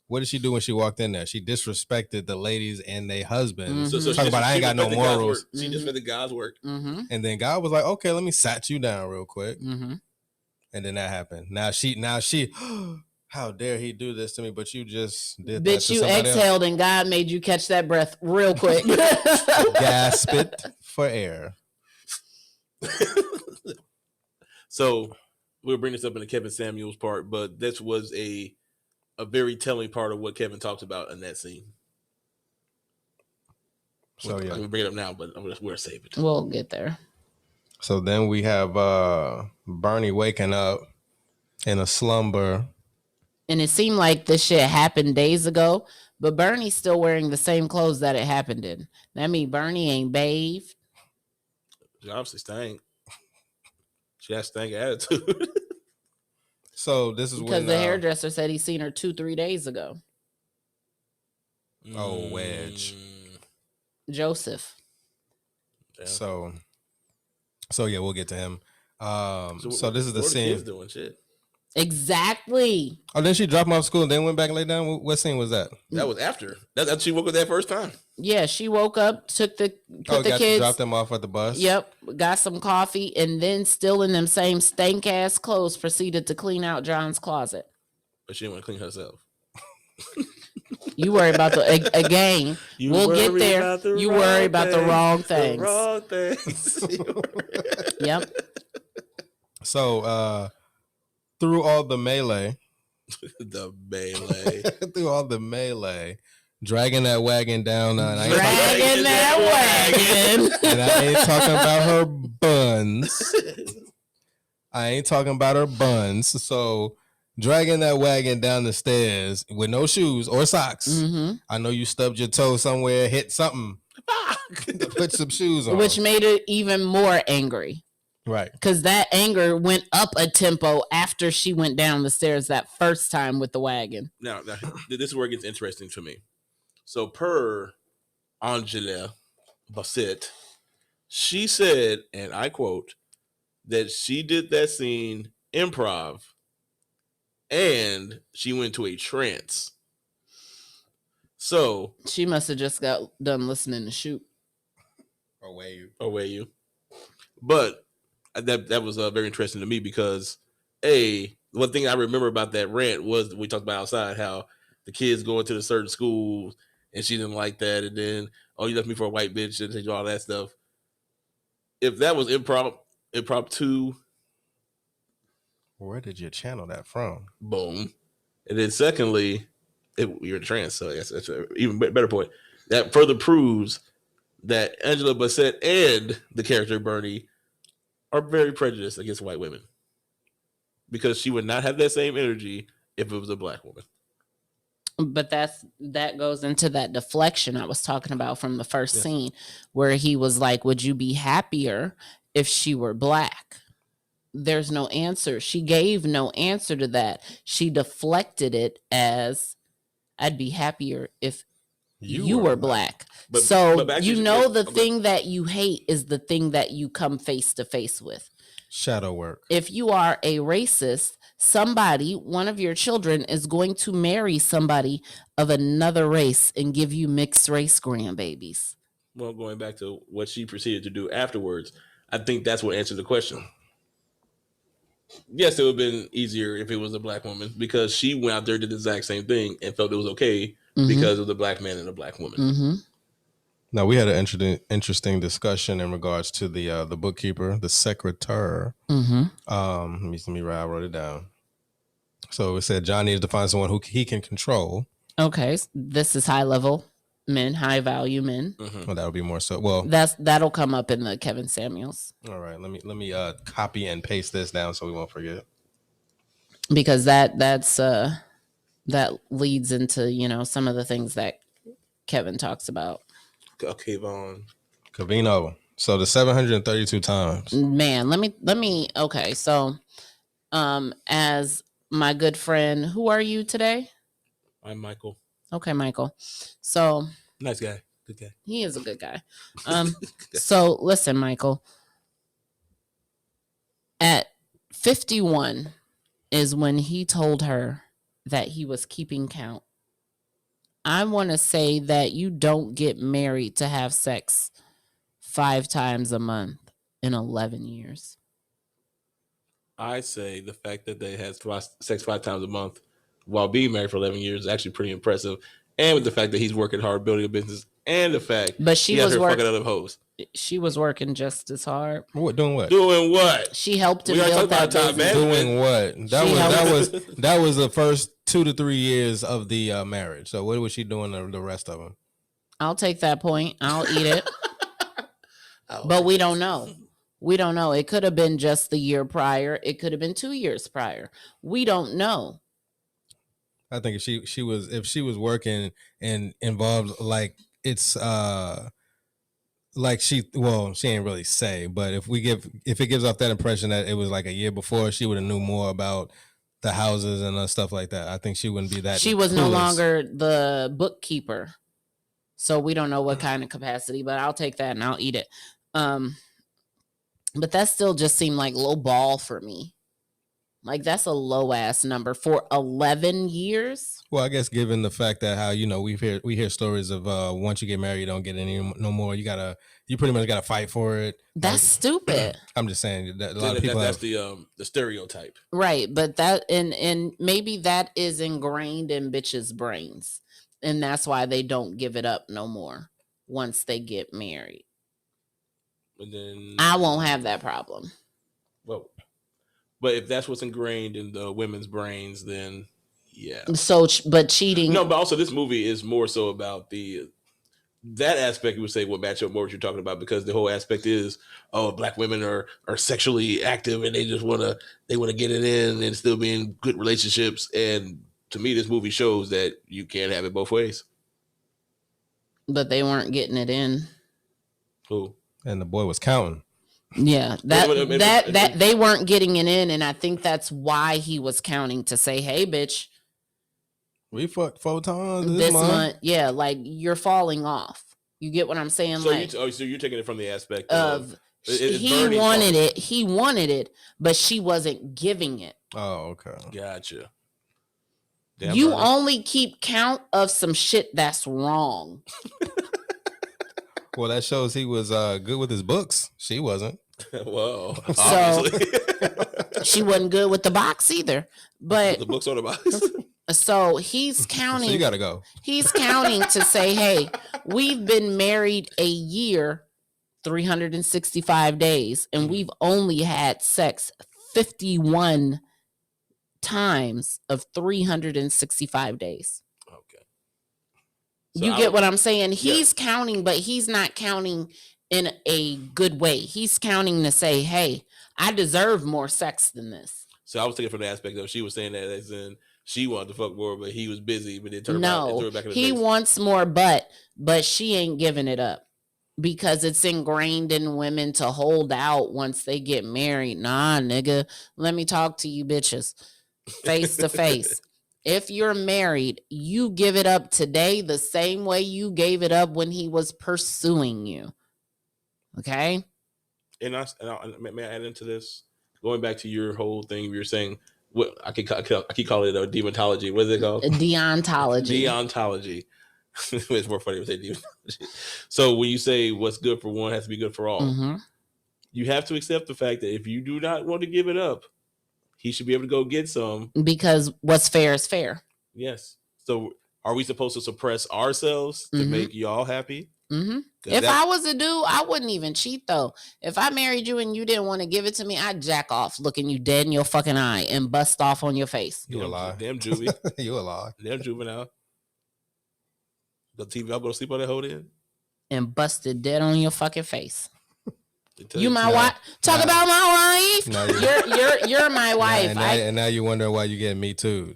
B: What did she do when she walked in there? She disrespected the ladies and their husbands.
C: So
B: talking about I ain't got no morals.
C: She disrespected God's work.
B: And then God was like, "Okay, let me sat you down real quick." And then that happened. Now she. How dare he do this to me? But you just did that to
D: you exhaled else. And God made you catch that breath real quick.
B: Gasp it for air.
C: So we'll bring this up in the Kevin Samuels part, but this was a very telling part of what Kevin talked about in that scene. So yeah, I'm gonna bring it up now, but we'll save it.
D: We'll get there.
B: So then we have Bernie waking up in a slumber.
D: And it seemed like this shit happened days ago, but Bernie's still wearing the same clothes that it happened in. That means Bernie ain't bathed.
C: She obviously stank. She has stank attitude.
B: So this is
D: because the hairdresser said he seen her 2-3 days ago.
B: Oh, Wedge.
D: Joseph.
C: Yeah.
B: So yeah, we'll get to him. So this is the scene.
C: Kids doing shit.
D: Exactly.
B: Oh, then she dropped him off school and then went back and laid down? What scene was that?
C: That was after. That she woke up that first time.
D: Yeah, she woke up, put the kids,
B: dropped them off at the bus.
D: Yep, got some coffee, and then still in them same stank ass clothes, proceeded to clean out John's closet.
C: But she didn't want to clean herself.
D: You worry about again. We'll get there. You worry about the wrong things.
C: The wrong things.
D: Yep.
B: So through all the melee,
C: The melee.
B: through all the melee, dragging that wagon down.
D: Dragging that wagon.
B: And I ain't talking about her buns. I ain't talking about her buns. So dragging that wagon down the stairs with no shoes or socks.
D: Mm-hmm.
B: I know you stubbed your toe somewhere, hit something. Put some shoes on.
D: Which made it even more angry.
B: Right.
D: Because that anger went up a tempo after she went down the stairs that first time with the wagon.
C: Now this is where it gets interesting to me. So per Angela Bassett, she said, and I quote, that she did that scene improv and she went to a trance. So
D: she must have just got done listening to Shoot.
C: Away you. But that was very interesting to me because one thing I remember about that rant was we talked about outside how the kids going to the certain schools and she didn't like that, and then you left me for a white bitch and all that stuff. If that was impromptu,
B: where did you channel that from?
C: Boom. And then secondly, you're in trance, so that's an even better point. That further proves that Angela Bassett and the character Bernie are very prejudiced against white women because she would not have that same energy if it was a black woman.
D: But that goes into that deflection I was talking about from the first scene where he was like, would you be happier if she were black? There's no answer. She gave no answer to that. She deflected it as, I'd be happier if you were black. But the thing that you hate is the thing that you come face to face with.
B: Shadow work.
D: If you are a racist, one of your children is going to marry somebody of another race and give you mixed race grandbabies.
C: Well, going back to what she proceeded to do afterwards, I think that's what answered the question. Yes, it would have been easier if it was a black woman because she went out there did the exact same thing and felt it was okay because of the black man and the black woman.
D: Mm-hmm.
B: Now, we had an interesting discussion in regards to the bookkeeper, the secretary.
D: Mm-hmm.
B: Let me write. I wrote it down. So it said John needs to find someone who he can control.
D: Okay, this is high level men, high value men.
B: Mm-hmm. Well, that'll be more so. Well,
D: that'll come up in the Kevin Samuels.
B: All right, let me copy and paste this down so we won't forget.
D: Because that leads into some of the things that Kevin talks about.
B: Cavino. So the 732 times.
D: Man, let me. Okay, so, as my good friend, who are you today?
C: I'm Michael.
D: Okay, Michael. So
C: nice guy, good guy.
D: He is a good guy. So listen, Michael. At 51 is when he told her that he was keeping count. I want to say that you don't get married to have sex 5 times a month in 11 years.
C: I say the fact that they had sex 5 times a month while being married for 11 years is actually pretty impressive. And with the fact that he's working hard building a business and the fact
D: she was
C: fucking other hoes.
D: She was working just as hard.
B: Doing what?
C: Doing what?
D: She helped him build that business.
B: Doing what? That was the first 2 to 3 years of the marriage. So what was she doing the rest of them?
D: I'll take that point. I'll eat it. But we don't know. We don't know. It could have been just the year prior. It could have been 2 years prior. We don't know.
B: I think if she was working and involved, like it's like she ain't really say, but if it gives off that impression that it was like a year before, she would have knew more about the houses and stuff like that. I think she wouldn't be that.
D: She was no longer the bookkeeper, so we don't know what kind of capacity. But I'll take that and I'll eat it. But that still just seemed like low ball for me. Like that's a low ass number for 11 years.
B: Well, I guess given the fact that how we hear stories of once you get married you don't get any no more. You pretty much gotta fight for it.
D: That's stupid.
B: I'm just saying that a lot of people
C: that's the stereotype,
D: right? But that and maybe that is ingrained in bitches' brains, and that's why they don't give it up no more once they get married.
C: And then
D: I won't have that problem.
C: Well, But if that's what's ingrained in the women's brains, then yeah.
D: So, but cheating.
C: No, but also this movie is more so about that aspect. You would say what match up more what you're talking about, because the whole aspect is, oh, black women are sexually active and they just want to get it in and still be in good relationships. And to me, this movie shows that you can't have it both ways.
D: But they weren't getting it in.
C: Who?
B: And the boy was counting.
D: Yeah, that they weren't getting it in, and I think that's why he was counting to say, "Hey, bitch,
B: we fucked 4 times
D: this month." Yeah, like you're falling off. You get what I'm saying?
C: So,
D: like,
C: so you're taking it from the aspect
D: of he wanted it, but she wasn't giving it.
B: Oh, okay,
C: gotcha.
D: Damn, you brother. Only keep count of some shit that's wrong.
B: Well, that shows he was good with his books. She wasn't.
C: Well,
D: obviously. So, she wasn't good with the box either. But
C: the books on the box.
D: So he's counting.
B: So you gotta go.
D: He's counting to say, hey, we've been married a year, 365 days, and we've only had sex 51 times of 365 days. So you get what I'm saying? He's counting, but he's not counting in a good way. He's counting to say, hey, I deserve more sex than this.
C: So I was thinking from the aspect of she was saying that as in she wanted to fuck more, but he was busy, but then turned back in the
D: he face. Wants more but she ain't giving it up because it's ingrained in women to hold out once they get married. Nah, nigga, let me talk to you bitches face to face. If you're married, you give it up today the same way you gave it up when he was pursuing you. Okay?
C: And may I add into this? Going back to your whole thing, you were saying, what I keep calling it a deontology. What is it called?
D: A deontology.
C: Deontology. It's more funny to say deontology. So when you say what's good for one has to be good for all, you have to accept the fact that if you do not want to give it up, he should be able to go get some.
D: Because what's fair is fair.
C: Yes. So are we supposed to suppress ourselves to make y'all happy?
D: If I was a dude, I wouldn't even cheat though. If I married you and you didn't want to give it to me, I'd jack off looking you dead in your fucking eye and bust off on your face.
B: You a lie.
C: Damn juvie.
B: You a lie.
C: Damn juvenile. The TV, I'll go to sleep on that whole day.
D: And busted dead on your fucking face. You my wife. Talk about my wife. You're my wife.
B: And now you wonder why you get me too.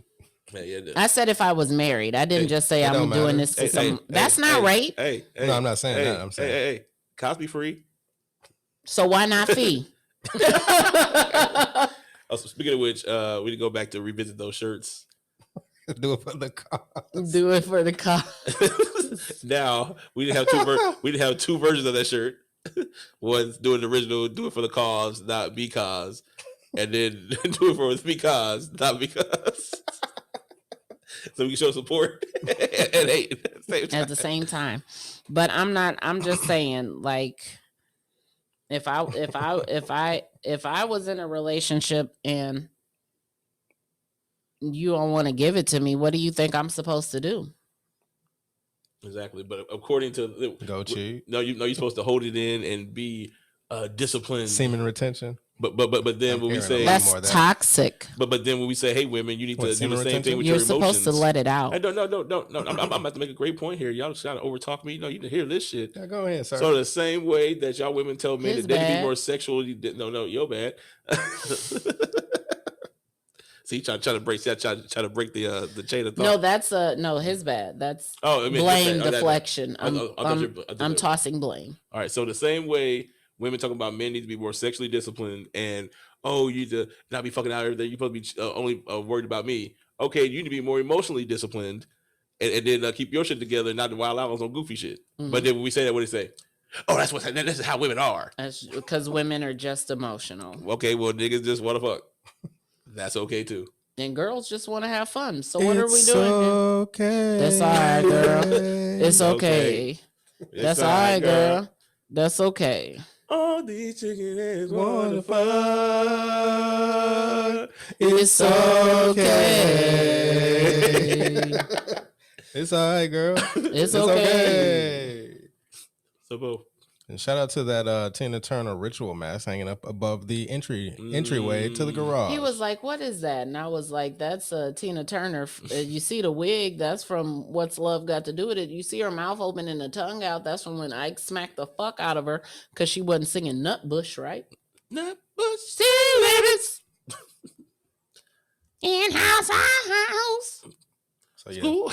D: I said if I was married. I didn't just say I'm doing this to some. That's not rape.
B: No, I'm not saying that. I'm saying
C: hey, Cosby free.
D: So why not fee?
C: Also, speaking of which, we need to go back to revisit those shirts.
B: Do it for the cause.
D: Do it for the cause.
C: Now we didn't have we didn't have two versions of that shirt. One's doing the original, do it for the cause, not because, and then do it for because, not because. So we can show support and hate
D: at the same time. But I'm just saying, like, if I was in a relationship and you don't want to give it to me, what do you think I'm supposed to do?
C: Exactly, but according to
B: go cheat.
C: No, you're supposed to hold it in and be disciplined.
B: Semen retention.
C: But then when we say
D: that's toxic.
C: But then when we say, hey, women, you need to do the same thing with
D: your emotions. You're supposed to let it out.
C: No. I'm about to make a great point here. Y'all just trying to overtalk me. No, you didn't hear this shit.
B: Yeah, go ahead, sir.
C: So the same way that y'all women tell men that they can be more sexual. No, you're bad. See, trying to break the chain of thought.
D: No, that's his bad. That's blame deflection. I'm tossing blame.
C: All right, so the same way women talking about men need to be more sexually disciplined, and you need to not be fucking out everything. You're supposed to be only worried about me. Okay, you need to be more emotionally disciplined, and then keep your shit together, not to wild out on some goofy shit. But then when we say that, what do they say? Oh, this is how women are. That's
D: because women are just emotional.
C: Okay, well, niggas just want to fuck. That's okay too.
D: And girls just want to have fun. So what are we
B: It's
D: doing?
B: Okay.
D: That's all right, girl. It's okay. That's all right, girl. That's okay.
C: All these chicken eggs want to fuck.
D: It's okay.
B: It's all right, girl.
D: It's okay.
C: So, Bo,
B: And shout out to that Tina Turner ritual mask hanging up above the entryway to the garage.
D: He was like, "What is that?" And I was like, "That's Tina Turner. You see the wig? That's from What's Love Got to Do with It. You see her mouth open and the tongue out? That's from when Ike smacked the fuck out of her because she wasn't singing Nutbush, right?
C: Nutbush
D: Cigarettes in house.
B: So yeah,
C: School.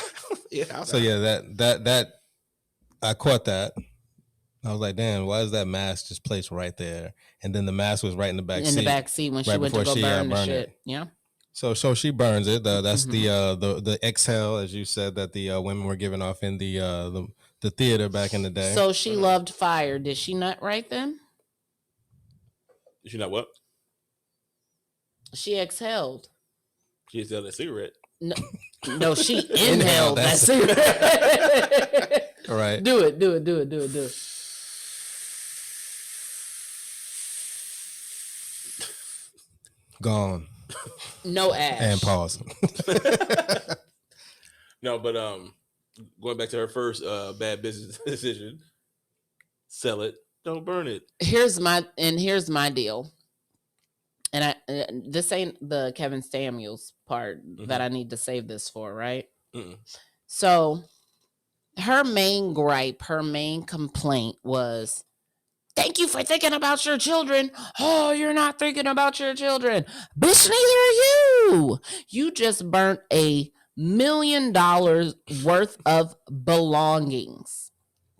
B: so yeah, that I caught that. I was like, damn, why is that mask just placed right there? And then the mask was right in the back seat.
D: In the back seat when she
B: right
D: went to
B: before
D: go
B: she,
D: burn the
B: burned
D: shit.
B: it.
D: Yeah.
B: So she burns it. That's the exhale, as you said, that the women were giving off in the theater back in the day.
D: So she loved fire. Did she nut right then?
C: Did she not what?
D: She exhaled.
C: She exhaled a cigarette.
D: No, she inhaled that cigarette.
B: All right.
D: Do it.
B: Gone.
D: No ash.
B: And pause.
C: No, but going back to her first bad business decision, sell it, don't burn it.
D: Here's my deal. And this ain't the Kevin Samuels part that I need to save this for, right?
C: Mm-mm.
D: So her main gripe, her main complaint was, thank you for thinking about your children. Oh, you're not thinking about your children. Bitch, neither are you. You just burnt $1 million worth of belongings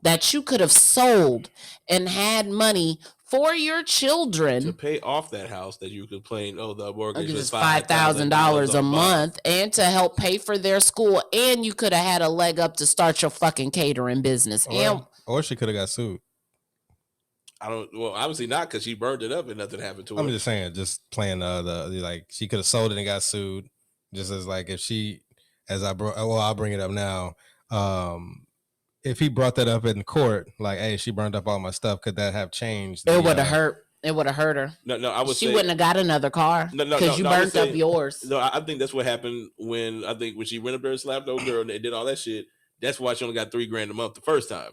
D: that you could have sold and had money for your children
C: to pay off that house that you complained, the mortgage is
D: $5,000 a month, and to help pay for their school, and you could have had a leg up to start your fucking catering business.
B: Or she could have got sued.
C: Obviously not, because she burned it up and nothing happened to her.
B: I'm just saying, just playing like she could have sold it and got sued. Just as like if she, I'll bring it up now. If he brought that up in court, like, hey, she burned up all my stuff, could that have changed?
D: It would have hurt. It would have hurt her.
C: No, I would.
D: She wouldn't have got another car because you burnt up yours.
C: No, I think that's what happened when she went up there and slapped the old girl and they did all that shit. That's why she only got $3,000 a month the first time,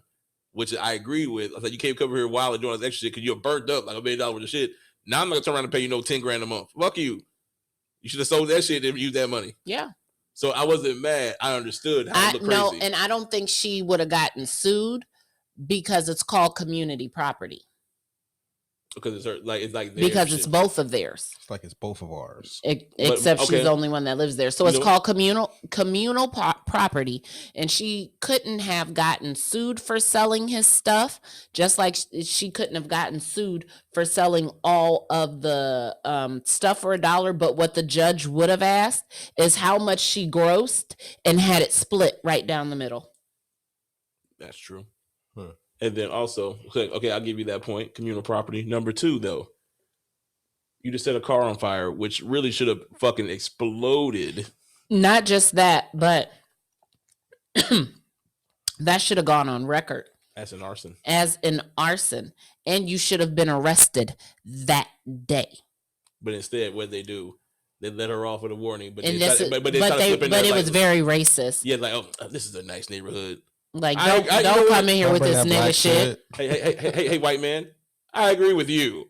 C: which I agree with. I said, you can't come here while and doing all this extra shit because you're burnt up like $1 million worth of shit. Now I'm not gonna turn around and pay you $10,000 a month. Fuck you. You should have sold that shit and used that money.
D: Yeah.
C: So I wasn't mad. I understood how it looked crazy.
D: No, and I don't think she would have gotten sued because it's called community property.
C: Because
D: because it's both of theirs.
B: It's like it's both of ours.
D: Except she's the only one that lives there. So it's called communal property. And she couldn't have gotten sued for selling his stuff, just like she couldn't have gotten sued for selling all of the stuff for $1. But what the judge would have asked is how much she grossed and had it split right down the middle.
C: That's true. Huh. And then also, okay, I'll give you that point. Communal property. Number 2, though, you just set a car on fire, which really should have fucking exploded.
D: Not just that, but that should have gone on record.
C: As an arson. And
D: you should have been arrested that day.
C: But instead, what they do, they let her off with a warning. But it
D: was very racist.
C: Yeah, like, this is a nice neighborhood.
D: Like, don't come in here with this nigga shit.
C: Hey, white man. I agree with you.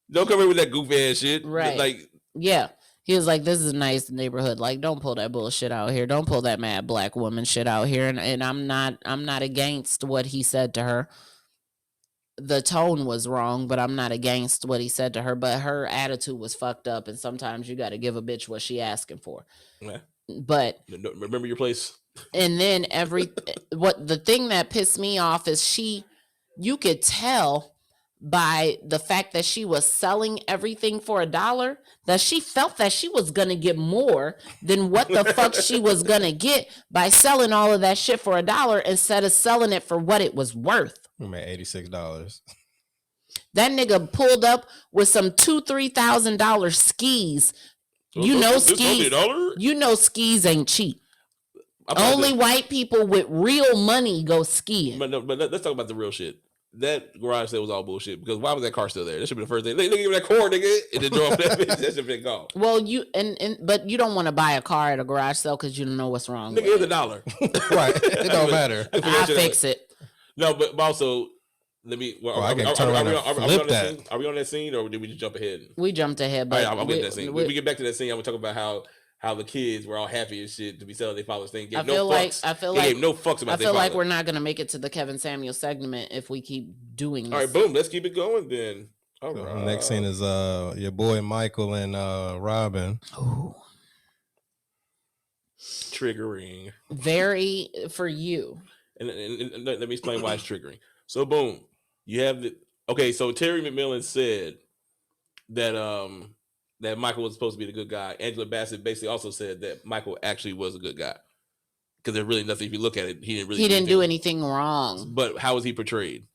C: Don't come in with that goofy ass shit.
D: Right.
C: Like,
D: yeah. He was like, this is a nice neighborhood. Like, don't pull that bullshit out here. Don't pull that mad black woman shit out here. And I'm not against what he said to her. The tone was wrong, but I'm not against what he said to her. But her attitude was fucked up. And sometimes you got to give a bitch what she asking for.
C: Yeah.
D: But
C: remember your place.
D: And then the thing that pissed me off is you could tell by the fact that she was selling everything for $1 that she felt that she was going to get more than what the fuck she was going to get by selling all of that shit for $1 instead of selling it for what it was worth.
B: We made $86.
D: That nigga pulled up with some $2,000-$3,000 skis. Skis ain't cheap. Only white people with real money go skiing.
C: But let's talk about the real shit. That garage sale was all bullshit because why was that car still there? That should be the first thing. They give me that car, nigga, and then drove that bitch. That should have been gone.
D: Well, but you don't want to buy a car at a garage sale because you don't know what's wrong.
C: Nigga, it's $1.
B: Right. It don't matter.
D: I'll fix it.
C: No, but also Let me. Well,
B: Or I can turn around and flip that.
C: Are we on that scene, or did we just jump ahead?
D: We jumped ahead, but
C: all right, I'll get that scene. When we get back to that scene, I'm gonna talk about how the kids were all happy as shit to be selling their father's thing.
D: I feel like
C: no fucks about.
D: I feel like we're not gonna make it to the Kevin Samuel segment if we keep doing this.
C: All right, boom. Let's keep it going then. All right.
B: The next scene is your boy Michael and Robin.
D: Ooh.
C: Triggering.
D: Very for you.
C: And let me explain why it's triggering. So boom, you have so Terry McMillan said that that Michael was supposed to be the good guy. Angela Bassett basically also said that Michael actually was a good guy. Because there's really nothing, if you look at it, he didn't
D: do anything wrong.
C: But how was he portrayed?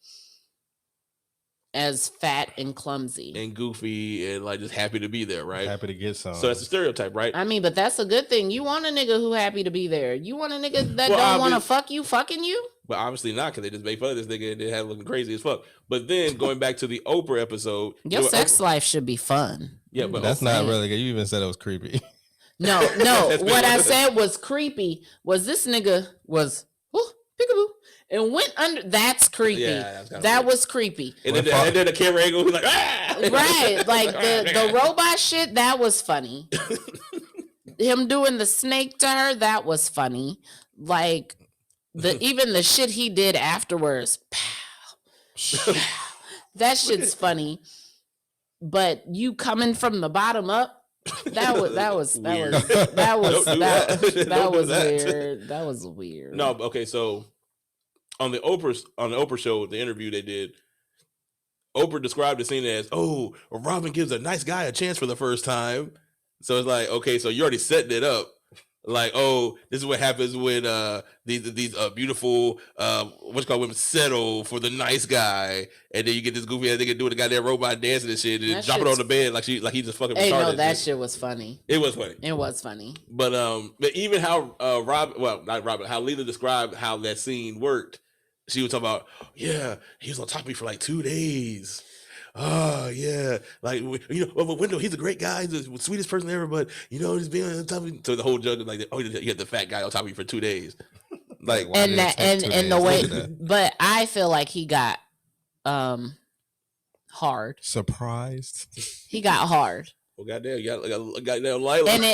D: As fat and clumsy
C: and goofy and like just happy to be there, right?
B: Happy to get some.
C: So that's a stereotype, right?
D: I mean, but that's a good thing. You want a nigga who happy to be there. You want a nigga that don't want to fuck you fucking you?
C: But obviously not, because they just made fun of this nigga and they had looking crazy as fuck. But then going back to the Oprah episode,
D: your sex life should be fun.
C: Yeah, but
B: that's not really good. You even said it was creepy.
D: No. What I said was creepy. Was this nigga was peekaboo and went under. That's creepy.
C: Yeah,
D: that was creepy.
C: And then the camera angle was like, ah!
D: Right, like the robot shit. That was funny. Him doing the snake to her. That was funny. Like even the shit he did afterwards. Pow, that shit's funny. But you coming from the bottom up. That was weird. That was weird.
C: No, okay, so on the Oprah show, the interview they did, Oprah described the scene as, "Oh, Robin gives a nice guy a chance for the first time." So it's like, okay, so you're already setting it up. Like, oh, this is what happens when these beautiful women settle for the nice guy, and then you get this goofy ass nigga doing the goddamn robot dancing and shit, and then drop it on the bed like he just fucking retarded.
D: No, that shit was funny.
C: It was funny.
D: It was funny.
C: But even how how Leela described how that scene worked, she was talking about, yeah, he was on top of me for like 2 days. Oh yeah, like Wendell, he's a great guy, he's the sweetest person ever. But he's being on top of me. So the whole joke is like, oh, you had the fat guy on top of you for 2 days. Like,
D: and the way, but I feel like he got hard.
B: Surprised.
D: He got hard.
C: Well, goddamn, you got goddamn Lila.
D: And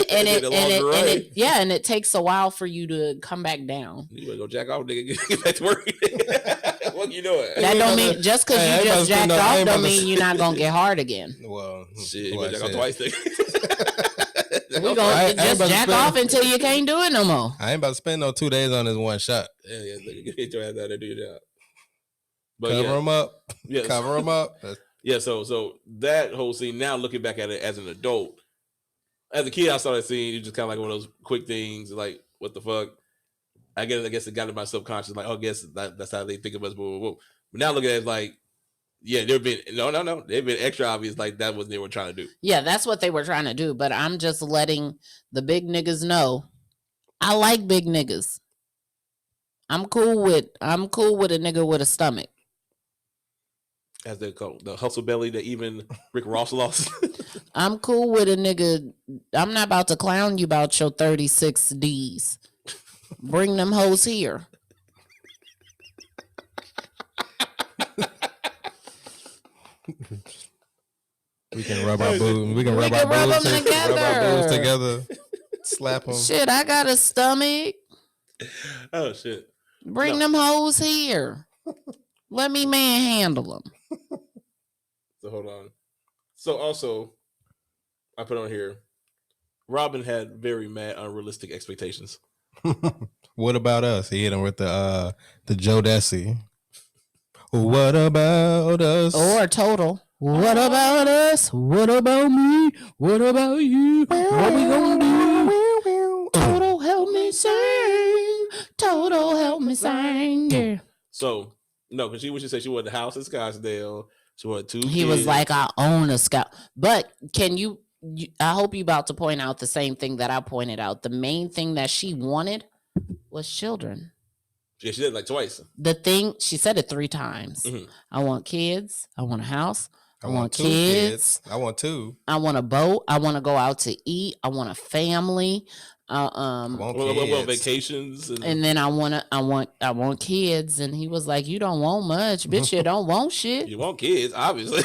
D: it takes a while for you to come back down.
C: You better go jack off, nigga. Get back to work. What you doing?
D: That don't mean just because you just jacked off don't mean you're not gonna get hard again.
B: Well,
C: shit, you better jack off twice.
D: We gonna just jack off until you can't do it no more.
B: I ain't about to spend no 2 days on this one shot.
C: Yeah, get your ass out there and do your job. But
B: cover them up. Yes. Cover them up.
C: Yeah, so that whole scene, now looking back at it as an adult, as a kid, I saw that scene, it just kind of like one of those quick things, like, what the fuck? I guess it got in my subconscious, like, oh, I guess that's how they think of us, blah, blah, blah. But now look at it like, yeah, they've been extra obvious, like that was what they were trying to do.
D: Yeah, that's what they were trying to do, but I'm just letting the big niggas know, I like big niggas. I'm cool with a nigga with a stomach.
C: As they call the hustle belly that even Rick Ross lost.
D: I'm cool with a nigga. I'm not about to clown you about your 36 Ds. Bring them hoes here.
B: We can rub our boobs. We can rub our boobs together. Rub our boobs together. Slap them.
D: Shit, I got a stomach.
C: Oh shit.
D: Bring them hoes here. Let me manhandle them.
C: So hold on. So also, I put on here, Robin had very mad, unrealistic expectations.
B: What about us? He hit him with the Joe Desi. What about us?
D: Or Total. What about us? What about me? What about you? What we gonna do? Total, help me sing. Total, help me sing. Yeah.
C: So, no, because she said she wanted the house in Scottsdale. She wanted 2 kids.
D: He was like, I own a scout. But can you, I hope you about to point out the same thing that I pointed out. The main thing that she wanted was children.
C: Yeah, she did it like twice.
D: The thing, she said it 3 times.
C: Mm-hmm.
D: I want kids. I want a house. I want
B: 2
D: kids.
B: I want 2.
D: I want a boat. I want to go out to eat. I want a family.
B: I want
C: Well,
B: kids.
C: vacations
D: and then I want kids, and he was like, you don't want much, bitch. You don't want shit.
C: You want kids, obviously.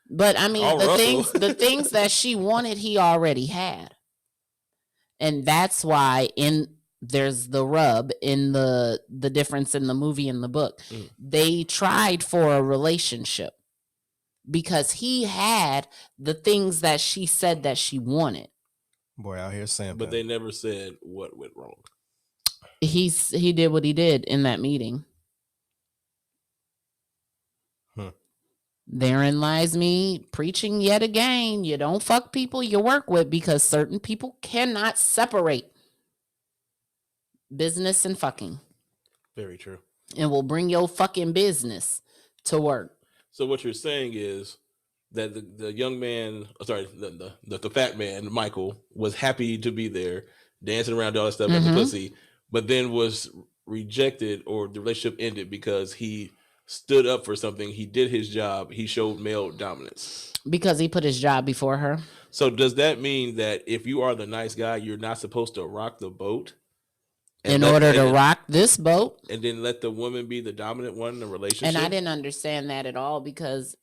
D: But I mean,
C: All Russell.
D: the things that she wanted, he already had, and that's why there's the rub in the difference in the movie and the book. They tried for a relationship because he had the things that she said that she wanted.
B: Boy, out here saying,
C: But they never said what went wrong.
D: He did what he did in that meeting. Therein lies me preaching yet again. You don't fuck people you work with, because certain people cannot separate business and fucking.
C: Very true.
D: And will bring your fucking business to work.
C: So what you're saying is that the young man, sorry, the fat man, Michael, was happy to be there, dancing around all that stuff at the pussy, but then was rejected, or the relationship ended because he stood up for something. He did his job. He showed male dominance.
D: Because he put his job before her.
C: So does that mean that if you are the nice guy, you're not supposed to rock the boat?
D: In order to rock this boat?
C: And then let the woman be the dominant one in the relationship?
D: And I didn't understand that at all, because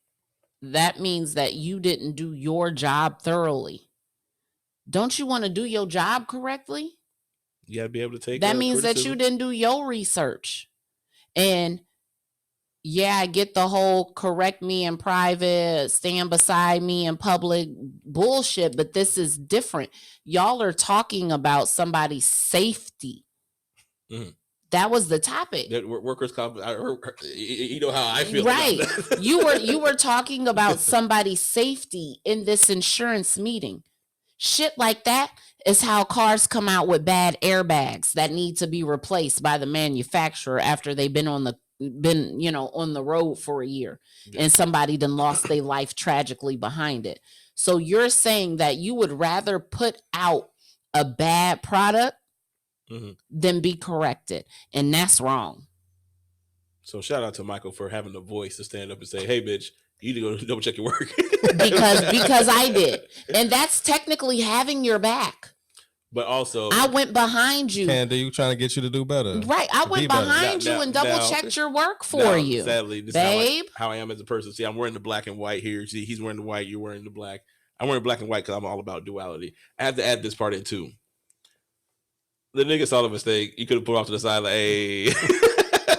D: that means that you didn't do your job thoroughly. Don't you want to do your job correctly?
C: You got to be able to take
D: that means
C: criticism.
D: That you didn't do your research. And yeah, I get the whole correct me in private, stand beside me in public bullshit, but this is different. Y'all are talking about somebody's safety. That was the topic.
C: That workers' comp. You know how I feel.
D: Right. You were talking about somebody's safety in this insurance meeting. Shit like that is how cars come out with bad airbags that need to be replaced by the manufacturer after they've been on the road for a year, and somebody done lost their life tragically behind it. So you're saying that you would rather put out a bad product than be corrected, and that's wrong.
C: So shout out to Michael for having the voice to stand up and say, "Hey, bitch, you need to go double check your work."
D: because I did, and that's technically having your back.
C: But also,
D: I went behind you.
B: Candy, you trying to get you to do better.
D: Right. I went behind you and double checked your work for you.
C: Sadly, this
D: babe.
C: is how I am as a person. See, I'm wearing the black and white here. See, he's wearing the white, you're wearing the black. I'm wearing black and white because I'm all about duality. I have to add this part in too. The nigga saw the mistake. You could have put off to the side like, hey.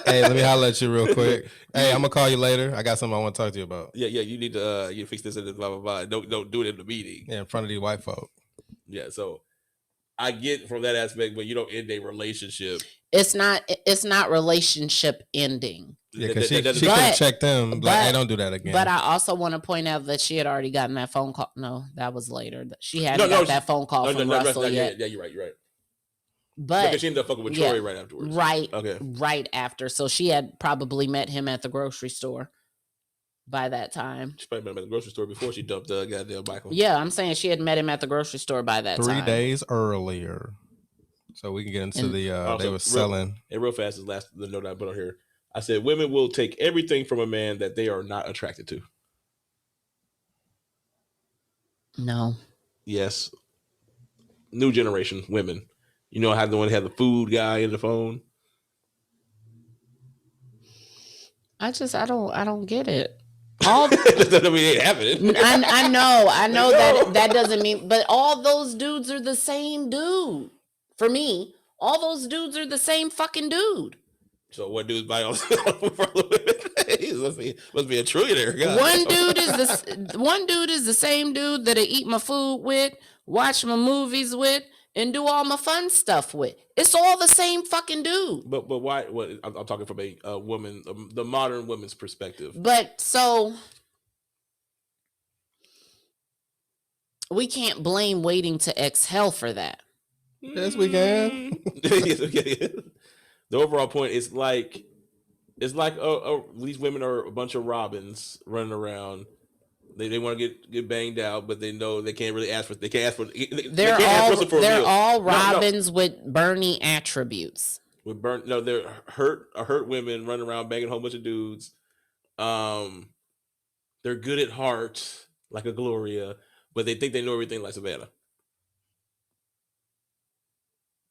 B: Hey, let me holler at you real quick. Hey, I'm gonna call you later. I got something I want to talk to you about.
C: Yeah, you need to you fix this and blah blah blah. Don't do it in the meeting.
B: Yeah, in front of these white folk.
C: Yeah, so I get from that aspect, but you don't end a relationship.
D: It's not relationship ending.
B: Yeah, because she could have checked them. Like, hey, don't do that again.
D: But I also want to point out that she had already gotten that phone call. No, that was later. She hadn't got that phone call from Russell yet.
C: Yeah, you're right.
D: But
C: because she ended up fucking with Troy right afterwards.
D: Right.
C: Okay.
D: Right after. So she had probably met him at the grocery store by that time.
C: She probably met him at the grocery store before she dumped goddamn Michael.
D: Yeah, I'm saying she had met him at the grocery store by that
B: 3
D: time.
B: 3 days earlier. So we can get into they were selling.
C: And real fast, the note I put on here. I said, women will take everything from a man that they are not attracted to.
D: No.
C: Yes. New generation women. You know how the one had the food guy in the phone?
D: I don't get it.
C: All that doesn't mean it ain't happening.
D: I know that doesn't mean, but all those dudes are the same dude. For me, all those dudes are the same fucking dude.
C: So what dudes buy all must be a trillionaire. God.
D: One dude is the same dude that I eat my food with, watch my movies with, and do all my fun stuff with. It's all the same fucking dude.
C: But why? What I'm talking from a woman, the modern woman's perspective.
D: But so we can't blame waiting to exhale for that.
B: Yes, we can.
C: The overall point is like these women are a bunch of robins running around. They want to get banged out, but they know they can't really ask for. They can't ask for.
D: They're all robins with Bernie attributes.
C: With they're hurt women running around banging a whole bunch of dudes. They're good at heart, like a Gloria, but they think they know everything, like Savannah.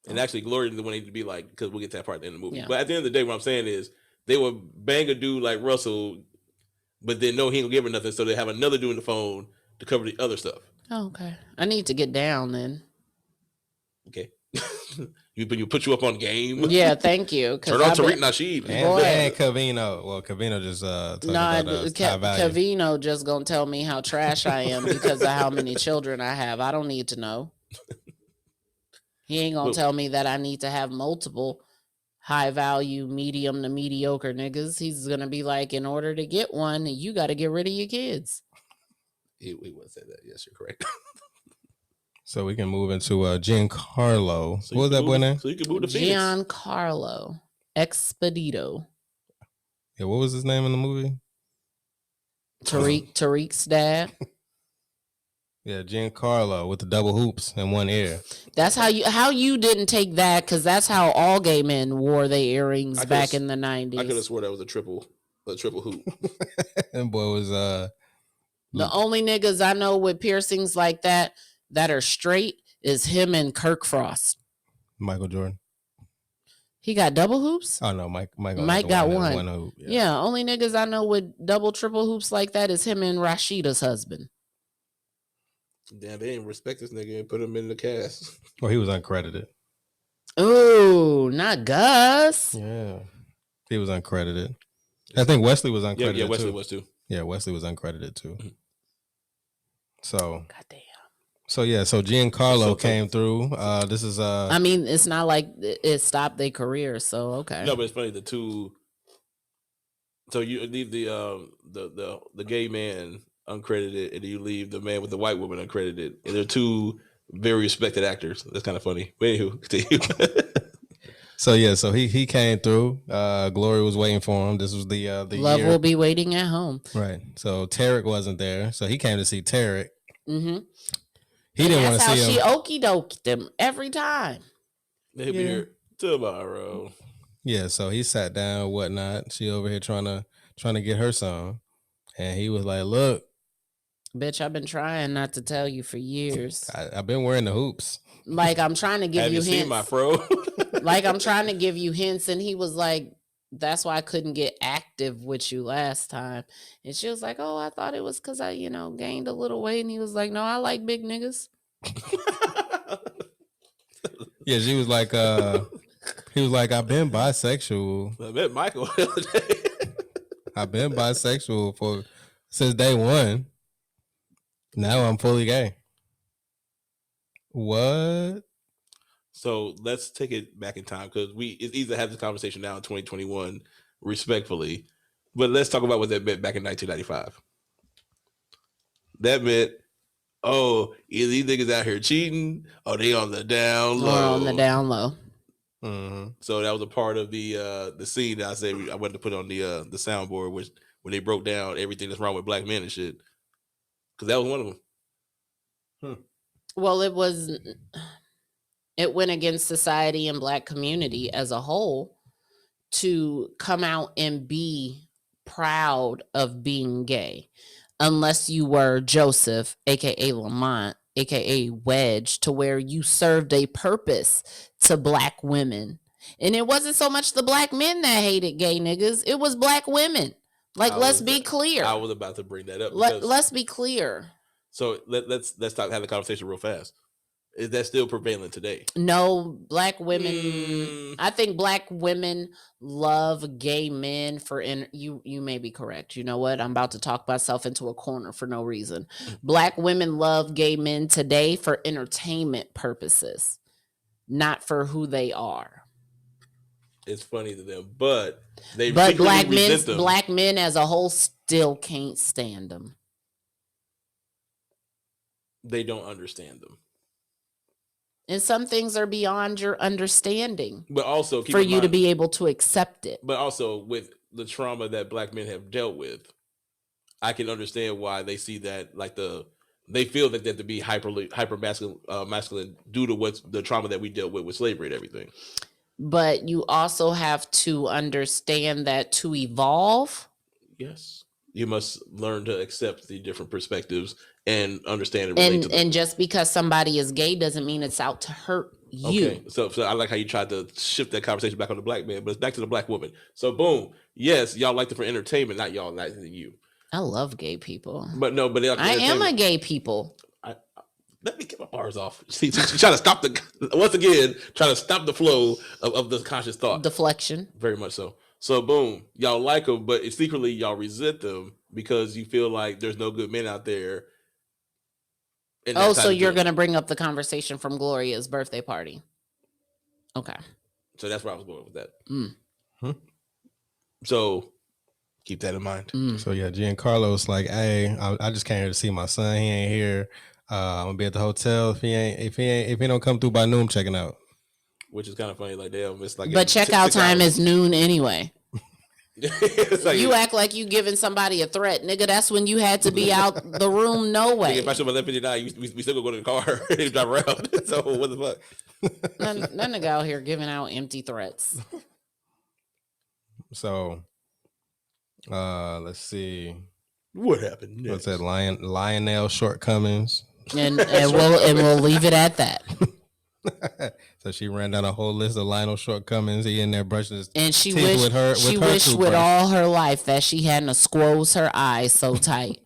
C: And actually, Glory the one needed to be like, because we'll get to that part at the end of the movie.
D: Yeah.
C: But at the end of the day, what I'm saying is they would bang a dude like Russell, but then no, he ain't gonna give her nothing. So they have another dude on the phone to cover the other stuff.
D: Oh, okay. I need to get down then.
C: Okay. you put you up on game.
D: Yeah, thank you.
C: Turn on Tariq Nasheed.
B: And Cavino. Well, Cavino just talking about high value.
D: Cavino just gonna tell me how trash I am because of how many children I have. I don't need to know. He ain't gonna tell me that I need to have multiple high value, medium to mediocre niggas. He's gonna be like, in order to get one, you got to get rid of your kids.
C: He would say that. Yes, you're correct.
B: So we can move into Giancarlo. What was that boy name?
C: So you can move to Phoenix.
D: Giancarlo Expedito.
B: Yeah, what was his name in the movie?
D: Tariq's dad.
B: Yeah, Giancarlo with the double hoops and one ear.
D: That's how you didn't take that, because that's how all gay men wore their earrings back in the 90s.
C: I could have swore that was a triple hoop.
B: And boy was
D: the only niggas I know with piercings like that are straight is him and Kirk Frost.
B: Michael Jordan.
D: He got double hoops?
B: Oh no, Mike
D: got one.
B: One hoop,
D: yeah, only niggas I know with double, triple hoops like that is him and Rashida's husband.
C: Damn, they didn't respect this nigga and put him in the cast.
B: Well, he was uncredited.
D: Ooh, not Gus.
B: Yeah, he was uncredited. I think Wesley was uncredited.
C: Yeah, Wesley was too.
B: Yeah, Wesley was uncredited too.
C: Mm-hmm.
B: So,
D: goddamn.
B: So Giancarlo came through. This is
D: I mean, it's not like it stopped their career, so okay.
C: No, but it's funny, the two. So you leave the gay man uncredited, and you leave the man with the white woman uncredited, and they're two very respected actors. That's kind of funny. But anywho, continue.
B: So he came through. Glory was waiting for him. This was the
D: Love
B: year.
D: will be waiting at home.
B: Right. So Tarek wasn't there, so he came to see Tarek.
D: Mm-hmm.
B: He didn't want to see him.
D: That's how she okie doked them every time.
C: They'll be here tomorrow.
B: Yeah. So he sat down, whatnot. She over here trying to get her song, and he was like, "Look,
D: bitch, I've been trying not to tell you for years.
B: I've been wearing the hoops.
D: Like, I'm trying to give
C: Have
D: you
C: you
D: hints.
C: seen my fro?
D: Like, I'm trying to give you hints." And he was like, "That's why I couldn't get active with you last time." And she was like, "Oh, I thought it was because I, gained a little weight." And he was like, "No, I like big niggas."
B: Yeah, she was like, he was like, "I've been bisexual."
C: I met Michael the other day.
B: I've been bisexual since day one. Now I'm fully gay. What?
C: So let's take it back in time, because it's easy to have this conversation now in 2021 respectfully, but let's talk about what that meant back in 1995. That meant, either these niggas out here cheating, or they on the down low.
D: Or on the down low.
B: Mm-hmm.
C: So that was a part of the scene that I wanted to put on the soundboard, which when they broke down everything that's wrong with black men and shit, because that was one of them.
D: Well, it went against society and black community as a whole to come out and be proud of being gay, unless you were Joseph, aka Lamont, aka Wedge, to where you served a purpose to black women. And it wasn't so much the black men that hated gay niggas, it was black women. Like, let's be clear.
C: I was about to bring that up.
D: Let's be clear.
C: So let's stop having the conversation real fast. Is that still prevalent today?
D: No, black women. I think black women love gay men for you may be correct. You know what? I'm about to talk myself into a corner for no reason. Black women love gay men today for entertainment purposes, not for who they are.
C: It's funny to them, but
D: black men as a whole still can't stand them.
C: They don't understand them.
D: And some things are beyond your understanding.
C: But also
D: for you to be able to accept it.
C: But also with the trauma that black men have dealt with, I can understand why they see that they feel that they have to be hyper masculine due to what's the trauma that we dealt with slavery and everything. But
D: you also have to understand that to evolve.
C: Yes. You must learn to accept the different perspectives and understand and relate to them.
D: And just because somebody is gay doesn't mean it's out to hurt you.
C: Okay, so I like how you tried to shift that conversation back on the black man, but it's back to the black woman. So boom, yes, y'all like them for entertainment, not y'all like you.
D: I love gay people.
C: But no, but
D: I am a gay people.
C: Let me get my bars off. She's trying to stop trying to stop the flow of the conscious thought.
D: Deflection.
C: Very much so. So boom, y'all like them, but secretly y'all resent them because you feel like there's no good men out there.
D: Oh, so you're going to bring up the conversation from Gloria's birthday party. Okay.
C: So that's where I was going with that.
B: Hmm?
C: So keep that in mind.
B: So yeah, Giancarlo's like, hey, I just came here to see my son. He ain't here. I'm gonna be at the hotel. If he don't come through by noon, I'm checking out.
C: Which is kind of funny. Like, damn, it's like.
D: But checkout time is noon anyway.
C: Like,
D: you act like you giving somebody a threat, nigga. That's when you had to be out the room. No way.
C: If I show my 11:59, we still gonna go to the car and drive around. So what the fuck?
D: That nigga out here giving out empty threats.
B: So, let's see.
C: What happened next?
B: What's that? Lionel shortcomings.
D: And we'll leave it at that.
B: So she ran down a whole list of Lionel shortcomings. He in there brushing his
D: and she
B: teeth
D: wished with all her life that she hadn't squoze her eyes so tight.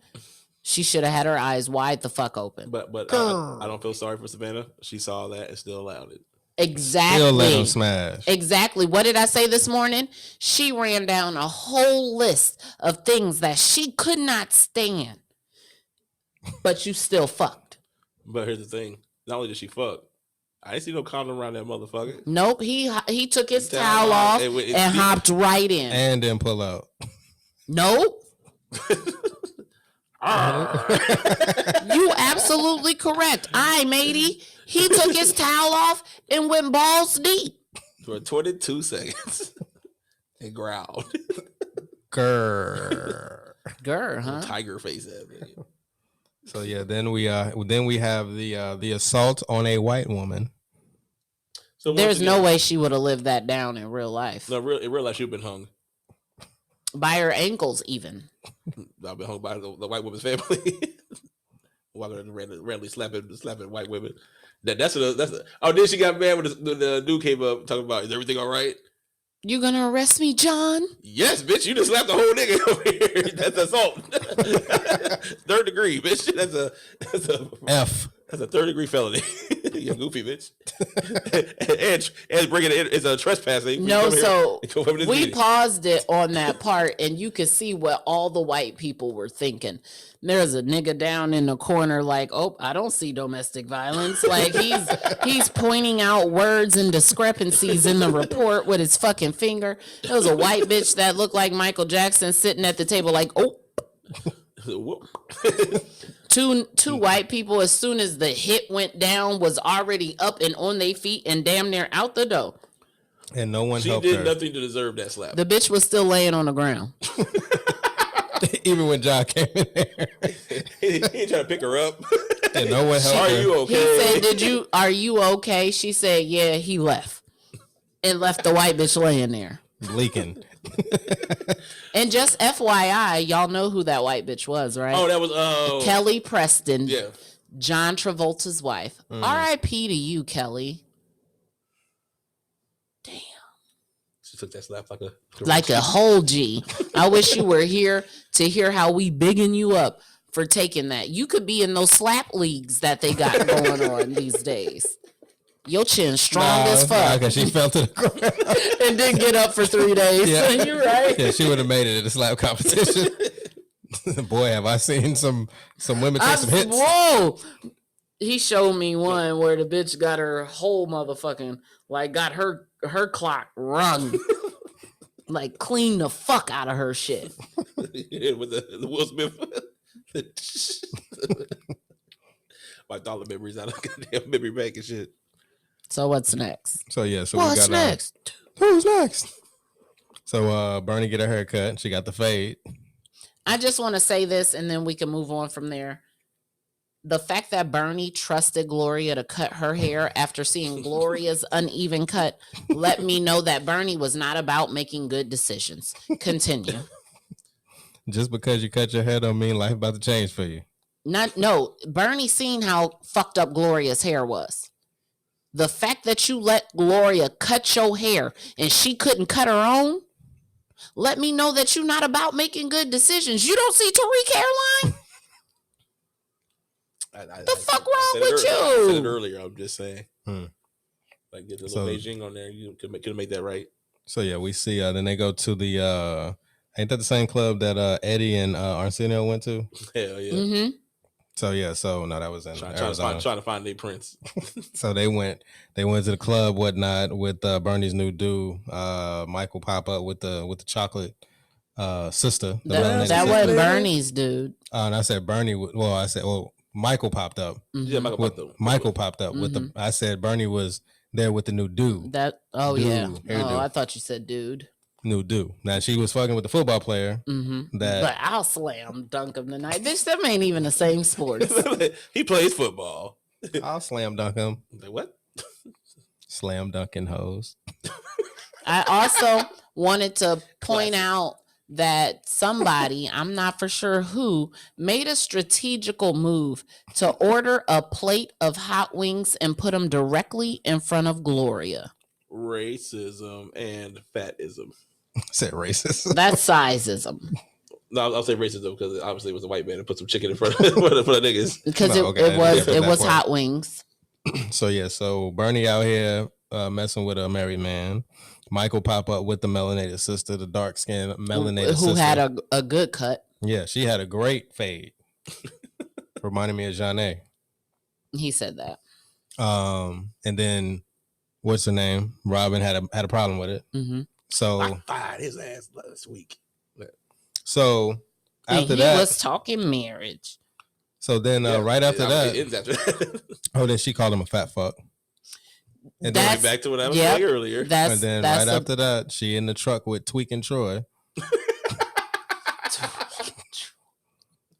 D: She should have had her eyes wide the fuck open.
C: But I don't feel sorry for Savannah. She saw that and still allowed it.
D: Exactly.
B: Still let him smash.
D: Exactly. What did I say this morning? She ran down a whole list of things that she could not stand. But you still fucked.
C: But here's the thing. Not only did she fuck, I didn't see no condom around that motherfucker.
D: Nope. He took his towel off and hopped right in.
B: And then pull out.
D: Nope. You absolutely correct. Matey. He took his towel off and went balls deep.
C: For 22 seconds. And growled.
B: Grr,
D: huh?
C: Tiger face ass.
B: So yeah, then we have the assault on a white woman.
C: So
D: there's no way she would have lived that down in real life.
C: No, in real life she'd been hung.
D: By her ankles even.
C: I've been hung by the white woman's family. While they're randomly slapping white women. That's oh, then she got mad when the dude came up talking about, is everything all right?
D: You gonna arrest me, John?
C: Yes, bitch. You just slapped the whole nigga over here. That's assault. 3rd degree, bitch. That's a
B: F.
C: That's a 3rd degree felony. You goofy bitch. and bringing it is a trespassing.
D: No, so we paused it on that part, and you could see what all the white people were thinking. There's a nigga down in the corner like, oh, I don't see domestic violence. Like he's pointing out words and discrepancies in the report with his fucking finger. There was a white bitch that looked like Michael Jackson sitting at the table like, oh. Two white people, as soon as the hit went down, was already up and on their feet and damn near out the door.
B: And no one helped her.
C: She did nothing to deserve that slap.
D: The bitch was still laying on the ground.
B: Even when John came in there.
C: He trying to pick her up.
B: And no one helped her.
C: Are you okay?
D: He said, are you okay? She said, yeah, he left. And left the white bitch laying there.
B: Leaking.
D: And just FYI, y'all know who that white bitch was, right?
C: Oh, that was
D: Kelly Preston.
C: Yeah.
D: John Travolta's wife. R.I.P. to you, Kelly. Damn.
C: She took that slap
D: like a whole G. I wish you were here to hear how we bigging you up for taking that. You could be in those slap leagues that they got going on these days. Your chin strong as fuck.
B: Because she fell to the ground.
D: And didn't get up for 3 days.
B: Yeah.
D: You're right.
B: Yeah, she would have made it in the slap competition. Boy, have I seen some women take some hits.
D: Whoa. He showed me one where the bitch got her whole motherfucking, like, got her clock rung. Like, clean the fuck out of her shit.
C: Yeah, with the Will Smith. My dollar memories out of goddamn memory bank and shit.
D: So what's next?
B: So yeah, so
D: what's
B: we got
D: next?
B: Who's next? So Bernie get her haircut. She got the fade.
D: I just want to say this, and then we can move on from there. The fact that Bernie trusted Gloria to cut her hair after seeing Gloria's uneven cut let me know that Bernie was not about making good decisions. Continue.
B: Just because you cut your hair don't mean life about to change for you.
D: No, Bernie seen how fucked up Gloria's hair was. The fact that you let Gloria cut your hair and she couldn't cut her own, let me know that you're not about making good decisions. You don't see Tariq hairline? The fuck wrong with you?
C: I said it earlier. I'm just saying. Like get the little
B: So-
C: Beijing on there. You could have made that right.
B: So yeah, we see. Then they go to the. Ain't that the same club that Eddie and Arsenio went to?
C: Hell yeah.
D: Mm-hmm.
B: So yeah, so no, that was in Arizona.
C: Trying to find their prince.
B: So they went to the club, whatnot, with Bernie's new dude. Michael pop up with the chocolate sister.
D: That
B: sister.
D: wasn't Bernie's dude.
B: And I said Bernie. Michael popped up.
C: Yeah,
B: Michael popped up with the. I said Bernie was there with the new dude.
D: Yeah.
B: Hairdo.
D: I thought you said dude.
B: New dude. Now she was fucking with the football player.
D: But I'll slam dunk him tonight. Bitch, them ain't even the same sport.
C: He plays football.
B: I'll slam dunk him.
C: Like, what?
B: Slam dunking hoes.
D: I also wanted to point out that somebody, I'm not for sure who, made a strategical move to order a plate of hot wings and put them directly in front of Gloria.
C: Racism and fatism.
B: Said racist.
D: That's sizeism.
C: No, I'll say racism because obviously it was a white man and put some chicken in front of niggas.
D: Because
B: No, okay,
D: it was hot wings.
B: So Bernie out here messing with a married man. Michael pop up with the melanated sister, the dark skinned melanated sister.
D: Who had a good cut.
B: Yeah, she had a great fade. Reminded me of Jeanne.
D: He said that.
B: And then what's her name? Robin had a problem with it. So
C: I fired his ass last week.
B: So after
D: he
B: that,
D: was talking marriage.
B: So then right after that,
C: it ends after that.
B: then she called him a fat fuck. And
C: then back to what I was saying earlier.
B: And then right after that, she in the truck with Tweaking Troy.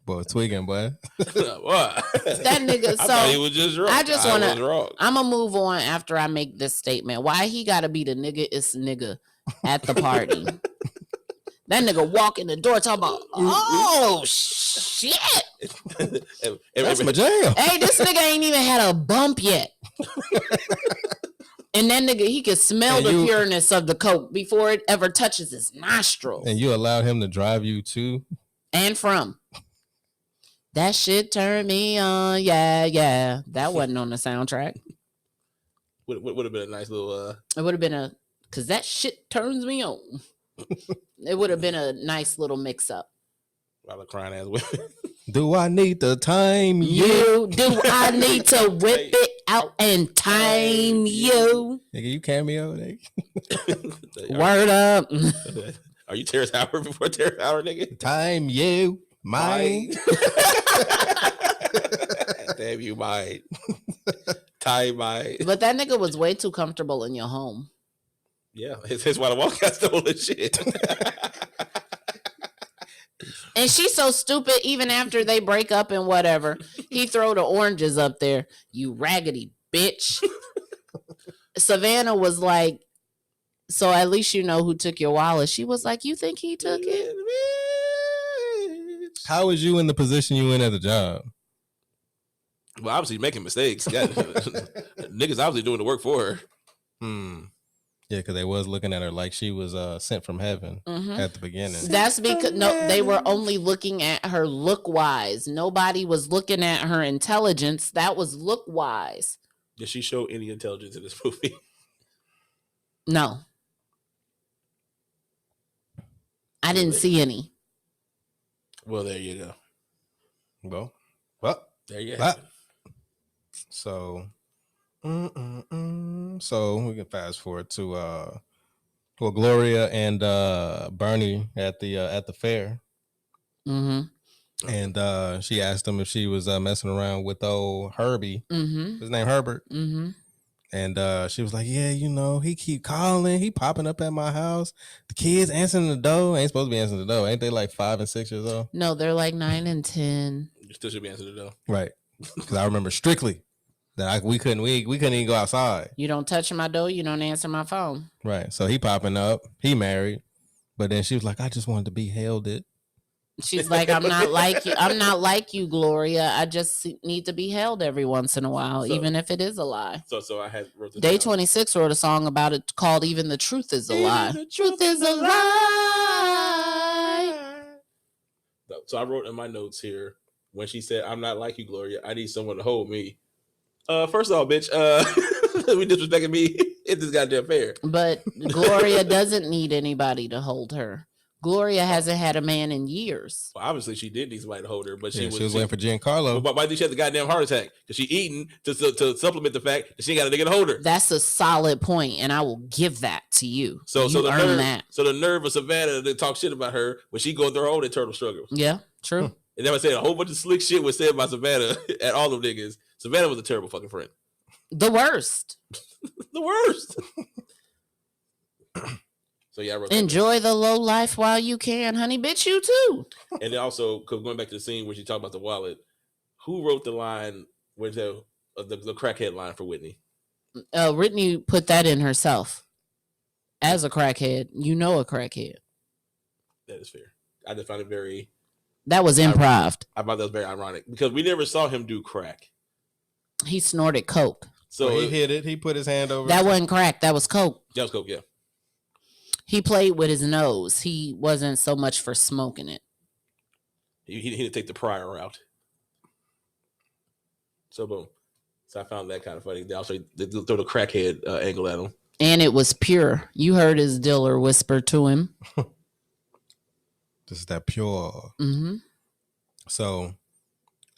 B: Boy, tweaking, boy.
C: What?
D: That nigga. So
C: I thought he was just wrong.
D: I just want to. I'm gonna move on after I make this statement. Why he gotta be the nigga is nigga at the party? That nigga walk in the door talking about, oh shit.
B: That's my jam.
D: Hey, this nigga ain't even had a bump yet. And that nigga, he can smell the pureness of the coke before it ever touches his nostrils.
B: And you allowed him to drive you to
D: and from. That shit turned me on. Yeah. That wasn't on the soundtrack.
C: Would have been a nice little.
D: It would have been because that shit turns me on. It would have been a nice little mix up.
C: While the crying ass women.
B: Do I need to time you?
D: Do I need to whip it out and time you?
B: Nigga, you cameo,
D: nigga. Word up.
C: Are you Terrence Howard before Terrence Howard, nigga?
B: Time you, mine.
C: Damn you, mine. Time mine.
D: But that nigga was way too comfortable in your home.
C: Yeah, it's why the Wildcat stole this shit.
D: And she's so stupid. Even after they break up and whatever, he throw the oranges up there. You raggedy bitch. Savannah was like, so at least you know who took your wallet. She was like, you think he took it?
B: How was you in the position you in at the job?
C: Well, obviously making mistakes. Niggas obviously doing the work for her.
B: Yeah, because they was looking at her like she was sent from heaven at the beginning.
D: That's because they were only looking at her look wise. Nobody was looking at her intelligence. That was look wise.
C: Did she show any intelligence in this movie?
D: No. I didn't see any.
C: Well, there you go.
B: Well,
C: there you go.
B: So, so we can fast forward to Gloria and Bernie at the fair, and she asked him if she was messing around with old Herbie. His name Herbert. And she was like, yeah, you know, he keep calling, he popping up at my house. The kids answering the door ain't supposed to be answering the door. Ain't they like 5 and 6 years old?
D: No, they're like 9 and 10.
C: You still should be answering the door,
B: right? Because I remember strictly that we couldn't even go outside.
D: You don't touch my door, you don't answer my phone.
B: Right. So he popping up, he married, but then she was like, I just wanted to be held it.
D: She's like, I'm not like you. I'm not like you, Gloria. I just need to be held every once in a while, even if it is a lie.
C: So I had wrote
D: Day 26 wrote a song about it called "Even the Truth Is a Lie."
C: The truth is a lie. So I wrote in my notes here when she said, "I'm not like you, Gloria. I need someone to hold me." First of all, bitch, we disrespecting me in this goddamn fair.
D: But Gloria doesn't need anybody to hold her. Gloria hasn't had a man in years.
C: Well, obviously, she did need somebody to hold her, but
B: she was waiting for Giancarlo.
C: But why did she have the goddamn heart attack? Because she eating to supplement the fact that she ain't got a nigga to hold her.
D: That's a solid point, and I will give that to you.
C: So
D: you earn that.
C: So the nerve of Savannah to talk shit about her when she going through her own internal struggles.
D: Yeah, true.
C: And then I said a whole bunch of slick shit was said by Savannah at all them niggas. Savannah was a terrible fucking friend.
D: The worst.
C: The worst. So yeah, I wrote
D: enjoy the low life while you can, honey. Bitch, you too.
C: And then also, going back to the scene where she talked about the wallet, who wrote the line with the crackhead line for Whitney?
D: Whitney put that in herself. As a crackhead, you know a crackhead.
C: That is fair. I just found it very.
D: That was improv.
C: I thought that was very ironic because we never saw him do crack.
D: He snorted coke.
C: So
B: he hit it. He put his hand over.
D: That wasn't crack. That was coke.
C: That was coke. Yeah.
D: He played with his nose. He wasn't so much for smoking it.
C: He didn't take the prior route. So boom. So I found that kind of funny. They also throw the crackhead angle at him.
D: And it was pure. You heard his dealer whisper to him.
B: This is that pure.
D: Mm-hmm.
B: So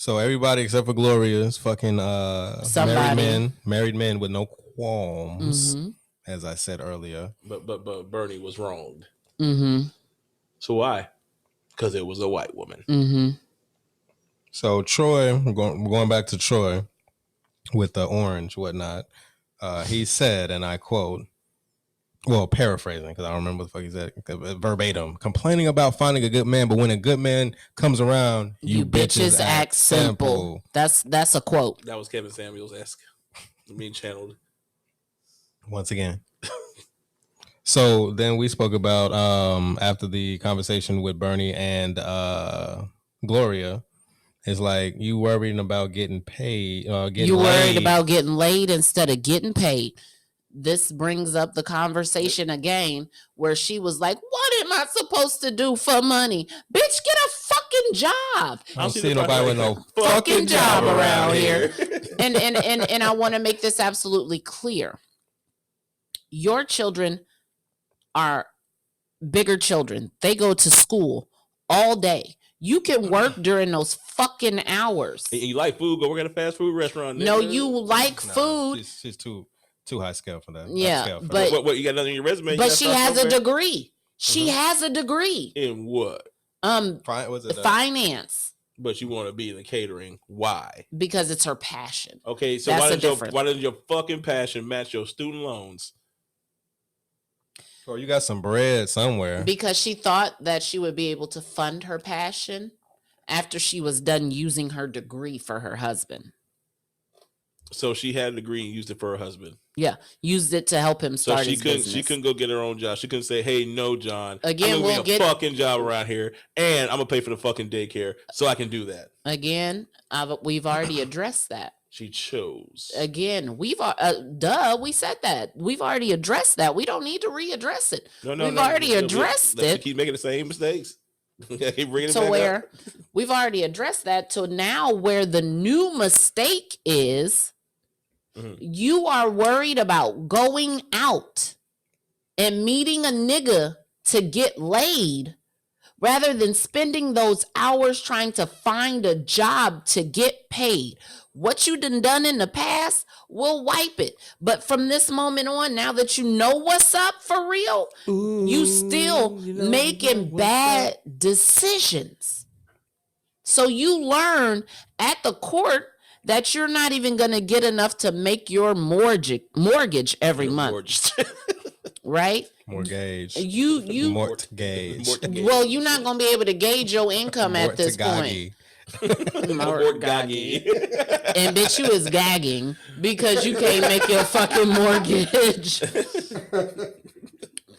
B: everybody except for Gloria's fucking married men with no qualms. Mm-hmm. As I said earlier.
C: But Bernie was wronged.
D: Mm-hmm.
C: So why? Because it was a white woman.
D: Mm-hmm.
B: So Troy, we're going back to Troy with the orange, whatnot. He said, and I quote, well, paraphrasing, because I don't remember what the fuck he said, verbatim, complaining about finding a good man, but when a good man comes around, you bitches act simple.
D: That's a quote.
C: That was Kevin Samuels-esque. Being channeled.
B: Once again. So then we spoke about after the conversation with Bernie and Gloria, it's like you worried about getting paid.
D: Worried about getting laid instead of getting paid. This brings up the conversation again where she was like, what am I supposed to do for money? Bitch, get a fucking job.
B: I don't see nobody with no
D: fucking job around here. And I want to make this absolutely clear. Your children are bigger children. They go to school all day. You can work during those fucking hours.
C: And you like food? Go work at a fast food restaurant.
D: No, you like food.
B: She's too high scale for that.
D: Yeah,
C: but what you got nothing in your resume?
D: But she has a degree. She has a degree
C: in what?
D: Finance.
C: But you want to be in the catering. Why?
D: Because it's her passion.
C: Okay, so why doesn't your fucking passion match your student loans?
B: Or you got some bread somewhere.
D: Because she thought that she would be able to fund her passion after she was done using her degree for her husband.
C: So she had a degree and used it for her husband.
D: Yeah, used it to help him start his business.
C: She couldn't go get her own job. She couldn't say, "Hey, no, John.
D: Again,
C: we'll get a fucking job around here, and I'm gonna pay for the fucking daycare, so I can do that."
D: Again, we've already addressed that.
C: She chose.
D: Again, we said that. We've already addressed that. We don't need to readdress it. We've already addressed it.
C: Keep making the same mistakes. Keep bringing it
D: so
C: back
D: where
C: up.
D: We've already addressed that. So now where the new mistake is, you are worried about going out and meeting a nigga to get laid rather than spending those hours trying to find a job to get paid. What you done in the past, we'll wipe it. But from this moment on, now that you know what's up for real, you still making bad decisions. So you learn at the court that you're not even going to get enough to make your mortgage every month. Right?
B: Mortgage.
D: Mortgage. Well, you're not going to be able to gauge your income at this point.
C: Mortgage.
D: And bitch, you is gagging because you can't make your fucking mortgage.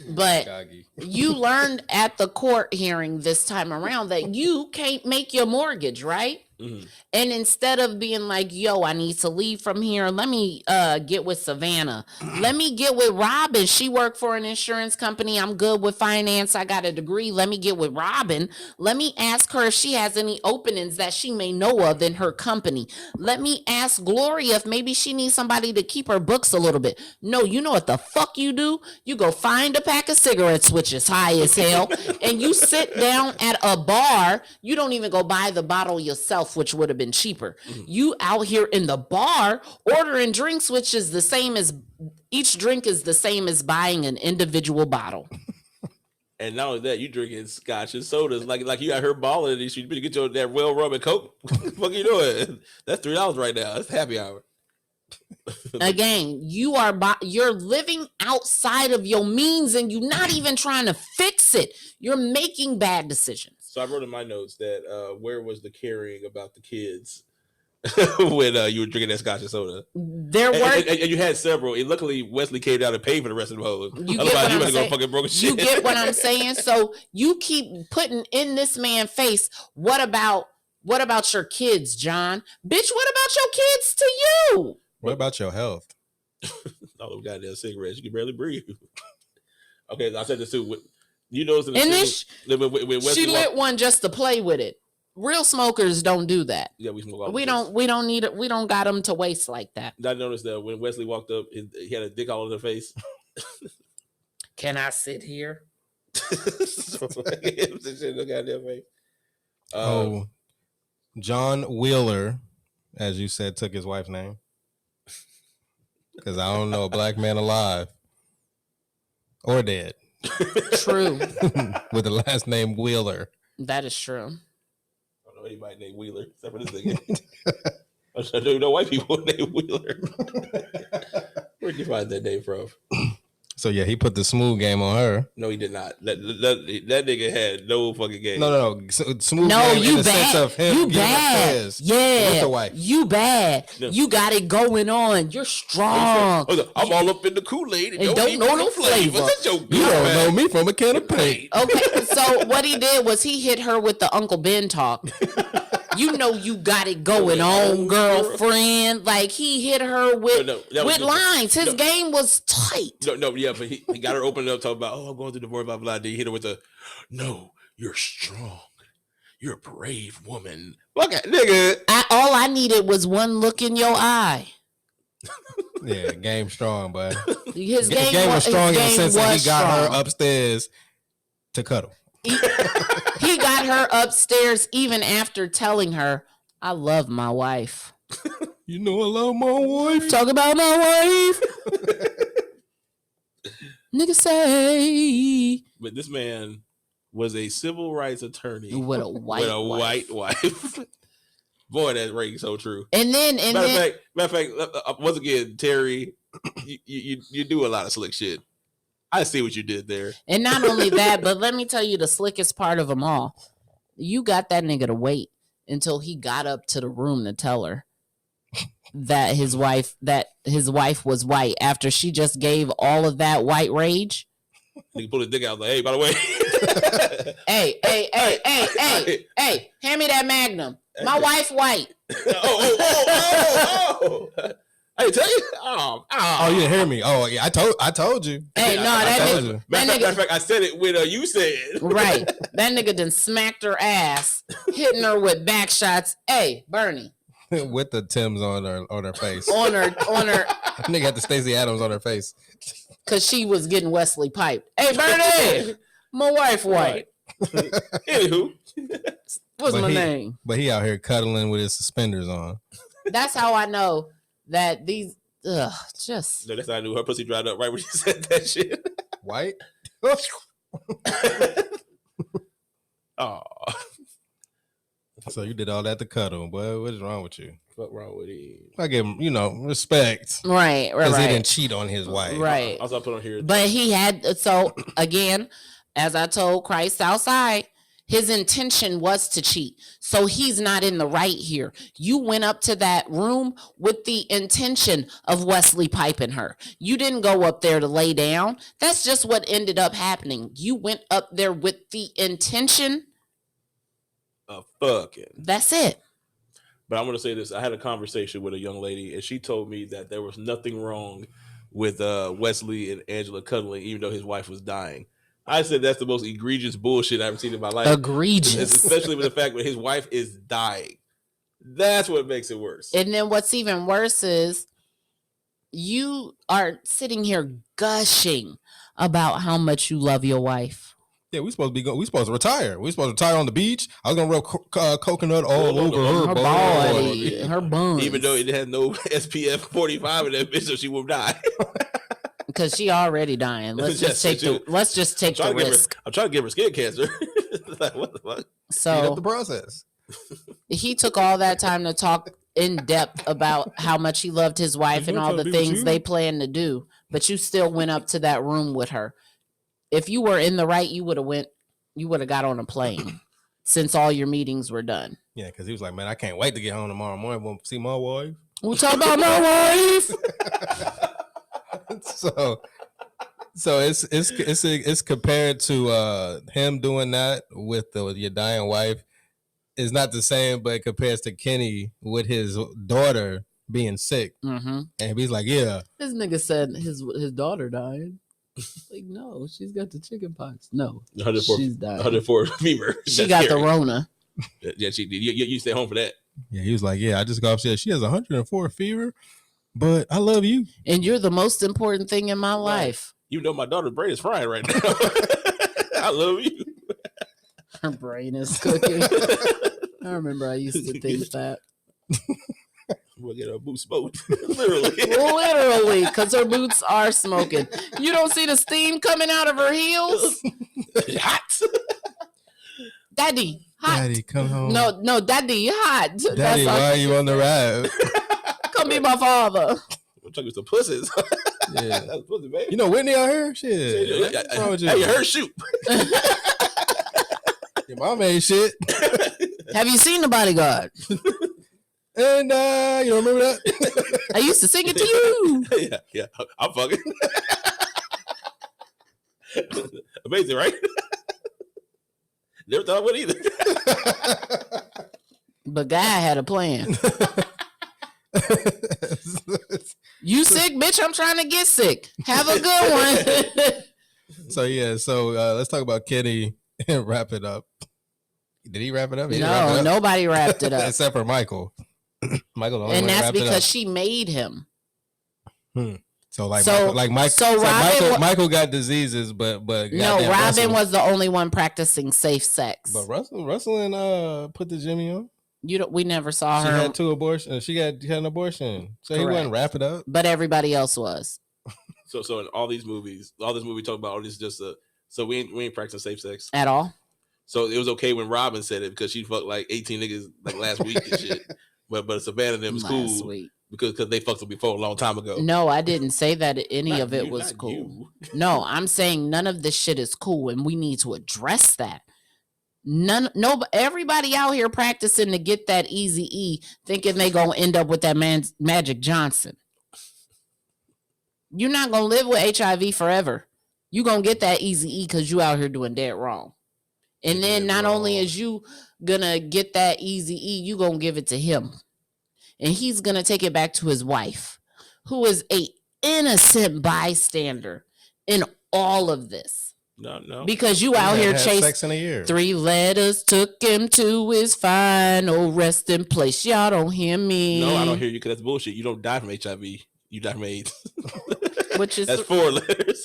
D: But You learned at the court hearing this time around that you can't make your mortgage, right?
C: Mm-hmm.
D: And instead of being like, yo, I need to leave from here, let me get with Savannah. Let me get with Robin. She worked for an insurance company. I'm good with finance. I got a degree. Let me get with Robin. Let me ask her if she has any openings that she may know of in her company. Let me ask Gloria if maybe she needs somebody to keep her books a little bit. No, you know what the fuck you do? You go find a pack of cigarettes, which is high as hell, and you sit down at a bar. You don't even go buy the bottle yourself, which would have been cheaper. You out here in the bar ordering drinks, which is the same as each drink is the same as buying an individual bottle.
C: And not only that, you drinking scotch and sodas like you got her balling. You should get your that well rum and coke. What the fuck you doing? That's $3 right now. That's happy hour.
D: Again, you're living outside of your means, and you're not even trying to fix it. You're making bad decisions.
C: So I wrote in my notes that where was the caring about the kids when you were drinking that scotch and soda?
D: There were,
C: and you had several. And luckily, Wesley came down and paid for the rest of the hoes. Otherwise, you better go fucking broke shit.
D: You get what I'm saying? So you keep putting in this man's face. What about your kids, John? Bitch, what about your kids to you?
B: What about your health?
C: All those goddamn cigarettes, you can barely breathe. Okay, I said this too. You notice
D: She lit one just to play with it. Real smokers don't do that.
C: Yeah, we smoke all
D: We don't need it. We don't got them to waste like that.
C: I noticed that when Wesley walked up, he had a dick all over the face.
D: Can I sit here?
B: John Wheeler, as you said, took his wife's name. Because I don't know a black man alive or dead.
D: True.
B: With the last name Wheeler.
D: That is true.
C: I don't know anybody named Wheeler except for this nigga. I don't know white people named Wheeler. Where'd you find that name from?
B: So yeah, he put the smooth game on her.
C: No, he did not. That nigga had no fucking game.
B: No. Smooth game
D: you
B: in the
D: bad.
B: sense of him
D: You bad.
B: with
D: Yeah.
B: the wife.
D: You bad.
C: No.
D: You got it going on. You're strong.
C: I'm all up in the Kool-Aid and
D: don't know no flavor.
C: That's your
B: You don't know me from a can of paint.
D: Okay, so what he did was he hit her with the Uncle Ben talk. You know you got it going on, girlfriend. Like he hit her with lines. His game was tight.
C: Yeah, but he got her opening up talking about, I'm going through divorce, blah, blah. Then he hit her with no, you're strong. You're a brave woman. Look at nigga.
D: All I needed was one look in your eye.
B: Yeah, game strong, but
D: His
B: game was strong in the sense that he got her upstairs to cuddle.
D: He got her upstairs even after telling her, I love my wife.
B: You know I love my wife.
D: Talk about my wife. Nigga say.
C: But this man was a civil rights attorney
D: with a white
C: wife. Boy, that rings so true.
D: And then
C: matter of fact, once again, Terry, you do a lot of slick shit. I see what you did there.
D: And not only that, but let me tell you the slickest part of them all. You got that nigga to wait until he got up to the room to tell her that his wife was white after she just gave all of that white rage.
C: Nigga pulled his dick out like, hey, by the way.
D: hey, hand me that Magnum. My wife white.
C: Oh. I tell you. Oh,
B: you didn't hear me. Oh, yeah, I told you.
D: Hey, no, that nigga.
C: Matter of fact, I said it when you said.
D: Right. That nigga done smacked her ass, hitting her with back shots. Hey, Bernie.
B: With the Timbs on her face.
D: On her.
B: Nigga had the Stacey Adams on her face.
D: Cause she was getting Wesley piped. Hey, Bernie, my wife white.
C: Anywho.
D: What's my name?
B: But he out here cuddling with his suspenders on.
D: That's how I know that these just.
C: No, that's how I knew her pussy dried up right when she said that shit.
B: White?
C: Oh.
B: So you did all that to cuddle, boy. What is wrong with you?
C: What's wrong with him?
B: I give him, respect.
D: Right.
B: Because he didn't cheat on his wife.
D: Right.
C: Also, I put on here.
D: But he had, so again, as I told Christ outside, His intention was to cheat. So he's not in the right here. You went up to that room with the intention of Wesley piping her. You didn't go up there to lay down. That's just what ended up happening. You went up there with the intention
C: of fucking.
D: That's it.
C: But I'm going to say this. I had a conversation with a young lady, and she told me that there was nothing wrong with Wesley and Angela cuddling, even though his wife was dying. I said that's the most egregious bullshit I've ever seen in my life.
D: Egregious.
C: Especially with the fact that his wife is dying. That's what makes it worse.
D: And then what's even worse is you are sitting here gushing about how much you love your wife.
B: Yeah, we supposed to retire. We supposed to retire on the beach. I was gonna rub coconut all over her
D: body, her buns.
C: Even though it had no SPF 45 in that bitch, so she won't die.
D: Because she already dying. Let's just take the risk.
C: I'm trying to give her skin cancer. Like, what the fuck?
B: Speed up the process.
D: He took all that time to talk in depth about how much he loved his wife and all the things they planned to do, but you still went up to that room with her. If you were in the right, you would have got on a plane since all your meetings were done.
B: Yeah, because he was like, man, I can't wait to get home tomorrow morning. Want to see my wife?
D: We'll talk about my wife.
B: So it's compared to him doing that with your dying wife. It's not the same, but it compares to Kenny with his daughter being sick.
D: Mm-hmm.
B: And he's like, yeah.
D: This nigga said his daughter died. Like, no, she's got the chicken pox. No, she's died.
C: 104 fever.
D: She got the Rona.
C: Yeah, she did. You stay home for that.
B: Yeah, he was like, yeah, I just got upstairs. She has 104 fever, but I love you.
D: And you're the most important thing in my life.
C: You know my daughter's brain is frying right now. I love you.
D: Her brain is cooking. I remember I used to think that.
C: We'll get her boots smoked. Literally.
D: Literally, because her boots are smoking. You don't see the steam coming out of her heels?
C: Hot.
D: Daddy, hot.
B: Daddy, come home.
D: No, Daddy, hot.
B: Daddy, why are you on the ride?
D: Come be my father.
C: I'm talking some pussies.
B: Yeah.
C: That's pussy, baby.
B: You know Whitney out here? Shit. What's wrong with you?
C: Hey, her shoot.
B: Your mom ain't shit.
D: Have you seen The Bodyguard?
B: And you don't remember that?
D: I used to sing it to you.
C: Yeah. I'm fucking. Amazing, right? Never thought I would either.
D: But Guy had a plan. You sick, bitch? I'm trying to get sick. Have a good one.
B: So let's talk about Kenny and wrap it up. Did he wrap it up?
D: No, nobody wrapped it up.
B: Except for Michael. Michael, the only
D: and
B: one
D: that's
B: wrapped it
D: because
B: up.
D: she made him.
B: Michael got diseases, but
D: no, Robin was the only one practicing safe sex.
B: But Russell and put the Jimmy on.
D: We never saw her.
B: She had 2 abortions. She had an abortion, so
D: Correct.
B: He wouldn't wrap it up.
D: But everybody else was.
C: So in all these movies, we talk about all this just so we ain't practicing safe sex
D: at all.
C: So it was okay when Robin said it because she fucked like 18 niggas like last week and shit. But Savannah and them was cool because they fucked them before a long time ago.
D: No, I didn't say that any of it was cool. No, I'm saying none of this shit is cool, and we need to address that. Everybody out here practicing to get that Eazy-E, thinking they gonna end up with that Magic Johnson. You're not gonna live with HIV forever. You gonna get that Eazy-E because you out here doing dead wrong. And then not only is you gonna get that Eazy-E, you gonna give it to him. And he's gonna take it back to his wife, who is a innocent bystander in all of this.
C: No.
D: Because you out here chasing
B: sex in a year.
D: 3 letters took him to his final resting place. Y'all don't hear me.
C: No, I don't hear you because that's bullshit. You don't die from HIV. You die from AIDS.
D: Which is
C: that's 4 letters.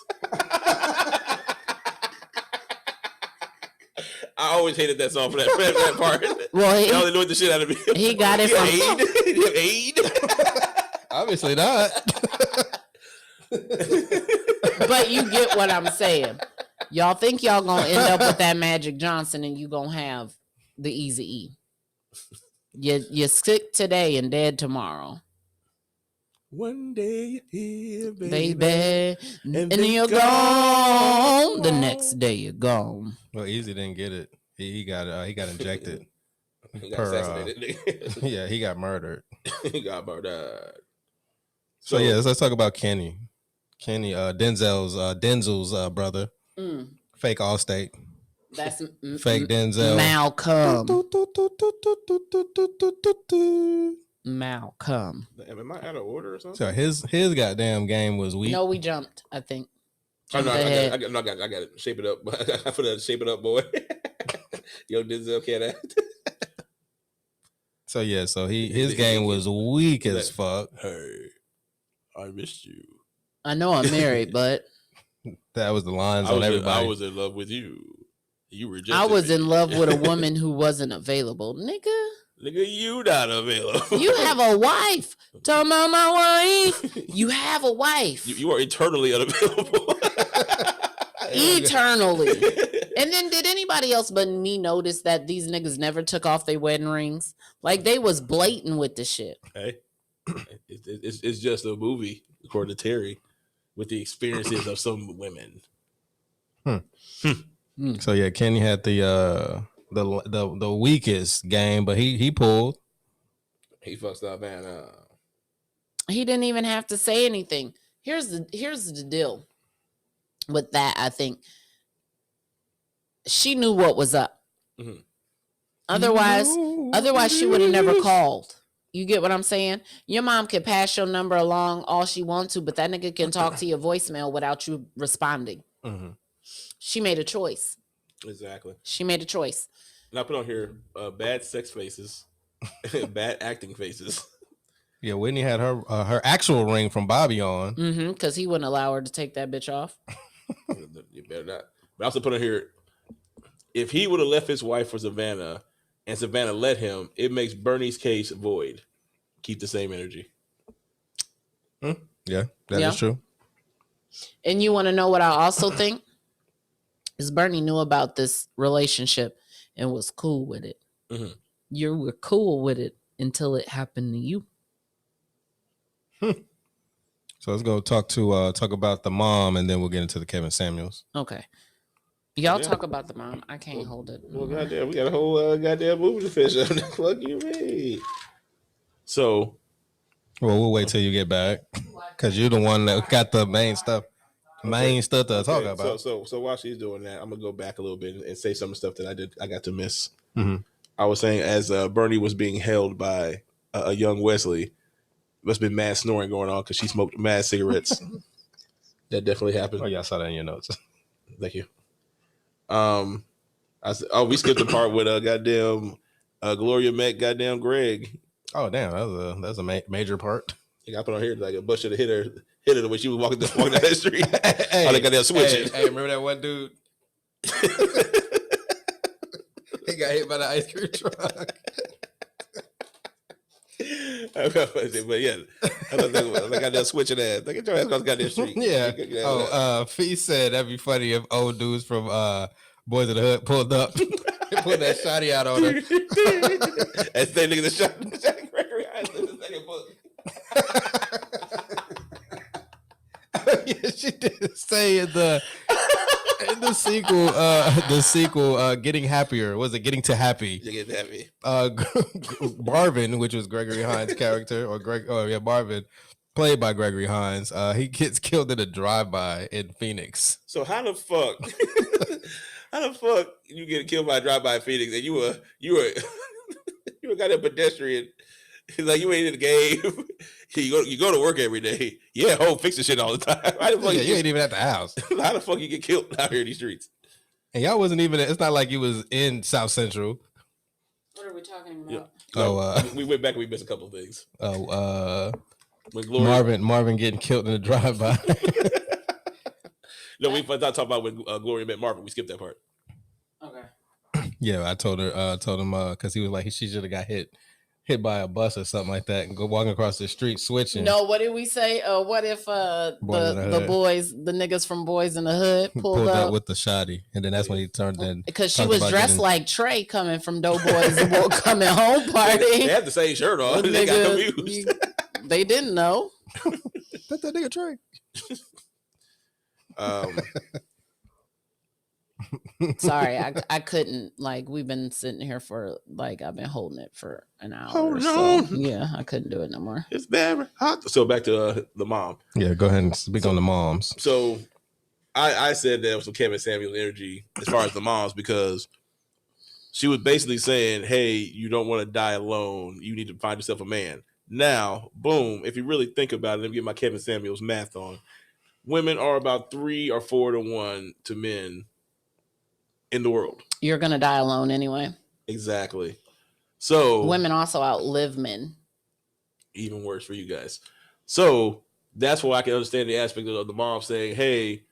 C: I always hated that song for that part. Well, y'all annoyed the shit out of me.
D: He got it from
C: aid.
B: Obviously not.
D: But you get what I'm saying. Y'all think y'all gonna end up with that Magic Johnson and you gonna have the Eazy-E. You're sick today and dead tomorrow.
C: One day you're here,
D: baby, and then you're gone. The next day you're gone.
B: Well, Eazy didn't get it. He got injected.
C: He got assassinated.
B: Yeah, he got murdered.
C: He got murdered.
B: So yeah, let's talk about Kenny. Kenny, Denzel's brother. Fake Allstate.
D: That's
B: fake Denzel.
D: Malcolm. Malcolm.
C: Am I out of order or something?
B: So his goddamn game was weak.
D: No, we jumped, I think.
C: I got it. Shape it up. I put that shape it up, boy. Yo, Denzel can't act.
B: So yeah, his game was weak as fuck.
C: Hey, I missed you.
D: I know I'm married, but
B: that was the lines on everybody.
C: I was in love with you. You rejected
D: I was
C: me.
D: in love with a woman who wasn't available, nigga.
C: Nigga, you not available.
D: You have a wife. Talking about my wife. You have a wife.
C: You are eternally unavailable.
D: Eternally. And then did anybody else but me notice that these niggas never took off their wedding rings? Like they was blatant with the shit.
C: Hey, it's just a movie, according to Terry, with the experiences of some women.
B: So yeah, Kenny had the weakest game, but he pulled.
C: He fucked up, man.
D: He didn't even have to say anything. Here's the deal with that. I think she knew what was up. Mm-hmm. Otherwise she would have never called. You get what I'm saying? Your mom can pass your number along all she wants to, but that nigga can talk to your voicemail without you responding. Mm-hmm. She made a choice.
C: Exactly.
D: She made a choice.
C: And I put on here bad sex faces, bad acting faces.
B: Yeah, Whitney had her actual ring from Bobby on.
D: Mm-hmm, because he wouldn't allow her to take that bitch off.
C: You better not. But I also put on here, if he would have left his wife for Savannah and Savannah let him, it makes Bernie's case void. Keep the same energy.
B: Yeah, that is true.
D: And you want to know what I also think? Is Bernie knew about this relationship and was cool with it. Mm-hmm. You were cool with it until it happened to you.
B: So let's go talk about the mom, and then we'll get into the Kevin Samuels.
D: Okay. Y'all talk about the mom. I can't hold it.
C: Well, goddamn, we got a whole goddamn movie to finish up. The fuck you mean? So,
B: well, we'll wait till you get back, because you're the one that got the main stuff. To talk about.
C: So while she's doing that, I'm gonna go back a little bit and say some of the stuff that I got to miss. Mm-hmm. I was saying as Bernie was being held by a young Wesley, must have been mad snoring going on because she smoked mad cigarettes. That definitely happened.
B: Oh yeah, I saw that in your notes.
C: Thank you. We skipped the part with goddamn Gloria met goddamn Greg.
B: Oh damn, that's a major part.
C: I put on here like a bus should have hit her when she was walking down that street. Hey, they got that switch.
B: Hey, remember that one dude? He got hit by the ice cream truck.
C: But yeah, I got that switching ass. Look at your ass across goddamn street.
B: Yeah. Fee said that'd be funny if old dudes from Boys in the Hood pulled up, pulled that shotty out on her.
C: That's the nigga that shot Gregory Hines in the second book.
B: Yeah, she did say in the sequel, Getting Happier. Was it Getting to Happy?
C: You get happy.
B: Barvin, which was Gregory Hines' character, Barvin, played by Gregory Hines. He gets killed in a drive-by in Phoenix.
C: So how the fuck you get killed by a drive-by in Phoenix and you were got a pedestrian? Like you ain't in the game. You go to work every day. Yeah, fixing shit all the time. How the fuck
B: you ain't even at the house.
C: How the fuck you get killed out here in these streets?
B: And y'all wasn't even. It's not like you was in South Central.
D: What are we talking about?
C: Yeah. We went back and we missed a couple of things.
B: Marvin getting killed in the drive-by.
C: No, we thought talking about when Gloria met Marvin. We skipped that part.
D: Okay.
B: Yeah, I told him because he was like she should have got hit by a bus or something like that and go walking across the street switching.
D: No, what did we say? What if the niggas from Boys in the Hood pulled up
B: with the shotty, and then that's when he turned in
D: because she was dressed like Trey coming from Doughboys and coming home party.
C: They had the same shirt on. They got confused.
D: They didn't know.
B: That's that nigga Trey.
D: Sorry, I couldn't. Like, we've been sitting here for like I've been holding it for an hour.
C: Hold
D: so
C: on.
D: yeah, I couldn't do it no more.
C: It's very hot. So back to the mom.
B: Yeah, go ahead and speak on the moms.
C: So I said there was some Kevin Samuel energy as far as the moms, because she was basically saying, hey, you don't want to die alone. You need to find yourself a man. Now, boom, if you really think about it, let me get my Kevin Samuels math on. Women are about 3 or 4 to 1 to men in the world.
D: You're going to die alone anyway.
C: Exactly. So
D: women also outlive men.
C: Even worse for you guys. So that's why I can understand the aspect of the mom saying, hey,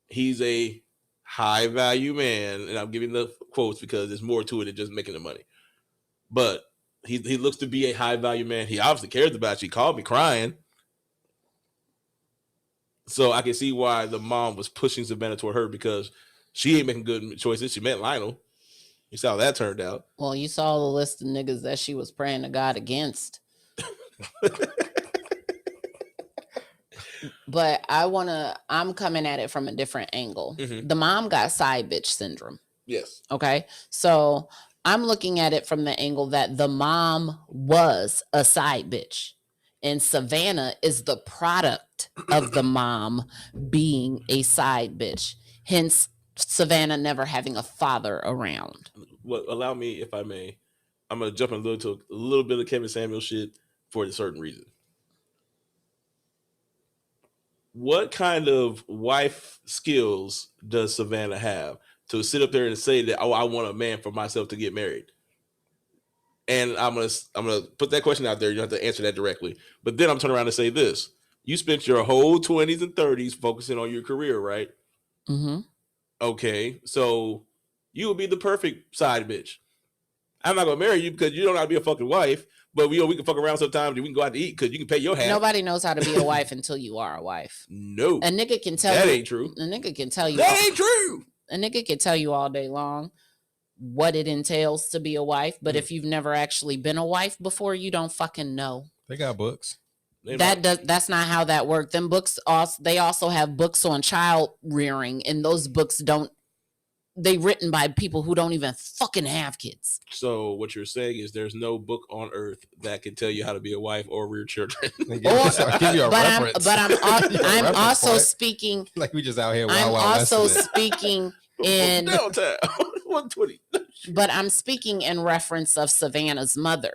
C: he's a high value man. And I'm giving the quotes because there's more to it than just making the money. But he looks to be a high value man. He obviously cares about you. He called me crying. So I can see why the mom was pushing Savannah toward her, because she ain't making good choices. She met Lionel. You saw how that turned out.
D: Well, you saw the list of niggas that she was praying to God against. But I'm coming at it from a different angle. Mm-hmm. The mom got side bitch syndrome.
C: Yes.
D: Okay. So I'm looking at it from the angle that the mom was a side bitch. And Savannah is the product of the mom being a side bitch. Hence, Savannah never having a father around.
C: Well, allow me, if I may, I'm going to jump in a little bit of Kevin Samuel shit for a certain reason. What kind of wife skills does Savannah have to sit up there and say that, oh, I want a man for myself to get married? And I'm gonna put that question out there. You don't have to answer that directly. But then I'm turning around and say this. You spent your whole 20s and 30s focusing on your career, right?
D: Mm-hmm.
C: Okay, so you would be the perfect side bitch. I'm not gonna marry you because you don't know how to be a fucking wife, but we can fuck around sometimes and we can go out to eat because you can pay your half.
D: Nobody knows how to be a wife until you are a wife.
C: No.
D: A nigga can tell
C: that
D: you.
C: Ain't true.
D: A nigga can tell you.
C: That ain't true.
D: A nigga can tell you all day long what it entails to be a wife, but if you've never actually been a wife before, you don't fucking know.
B: They got books.
D: That's not how that works. Them books they also have books on child rearing, and those books they written by people who don't even fucking have kids.
C: So what you're saying is there's no book on earth that can tell you how to be a wife or rear children.
B: Give you a reference.
D: I'm also speaking
B: like we just out here.
D: I'm also speaking in
C: downtown 120.
D: But I'm speaking in reference of Savannah's mother.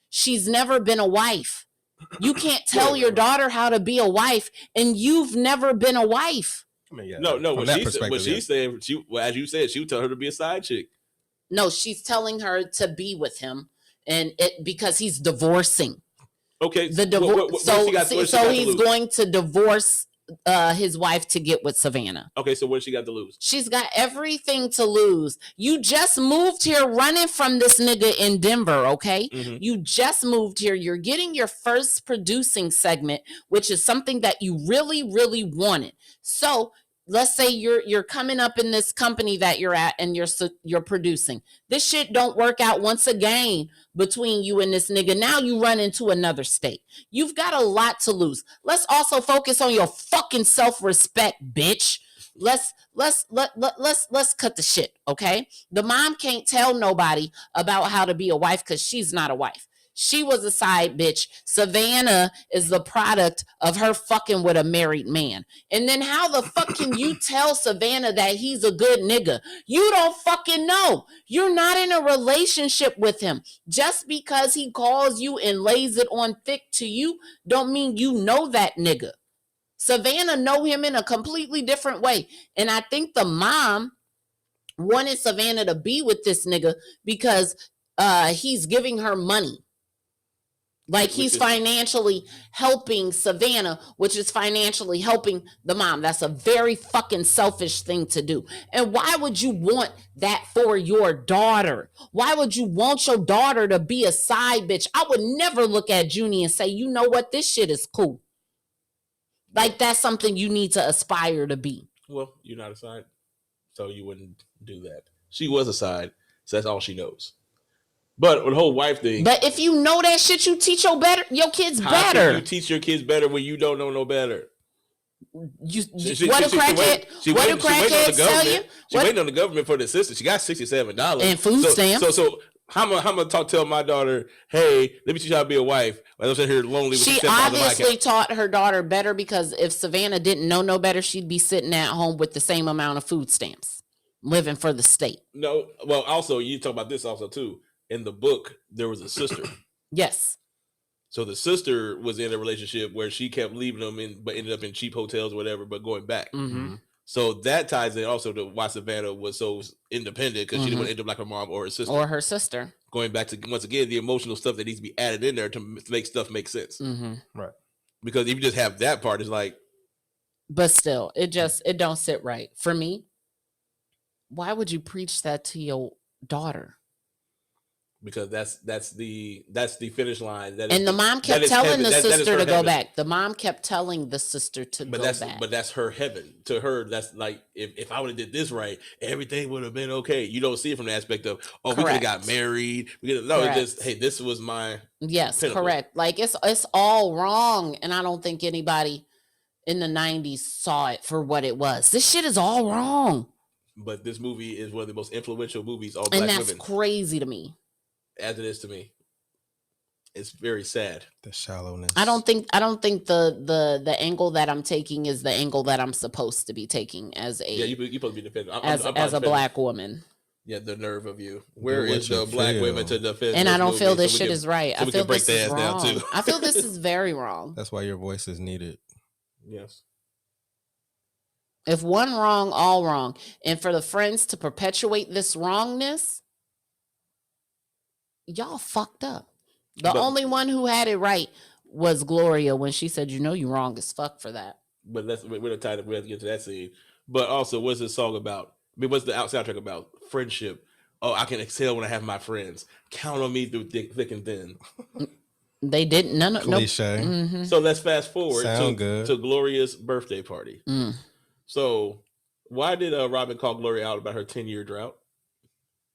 D: She's never been a wife. You can't tell your daughter how to be a wife, and you've never been a wife.
C: I mean, yeah, no. What she said, as you said, she would tell her to be a side chick.
D: No, she's telling her to be with him, and because he's divorcing.
C: Okay,
D: the divorce. So he's going to divorce his wife to get with Savannah.
C: Okay, so what she got to lose?
D: She's got everything to lose. You just moved here running from this nigga in Denver, okay? Mm-hmm. You just moved here. You're getting your first producing segment, which is something that you really, really wanted. So let's say you're coming up in this company that you're at and you're producing. This shit don't work out once again between you and this nigga. Now you run into another state. You've got a lot to lose. Let's also focus on your fucking self-respect, bitch. Let's cut the shit, okay? The mom can't tell nobody about how to be a wife because she's not a wife. She was a side bitch. Savannah is the product of her fucking with a married man. And then how the fuck can you tell Savannah that he's a good nigga? You don't fucking know. You're not in a relationship with him. Just because he calls you and lays it on thick to you don't mean you know that nigga. Savannah know him in a completely different way. And I think the mom wanted Savannah to be with this nigga because he's giving her money. Like he's financially helping Savannah, which is financially helping the mom. That's a very fucking selfish thing to do. And why would you want that for your daughter? Why would you want your daughter to be a side bitch? I would never look at Junie and say, you know what? This shit is cool. Like that's something you need to aspire to be.
C: Well, you're not a side, so you wouldn't do that. She was a side, so that's all she knows. But with the whole wife thing.
D: But if you know that shit, you teach your kids better.
C: How can you teach your kids better when you don't know no better?
D: What do crackheads tell you?
C: She waiting on the government for the assistance. She got $67
D: and food stamps.
C: So how am I gonna tell my daughter, hey, let me teach you how to be a wife? I'm sitting here lonely. With
D: she obviously taught her daughter better, because if Savannah didn't know no better, she'd be sitting at home with the same amount of food stamps, living for the state.
C: No, well, also you talk about this also too. In the book, there was a sister.
D: Yes.
C: So the sister was in a relationship where she kept leaving them but ended up in cheap hotels or whatever, but going back.
D: Mm-hmm.
C: So that ties in also to why Savannah was so independent, because she didn't want to end up like her mom or her sister. Going back to, once again, the emotional stuff that needs to be added in there to make stuff make sense.
D: Mm-hmm.
B: Right.
C: Because if you just have that part, it's like.
D: But still, it don't sit right. For me, why would you preach that to your daughter?
C: Because that's the finish line.
D: And the mom kept telling the sister to go back. The mom kept telling the sister to go back. But
C: that's her heaven. To her, that's like, if I would have did this right, everything would have been okay. You don't see it from the aspect of, we could have got married. It's just, hey, this was my pinnacle.
D: Correct. Like it's all wrong, and I don't think anybody in the 90s saw it for what it was. This shit is all wrong.
C: But this movie is one of the most influential movies all
D: black
C: women.
D: And that's crazy to me.
C: As it is to me, it's very sad.
B: The shallowness.
D: I don't think the angle that I'm taking is the angle that I'm supposed to be taking as a
C: you're supposed to be defending
D: as a black woman.
C: Yeah, the nerve of you. Where is the black women to defend?
D: And I don't feel this shit is right. I feel this is wrong.
C: Too.
D: I feel this is very wrong.
B: That's why your voice is needed.
C: Yes.
D: If one wrong, all wrong, and for the friends to perpetuate this wrongness. Y'all fucked up. The only one who had it right was Gloria when she said, you wrong as fuck for that.
C: But we're not tied up. We have to get to that scene. But also, what's this song about? I mean, what's the soundtrack about? Friendship. Oh, I can exhale when I have my friends. Count on me through thick and thin.
D: They didn't. None of
B: cliche.
D: Nope. Mm-hmm.
C: So let's fast forward to Gloria's birthday party. So why did Robin call Gloria out about her 10-year drought?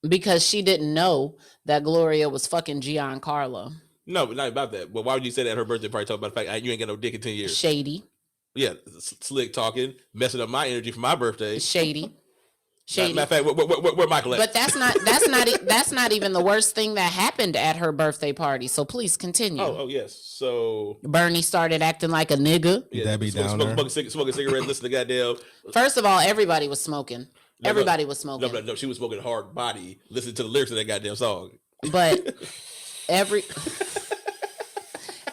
D: Because she didn't know that Gloria was fucking Giancarlo.
C: No, but not about that. But why would you say that at her birthday party? Talk about the fact you ain't got no dick in 10 years.
D: Shady.
C: Yeah, slick talking, messing up my energy for my birthday.
D: Shady.
C: Matter of fact, where Michael at?
D: But that's not even the worst thing that happened at her birthday party. So please continue.
C: Oh yes. So
D: Bernie started acting like a nigga.
C: Yeah,
B: Debbie Downer.
C: Smoking cigarettes, listen to goddamn.
D: First of all, everybody was smoking. Everybody was smoking.
C: No, she was smoking hard body. Listen to the lyrics of that goddamn song.
D: But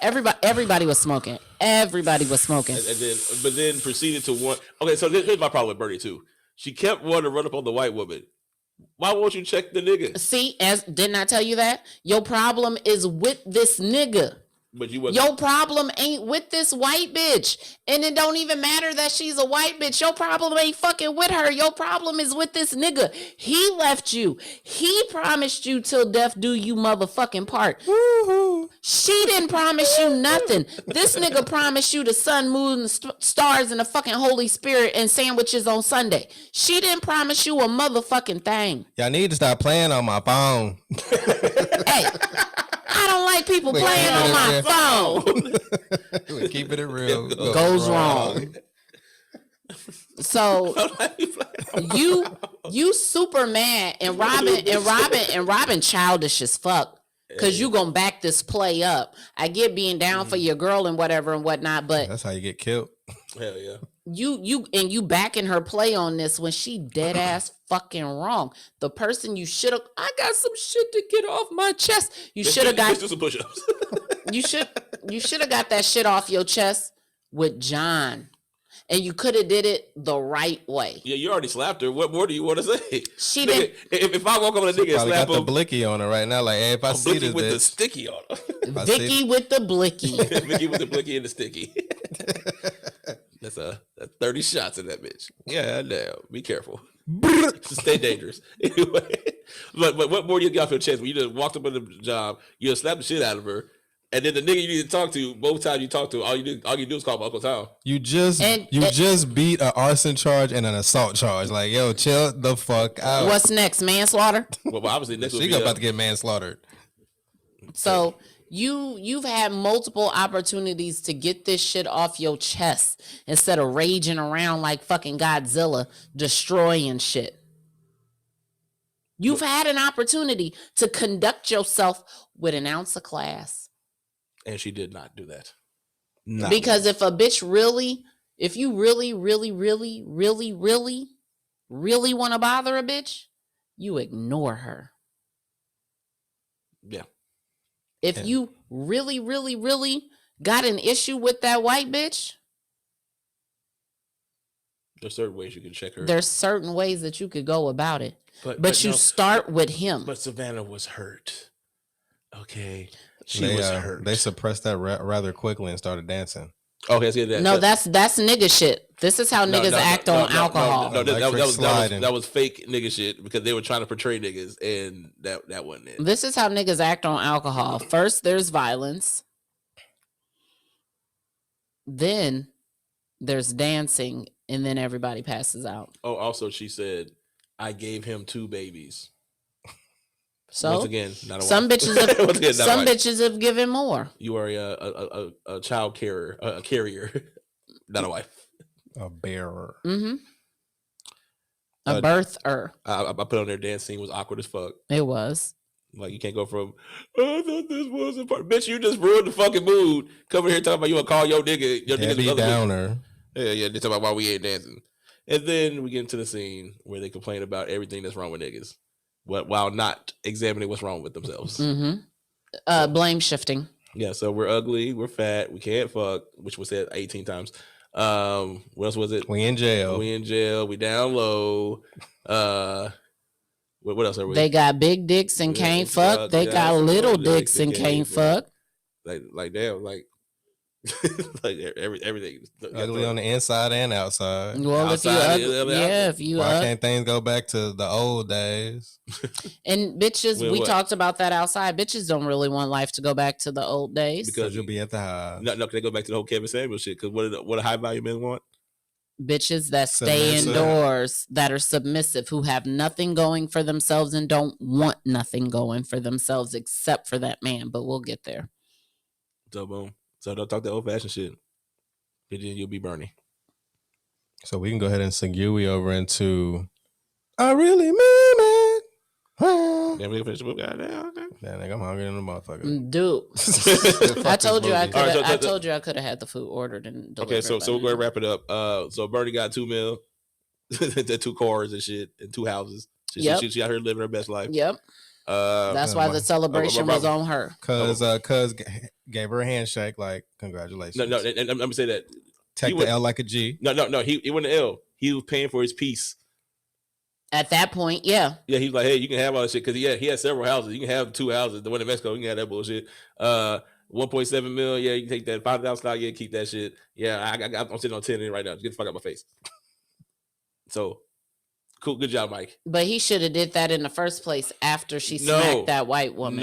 D: everybody was smoking. Everybody was smoking.
C: But then proceeded to want. Okay, so here's my problem with Bernie too. She kept wanting to run up on the white woman. Why won't you check the nigga?
D: See, didn't I tell you that? Your problem is with this nigga.
C: But you wasn't.
D: Your problem ain't with this white bitch. And it don't even matter that she's a white bitch. Your problem ain't fucking with her. Your problem is with this nigga. He left you. He promised you till death do you motherfucking part. Woo-hoo. She didn't promise you nothing. This nigga promised you the sun, moon, stars, and the fucking Holy Spirit and sandwiches on Sunday. She didn't promise you a motherfucking thing.
B: Y'all need to stop playing on my phone.
D: Hey. I don't like people playing on my phone.
B: We're keeping it real.
D: Goes wrong. So you super mad and Robin childish as fuck because you gonna back this play up. I get being down for your girl and whatever and whatnot, but
B: that's how you get killed.
C: Hell yeah.
D: You backing her play on this when she dead ass fucking wrong. The person you should have. I got some shit to get off my chest. You should have got.
C: Let's do some push-ups.
D: You should have got that shit off your chest with John, and you could have did it the right way.
C: Yeah, you already slapped her. What more do you want to say?
D: She didn't.
C: If I walk over to a nigga and slap
B: got
C: him,
B: the blicky on her right now. Like, hey, if I see this
C: with
B: bitch,
C: the sticky on her.
D: Vicky with the blicky.
C: Vicky with the blicky and the sticky. That's 30 shots in that bitch. Yeah, damn. Be careful. Stay dangerous. Anyway, but what more do you got for a chance when you just walked up on the job, you just slapped the shit out of her, and then the nigga you need to talk to, both times you talk to, all you do is call Uncle Tom.
B: You just beat an arson charge and an assault charge. Like, yo, chill the fuck out.
D: What's next? Manslaughter?
C: Well, obviously next
B: she about to get manslaughtered.
D: So You've had multiple opportunities to get this shit off your chest instead of raging around like fucking Godzilla, destroying shit. You've had an opportunity to conduct yourself with an ounce of class.
C: And she did not do that.
D: Because if a bitch if you really want to bother a bitch, you ignore her.
C: Yeah.
D: If you really got an issue with that white bitch,
C: there's certain ways you can check her.
D: There's certain ways that you could go about it. But you start with him.
C: But Savannah was hurt. Okay. She was hurt.
B: They suppressed that rather quickly and started dancing.
C: Okay, so
D: that's nigga shit. This is how niggas act on alcohol.
C: That was fake nigga shit because they were trying to portray niggas, and that wasn't it.
D: This is how niggas act on alcohol. First, there's violence. Then there's dancing, and then everybody passes out.
C: Oh, also, she said, I gave him 2 babies.
D: So
C: once again, not a
D: some
C: wife.
D: bitches have given more.
C: You are a child carrier, a carrier, not a wife.
B: A bearer.
D: Mm-hmm. A birther.
C: I put on their dance scene was awkward as fuck.
D: It was.
C: Like you can't go from I thought this was a part. Bitch, you just ruined the fucking mood. Coming here talking about you want to call your nigga. Your
B: nigga's downer.
C: Yeah. They talking about why we ain't dancing. And then we get into the scene where they complain about everything that's wrong with niggas, while not examining what's wrong with themselves.
D: Mm-hmm. Blame shifting.
C: Yeah, so we're ugly, we're fat, we can't fuck, which was said 18 times. What else was it?
B: We in jail.
C: We down low. What else are we?
D: They got big dicks and can't fuck. They got little dicks and can't fuck.
C: Like damn, like like everything
B: ugly on the inside and outside.
D: Well, if you
B: why can't things go back to the old days?
D: And bitches, we talked about that outside. Bitches don't really want life to go back to the old days
B: because you'll be at the high.
C: No, they go back to the whole Kevin Samuel shit. Because what do high value men want?
D: Bitches that stay indoors, that are submissive, who have nothing going for themselves and don't want nothing going for themselves except for that man. But we'll get there.
C: So boom. So don't talk that old fashioned shit. And then you'll be Bernie.
B: So we can go ahead and segue over into I really mean it.
C: Damn, we can finish the movie.
B: Damn, I'm hungry than a motherfucker.
D: Dude. I told you I could have had the food ordered and delivered.
C: Okay, so we're gonna wrap it up. So Bernie got $2 million, the 2 cars and shit, and 2 houses. She out here living her best life.
D: Yep. That's why the celebration was on her.
B: Cuz gave her a handshake, like congratulations.
C: No, and I'm gonna say that.
B: Take the L like a G.
C: No. He went to L. He was paying for his piece.
D: At that point, yeah.
C: Yeah, he was like, hey, you can have all this shit. Because he had several houses. You can have 2 houses. The one in Mexico, you can have that bullshit. 1.7 million, yeah, you can take that. 5,000 stock, yeah, keep that shit. Yeah, I'm sitting on 10 in right now. Just get the fuck out my face. So, cool, good job, Mike.
D: But he should have did that in the first place after she smacked that white woman.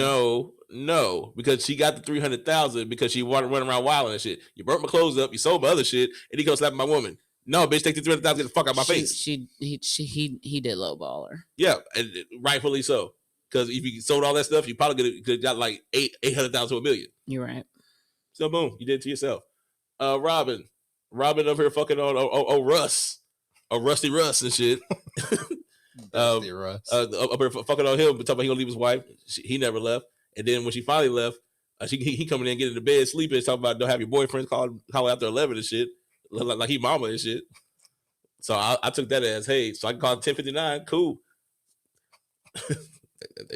C: No, because she got the 300,000 because she wanted to run around wild and shit. You burnt my clothes up, you sold my other shit, and he goes slapping my woman. No, bitch, take the 300,000, get the fuck out my face.
D: He did lowball her.
C: Yeah, and rightfully so. Because if you sold all that stuff, you probably could have got like 800,000 to $1 million.
D: You're right.
C: So boom, you did it to yourself. Robin over here fucking on Russ, Rusty Russ and shit.
B: Rusty Russ.
C: Up here fucking on him, but talking about he gonna leave his wife. He never left. And then when she finally left, he coming in, getting into bed, sleeping, talking about don't have your boyfriend call after 11 and shit. Like he mama and shit. So I took that as, hey, so I can call it 10:59. Cool.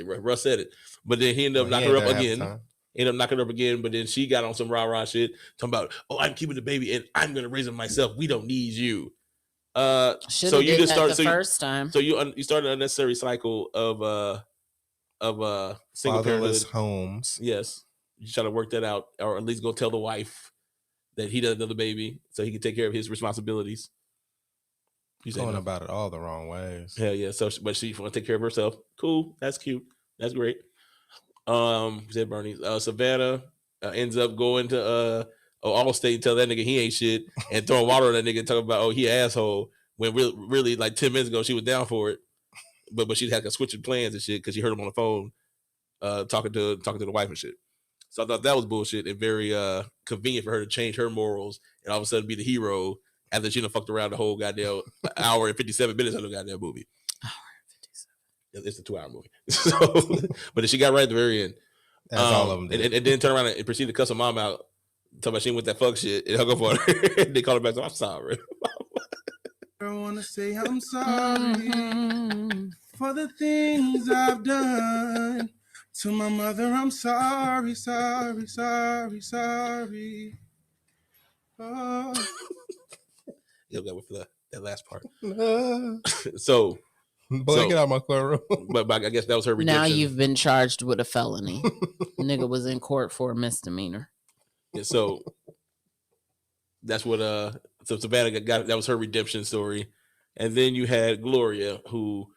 C: Russ said it. But then he ended up knocking her up again. But then she got on some rah-rah shit, talking about, oh, I'm keeping the baby and I'm going to raise him myself. We don't need you. So you just started the first time. So you started an unnecessary cycle of single
B: fatherless
C: parenthood
B: homes.
C: Yes. You try to work that out, or at least go tell the wife that he doesn't know the baby so he can take care of his responsibilities.
B: She's going about it all the wrong ways.
C: Hell yeah. So, but she want to take care of herself. Cool. That's cute. That's great. Said Bernie. Savannah ends up going to Allstate and tell that nigga he ain't shit and throwing water on that nigga, talking about, oh, he an asshole, when really like 10 minutes ago she was down for it. But she had to switch plans and shit because she heard him on the phone talking to the wife and shit. So I thought that was bullshit and very convenient for her to change her morals and all of a sudden be the hero after she done fucked around the whole goddamn hour and 57 minutes of the goddamn movie. It's a 2-hour movie. So, but then she got right at the very end.
B: As all of them did.
C: And then turn around and proceed to cuss her mom out. Talk about she went that fuck shit and hung up on her. They called her back. So I'm sorry.
E: I wanna say I'm sorry for the things I've done. To my mother, I'm sorry, sorry, sorry, sorry. Oh.
C: You'll go with that last part. So,
B: boy, get out of my courtroom.
C: but I guess that was her redemption.
D: Now you've been charged with a felony. Nigga was in court for a misdemeanor.
C: And so that's what so Savannah got. That was her redemption story. And then you had Gloria, who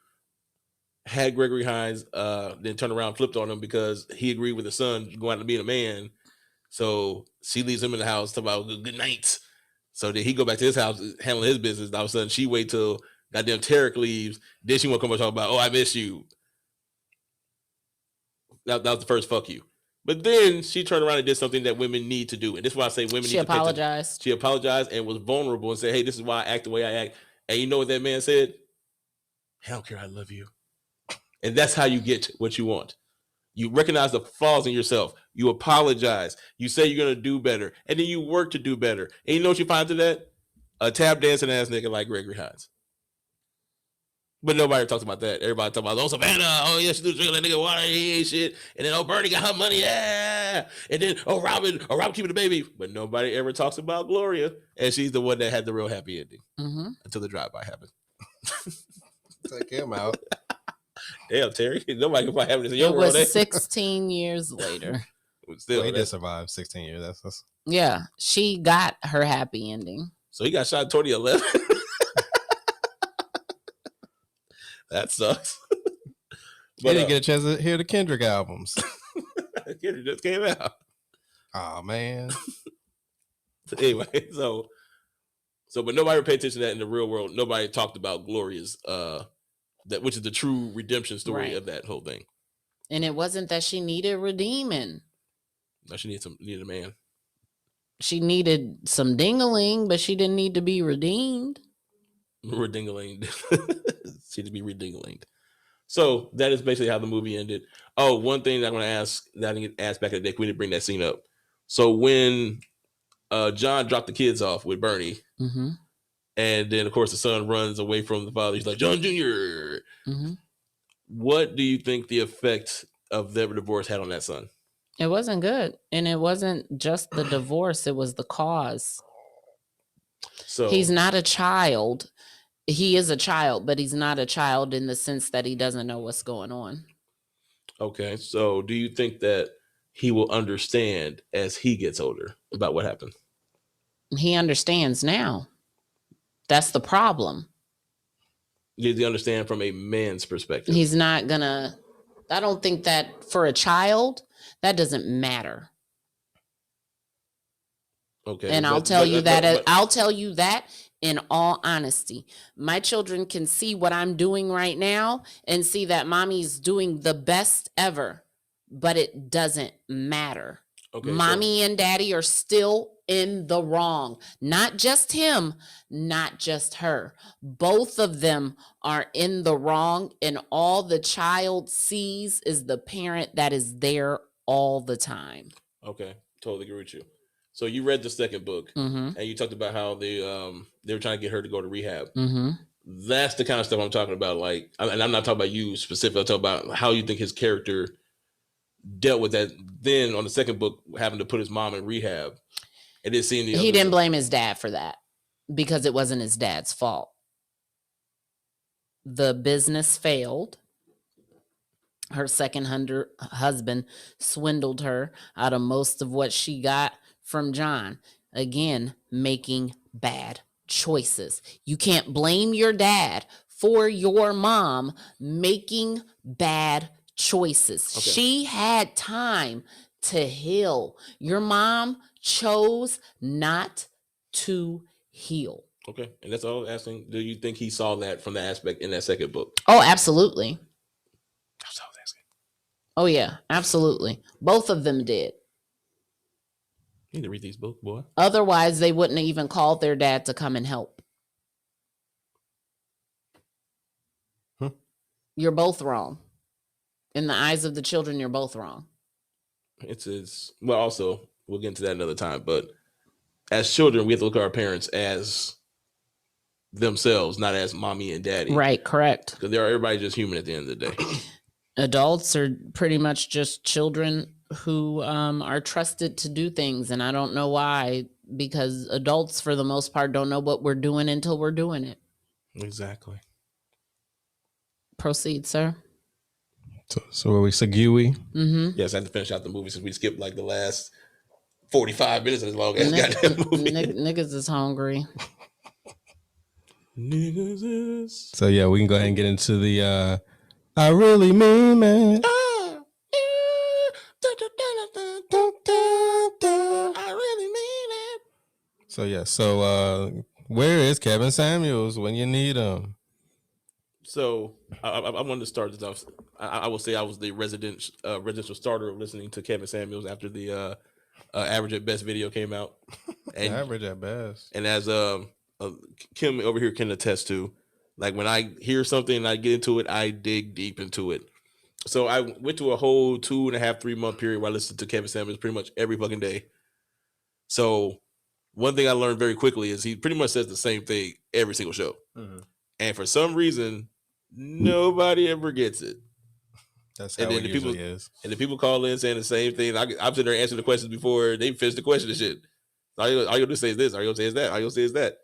C: had Gregory Hines then turned around and flipped on him because he agreed with his son going out to being a man. So she leaves him in the house, talking about good night. So then he go back to his house, handling his business. All of a sudden, she wait till goddamn Tarek leaves. Then she want to come and talk about, oh, I miss you. That was the first fuck you. But then she turned around and did something that women need to do. And this is why I say women need to
D: apologized.
C: She apologized and was vulnerable and said, hey, this is why I act the way I act. And you know what that man said? I don't care. I love you. And that's how you get what you want. You recognize the flaws in yourself. You apologize. You say you're going to do better. And then you work to do better. And you know what you find to that? A tap dancing ass nigga like Gregory Hines. But nobody talks about that. Everybody talks about, oh, Savannah. Oh, yeah, she do drinking that nigga water. He ain't shit. And then, oh, Bernie got her money. Yeah. And then, oh, Robin keeping the baby. But nobody ever talks about Gloria. And she's the one that had the real happy ending. Until the drive-by happened.
B: Take him out.
C: Damn, Terry. Nobody can find happiness in your world.
D: It was 16 years later.
C: Still,
B: he did survive 16 years. That's...
D: Yeah, she got her happy ending.
C: So he got shot in 2011. That sucks.
B: But he didn't get a chance to hear the Kendrick albums.
C: Kendrick just came out.
B: Oh man.
C: So anyway, so but nobody paid attention to that in the real world. Nobody talked about Gloria's that, which is the true redemption story of that whole thing.
D: And it wasn't that she needed redeeming.
C: No, she needed a man.
D: She needed some ding-a-ling, but she didn't need to be redeemed.
C: Redingalinged. She to be redingalinged. So that is basically how the movie ended. Oh, one thing that I'm going to ask that I didn't get asked back in the day, we didn't bring that scene up. So when John dropped the kids off with Bernie, and then of course the son runs away from the father, he's like, John Jr. What do you think the effect of their divorce had on that son?
D: It wasn't good. And it wasn't just the divorce, it was the cause. So he's not a child. He is a child, but he's not a child in the sense that he doesn't know what's going on.
C: Okay. So do you think that he will understand as he gets older about what happened?
D: He understands now. That's the problem.
C: Does he understand from a man's perspective?
D: He's not gonna, I don't think that for a child, that doesn't matter.
C: Okay.
D: And I'll tell you that in all honesty. My children can see what I'm doing right now and see that mommy's doing the best ever, but it doesn't matter. Okay, mommy and daddy are still in the wrong. Not just him, not just her. Both of them are in the wrong, and all the child sees is the parent that is there all the time.
C: Okay, totally agree with you. So you read the second book, and you talked about how they were trying to get her to go to rehab. That's the kind of stuff I'm talking about. Like, and I'm not talking about you specifically. I'm talking about how you think his character dealt with that. Then on the second book, having to put his mom in rehab, and then seeing
D: he didn't blame his dad for that because it wasn't his dad's fault. The business failed. Her second husband swindled her out of most of what she got from John. Again, making bad choices. You can't blame your dad for your mom making bad choices. Okay. She had time to heal. Your mom chose not to heal.
C: Okay. And that's all I'm asking. Do you think he saw that from the aspect in that second book?
D: Oh, absolutely. That's all I was asking. Oh, yeah, absolutely. Both of them did.
C: You need to read these books, boy.
D: Otherwise, they wouldn't have even called their dad to come and help. You're both wrong. In the eyes of the children, you're both wrong.
C: It's well, also, we'll get into that another time, but as children, we have to look at our parents as themselves, not as mommy and daddy.
D: Right, correct.
C: Because everybody's just human at the end of the day.
D: Adults are pretty much just children who are trusted to do things, and I don't know why, because adults, for the most part, don't know what we're doing until we're doing it.
C: Exactly.
D: Proceed, sir.
B: So are we Segui?
D: Mm-hmm.
C: Yes, I had to finish out the movie since we skipped like the last 45 minutes as long as goddamn movie.
D: Niggas is hungry.
C: Niggas is.
B: So yeah, we can go ahead and get into the I really mean it.
C: I really mean it.
B: So yeah, so where is Kevin Samuels when you need him?
C: So I wanted to start this off. I will say I was the residential starter of listening to Kevin Samuels after the Average at Best video came out. And,
B: Average at best.
C: And as Kim over here can attest to, like when I hear something and I get into it, I dig deep into it. So I went to a whole 2.5, 3 month period where I listened to Kevin Samuels pretty much every fucking day. So one thing I learned very quickly is he pretty much says the same thing every single show.
B: Mm-hmm.
C: And for some reason, nobody ever gets it.
B: That's how it usually is.
C: And the people call in saying the same thing. I'm sitting there answering the questions before they finish the question and shit. All you gonna do say is this. All you gonna say is that. All you gonna say is that.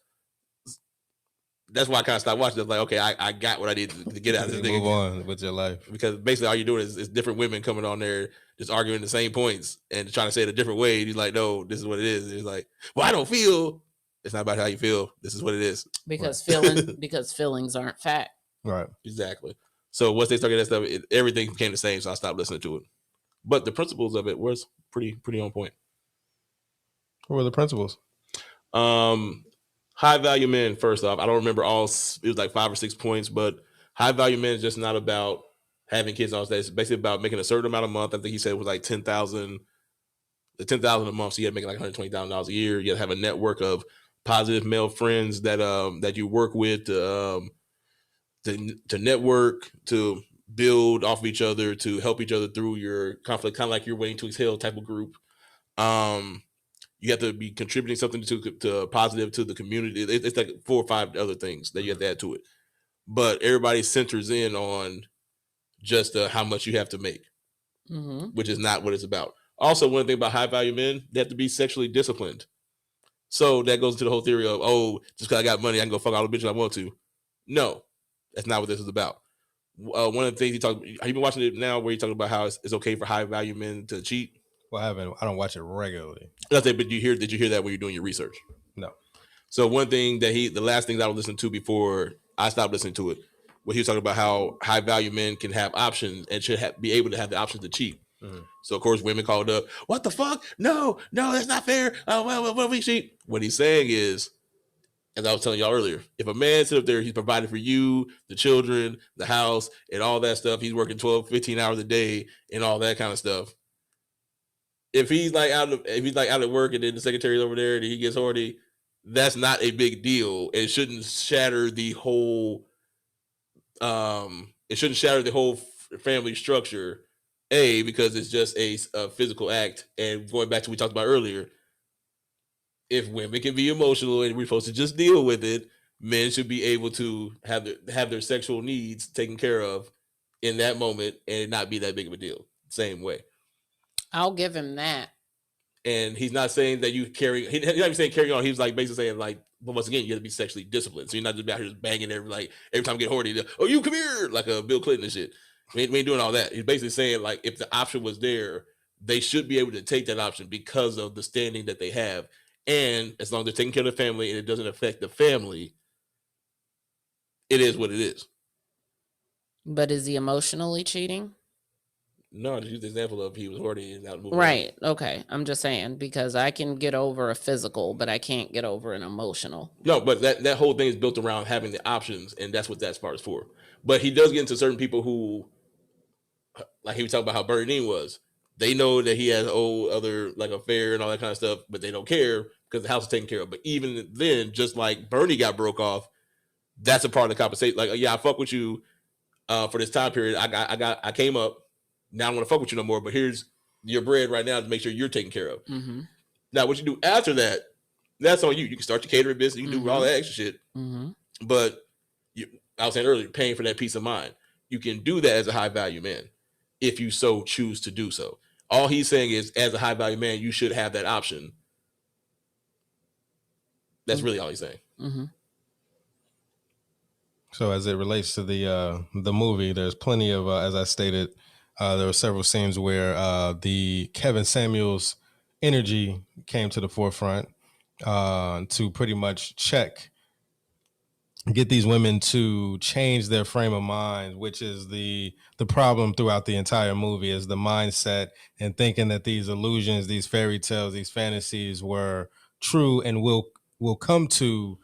C: That's why I kind of stopped watching. I was like, okay, I got what I need to get out of this thing.
B: Move on with your life.
C: Because basically all you're doing is different women coming on there just arguing the same points and trying to say it a different way. And he's like, no, this is what it is. And he's like, well, I don't feel. It's not about how you feel. This is what it is.
D: Because feelings aren't fact.
B: Right.
C: Exactly. So once they started that stuff, everything became the same. So I stopped listening to it. But the principles of it was pretty on point.
B: What were the principles?
C: High value men, first off. I don't remember all, it was like 5 or 6 points, but high value men is just not about having kids on stage. It's basically about making a certain amount a month. I think he said it was like $10,000 a month. So you had to make like $120,000 a year. You had to have a network of positive male friends that you work with to network, to build off of each other, to help each other through your conflict, kind of like your Waiting to Exhale type of group. You have to be contributing something to positive to the community. It's like 4 or 5 other things that you have to add to it. But everybody centers in on just how much you have to make, which is not what it's about. Also, one thing about high value men, they have to be sexually disciplined. So that goes into the whole theory of, oh, just because I got money, I can go fuck all the bitches I want to. No, that's not what this is about. One of the things he talked, have you been watching it now where he talking about how it's okay for high value men to cheat?
B: Well, I don't watch it regularly.
C: But did you hear that when you're doing your research?
B: No.
C: So one thing the last thing that I would listen to before I stopped listening to it, where he was talking about how high value men can have options and should be able to have the options to cheat. Mm-hmm. So of course women called up, what the fuck? No, that's not fair. Well, we cheat. What he's saying is, as I was telling y'all earlier, if a man sits up there, he's providing for you, the children, the house, and all that stuff. He's working 12, 15 hours a day and all that kind of stuff. If he's like out at work and then the secretary's over there and he gets horny, that's not a big deal. It shouldn't shatter the whole. It shouldn't shatter the whole family structure. Because it's just a physical act, and going back to what we talked about earlier, if women can be emotional and we're supposed to just deal with it, men should be able to have their sexual needs taken care of in that moment and not be that big of a deal. Same way.
D: I'll give him that.
C: And he's not saying that he's not even saying carry on. He's like basically saying like, but once again, you have to be sexually disciplined. So you're not just out here just banging every time you get horny. Oh, you come here, like a Bill Clinton and shit. We ain't doing all that. He's basically saying like, if the option was there, they should be able to take that option because of the standing that they have. And as long as they're taking care of the family and it doesn't affect the family, it is what it is.
D: But is he emotionally cheating?
C: No, just use the example of he was horny and out moving.
D: Right. Okay. I'm just saying, because I can get over a physical, but I can't get over an emotional.
C: No, but that whole thing is built around having the options, and that's what that part is for. But he does get into certain people who, like he was talking about how Bernie was. They know that he has other like affair and all that kind of stuff, but they don't care because the house is taken care of. But even then, just like Bernie got broke off, that's a part of the compensation. Like, yeah, I fuck with you for this time period. I came up. Now I don't want to fuck with you no more. But here's your bread right now to make sure you're taken care of.
D: Mm-hmm.
C: Now, what you do after that, that's on you. You can start your catering business. You can do all that extra shit.
D: Mm-hmm.
C: But I was saying earlier, paying for that peace of mind. You can do that as a high value man if you so choose to do so. All he's saying is, as a high value man, you should have that option. That's really all he's saying.
D: Mm-hmm.
B: So as it relates to the movie, there's plenty of, as I stated, there were several scenes where the Kevin Samuels energy came to the forefront to pretty much get these women to change their frame of mind, which is the problem throughout the entire movie, is the mindset and thinking that these illusions, these fairy tales, these fantasies were true and will come to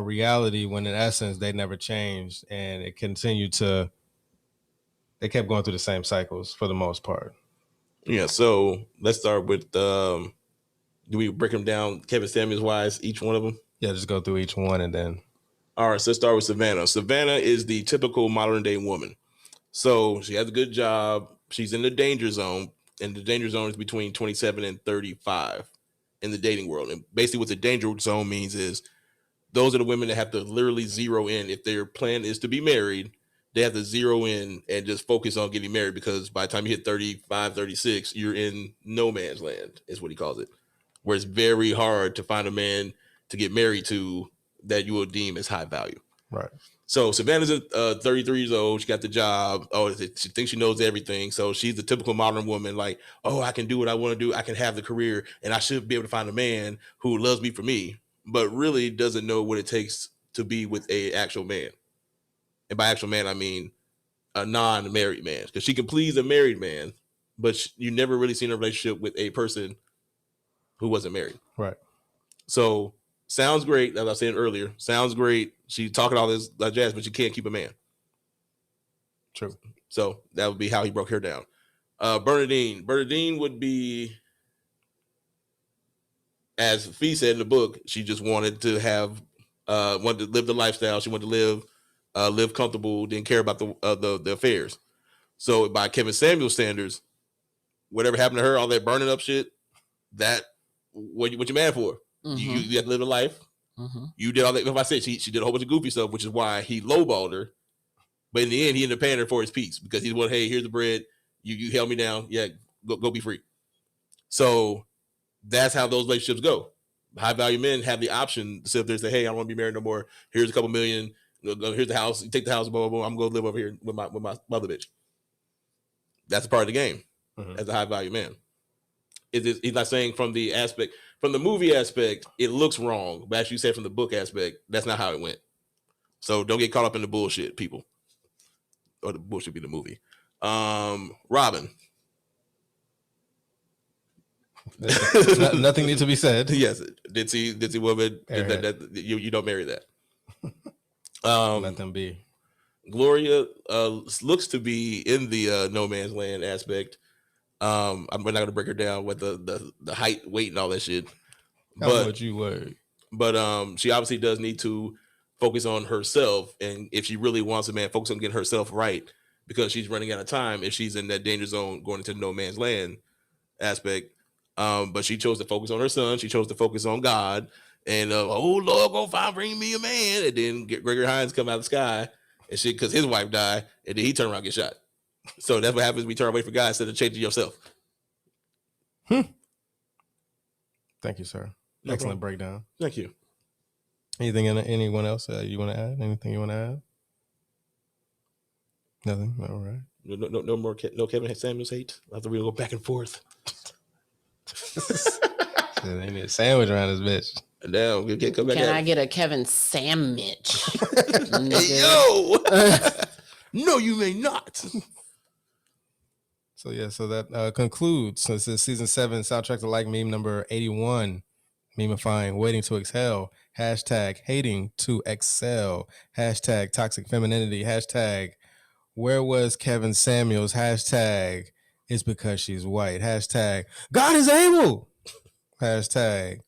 B: reality, when in essence they never changed, and it continued to. They kept going through the same cycles for the most part.
C: Yeah. So let's start with. Do we break them down, Kevin Samuels wise, each one of them?
B: Yeah, just go through each one and then.
C: All right, so let's start with Savannah. Savannah is the typical modern day woman. So she has a good job. She's in the danger zone, and the danger zone is between 27 and 35 in the dating world. And basically what the danger zone means is those are the women that have to literally zero in. If their plan is to be married, they have to zero in and just focus on getting married, because by the time you hit 35, 36, you're in no man's land, is what he calls it, where it's very hard to find a man to get married to that you will deem as high value.
B: Right.
C: So Savannah's 33 years old. She got the job. She thinks she knows everything. So she's the typical modern woman, like, I can do what I want to do. I can have the career, and I should be able to find a man who loves me for me, but really doesn't know what it takes to be with a actual man. And by actual man, I mean a non-married man, because she can please a married man, but you never really seen a relationship with a person who wasn't married.
B: Right.
C: So sounds great, as I was saying earlier. Sounds great. She's talking all this jazz, but she can't keep a man.
B: True.
C: So that would be how he broke her down. Bernadine would be, as Fee said in the book, she just wanted to live the lifestyle. She wanted to live comfortable, didn't care about the affairs. So by Kevin Samuels standards, whatever happened to her, all that burning up shit, that what you mad for? Mm-hmm. You have to live a life. Mm-hmm. You did all that. If I said she did a whole bunch of goofy stuff, which is why he lowballed her. But in the end, he ended up paying her for his piece, because he's went, hey, here's the bread. You held me down. Yeah, go be free. So that's how those relationships go. High value men have the option to sit up there and say, hey, I don't want to be married no more. Here's a couple million. Here's the house. You take the house. Blah, blah, blah. I'm going to live over here with my mother bitch. That's a part of the game. Mm-hmm. As a high value man. He's not saying from the movie aspect, it looks wrong. But as you said, from the book aspect, that's not how it went. So don't get caught up in the bullshit, people. Or the bullshit be the movie. Robin.
B: Nothing needs to be said.
C: Yes. Ditzy woman. That you don't marry that.
B: Let them be.
C: Gloria looks to be in the no man's land aspect. We're not going to break her down with the height, weight, and all that shit.
B: How much you weigh?
C: But she obviously does need to focus on herself, and if she really wants a man, focus on getting herself right, because she's running out of time if she's in that danger zone going into no man's land aspect. But she chose to focus on her son. She chose to focus on God, and oh Lord, bring me a man. And then Gregory Hines come out of the sky and shit, because his wife died, and then he turned around and get shot. So that's what happens when we turn away from God instead of changing yourself.
B: Thank you, sir.
C: No
B: Excellent
C: problem.
B: breakdown.
C: Thank you.
B: Anyone else you want to add? Anything you want to add? Nothing. All right.
C: No more. No Kevin Samuels hate. I have to really go back and forth.
B: They need a sandwich around this bitch.
C: Now we can't come back.
D: Can I get a Kevin sandwich?
C: Hey, yo. No, you may not.
B: So that concludes. So this is season 7, soundtrack to like meme number 81. MEMEFYING, waiting to exhale. Hashtag hating to excel. Hashtag toxic femininity. Hashtag where was Kevin Samuels. Hashtag it's because she's white. Hashtag God is able. Hashtag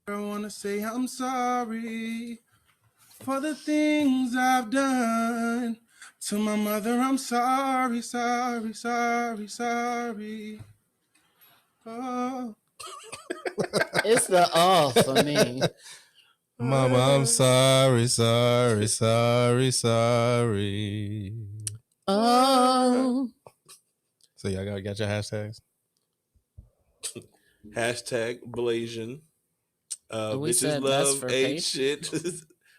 E: I want to say I'm sorry for the things I've done. To my mother, I'm sorry, sorry, sorry, sorry. Oh.
D: It's the for me.
B: Mama, I'm sorry, sorry, sorry, sorry.
D: Oh.
B: So y'all got your hashtags?
C: Hashtag Blasian.
D: We
C: Bitches
D: said that's
C: love
D: for
C: ain't
D: page.
C: shit.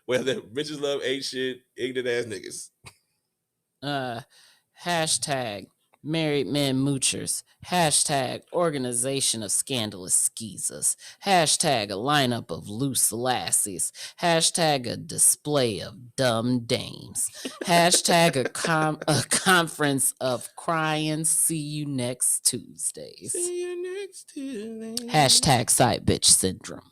C: Well, bitches love ain't shit. Ignorant ass niggas.
D: Hashtag married men moochers. Hashtag organization of scandalous skeezers. Hashtag a lineup of loose lassies. Hashtag a display of dumb dames. Hashtag a conference of crying. See you next Tuesdays.
C: See you next Tuesday.
D: Hashtag side bitch syndrome.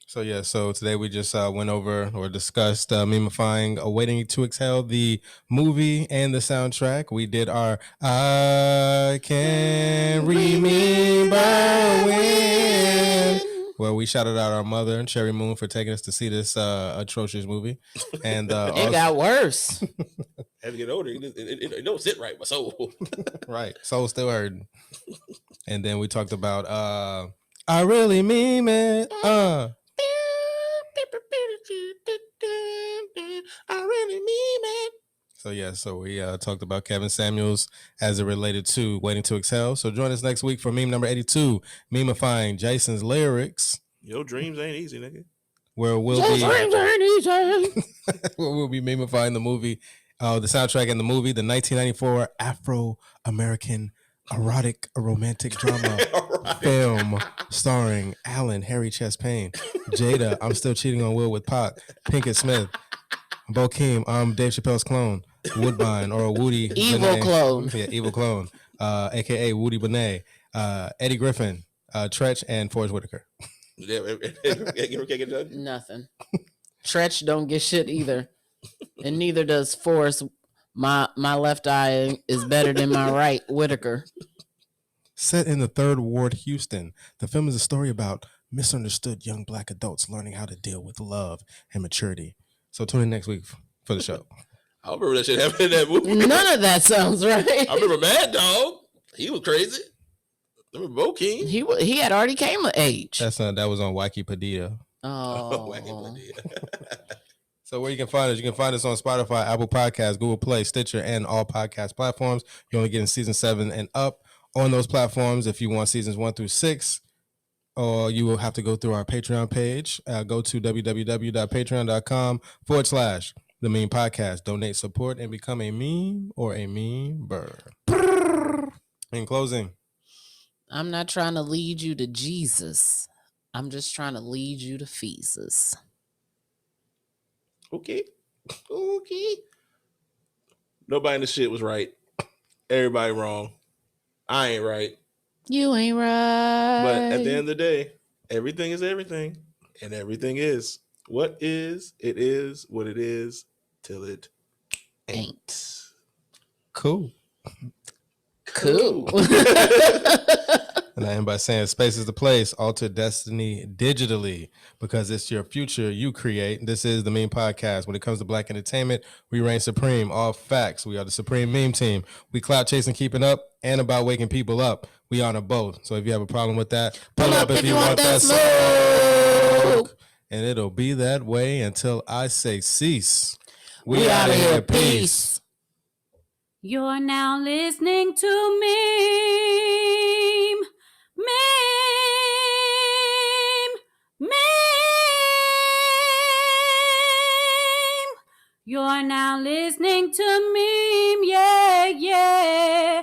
B: So today we just went over or discussed MEMEFYING Awaiting to Exhale, the movie and the soundtrack. We did our I Can Remember When, where we shouted out our mother, Cherry Moon, for taking us to see this atrocious movie. And
D: It got worse.
C: As you get older, it don't sit right, my soul.
B: Right, soul still hurting. And then we talked about I Really Meme It.
C: I really mean it.
B: So we talked about Kevin Samuels as it related to Waiting to Exhale. So join us next week for meme number 82, MEMEfying Jason's lyrics.
C: Your dreams ain't easy, nigga.
B: Where we'll be memifying the movie, the soundtrack and the movie, the 1994 Afro-American erotic romantic drama film starring Alan Harry Chest Payne, Jada, I'm Still Cheating on Will with Pac, Pinkett Smith, Bokeem, I'm Dave Chappelle's clone, Woodbine or Woody
D: evil
B: Benet.
D: clone.
B: Yeah, evil clone, aka Woody Benet, Eddie Griffin, Tretch, and Forrest Whitaker.
C: Yeah, can't get it done.
D: Nothing. Tretch don't get shit either, and neither does Forrest. My left eye is better than my right, Whitaker.
B: Set in the 3rd Ward, Houston, the film is a story about misunderstood young black adults learning how to deal with love and maturity. So tune in next week for the show.
C: I remember that shit happened in that movie.
D: None of that sounds right.
C: I remember Mad Dog. He was crazy. I remember Bokeem.
D: He had already came of age.
B: That was on Wikipedia.
D: Oh.
B: So where you can find us? You can find us on Spotify, Apple Podcasts, Google Play, Stitcher, and all podcast platforms. You're only getting season 7 and up on those platforms. If you want seasons 1 through 6, or you will have to go through our Patreon page. Go to www.patreon.com/theMEMEpodcast. Donate, support, and become a meme or a meme-ber. In closing,
D: I'm not trying to lead you to Jesus. I'm just trying to lead you to feces.
C: Okay. Nobody in the shit was right. Everybody wrong. I ain't right.
D: You ain't right.
C: But at the end of the day, everything is everything. And everything is what is, it is what it is, till it ain't.
B: cool. And I end by saying space is the place, alter destiny digitally, because it's your future you create. This is the Meme Podcast. When it comes to black entertainment, we reign supreme. All facts. We are the supreme meme team. We clout chasing, keeping up, and about waking people up. We honor both. So if you have a problem with that, pull up if you want that smoke. And it'll be that way until I say cease.
D: We out of here. Peace.
A: You're now listening to Meme. You're now listening to Meme. Yeah.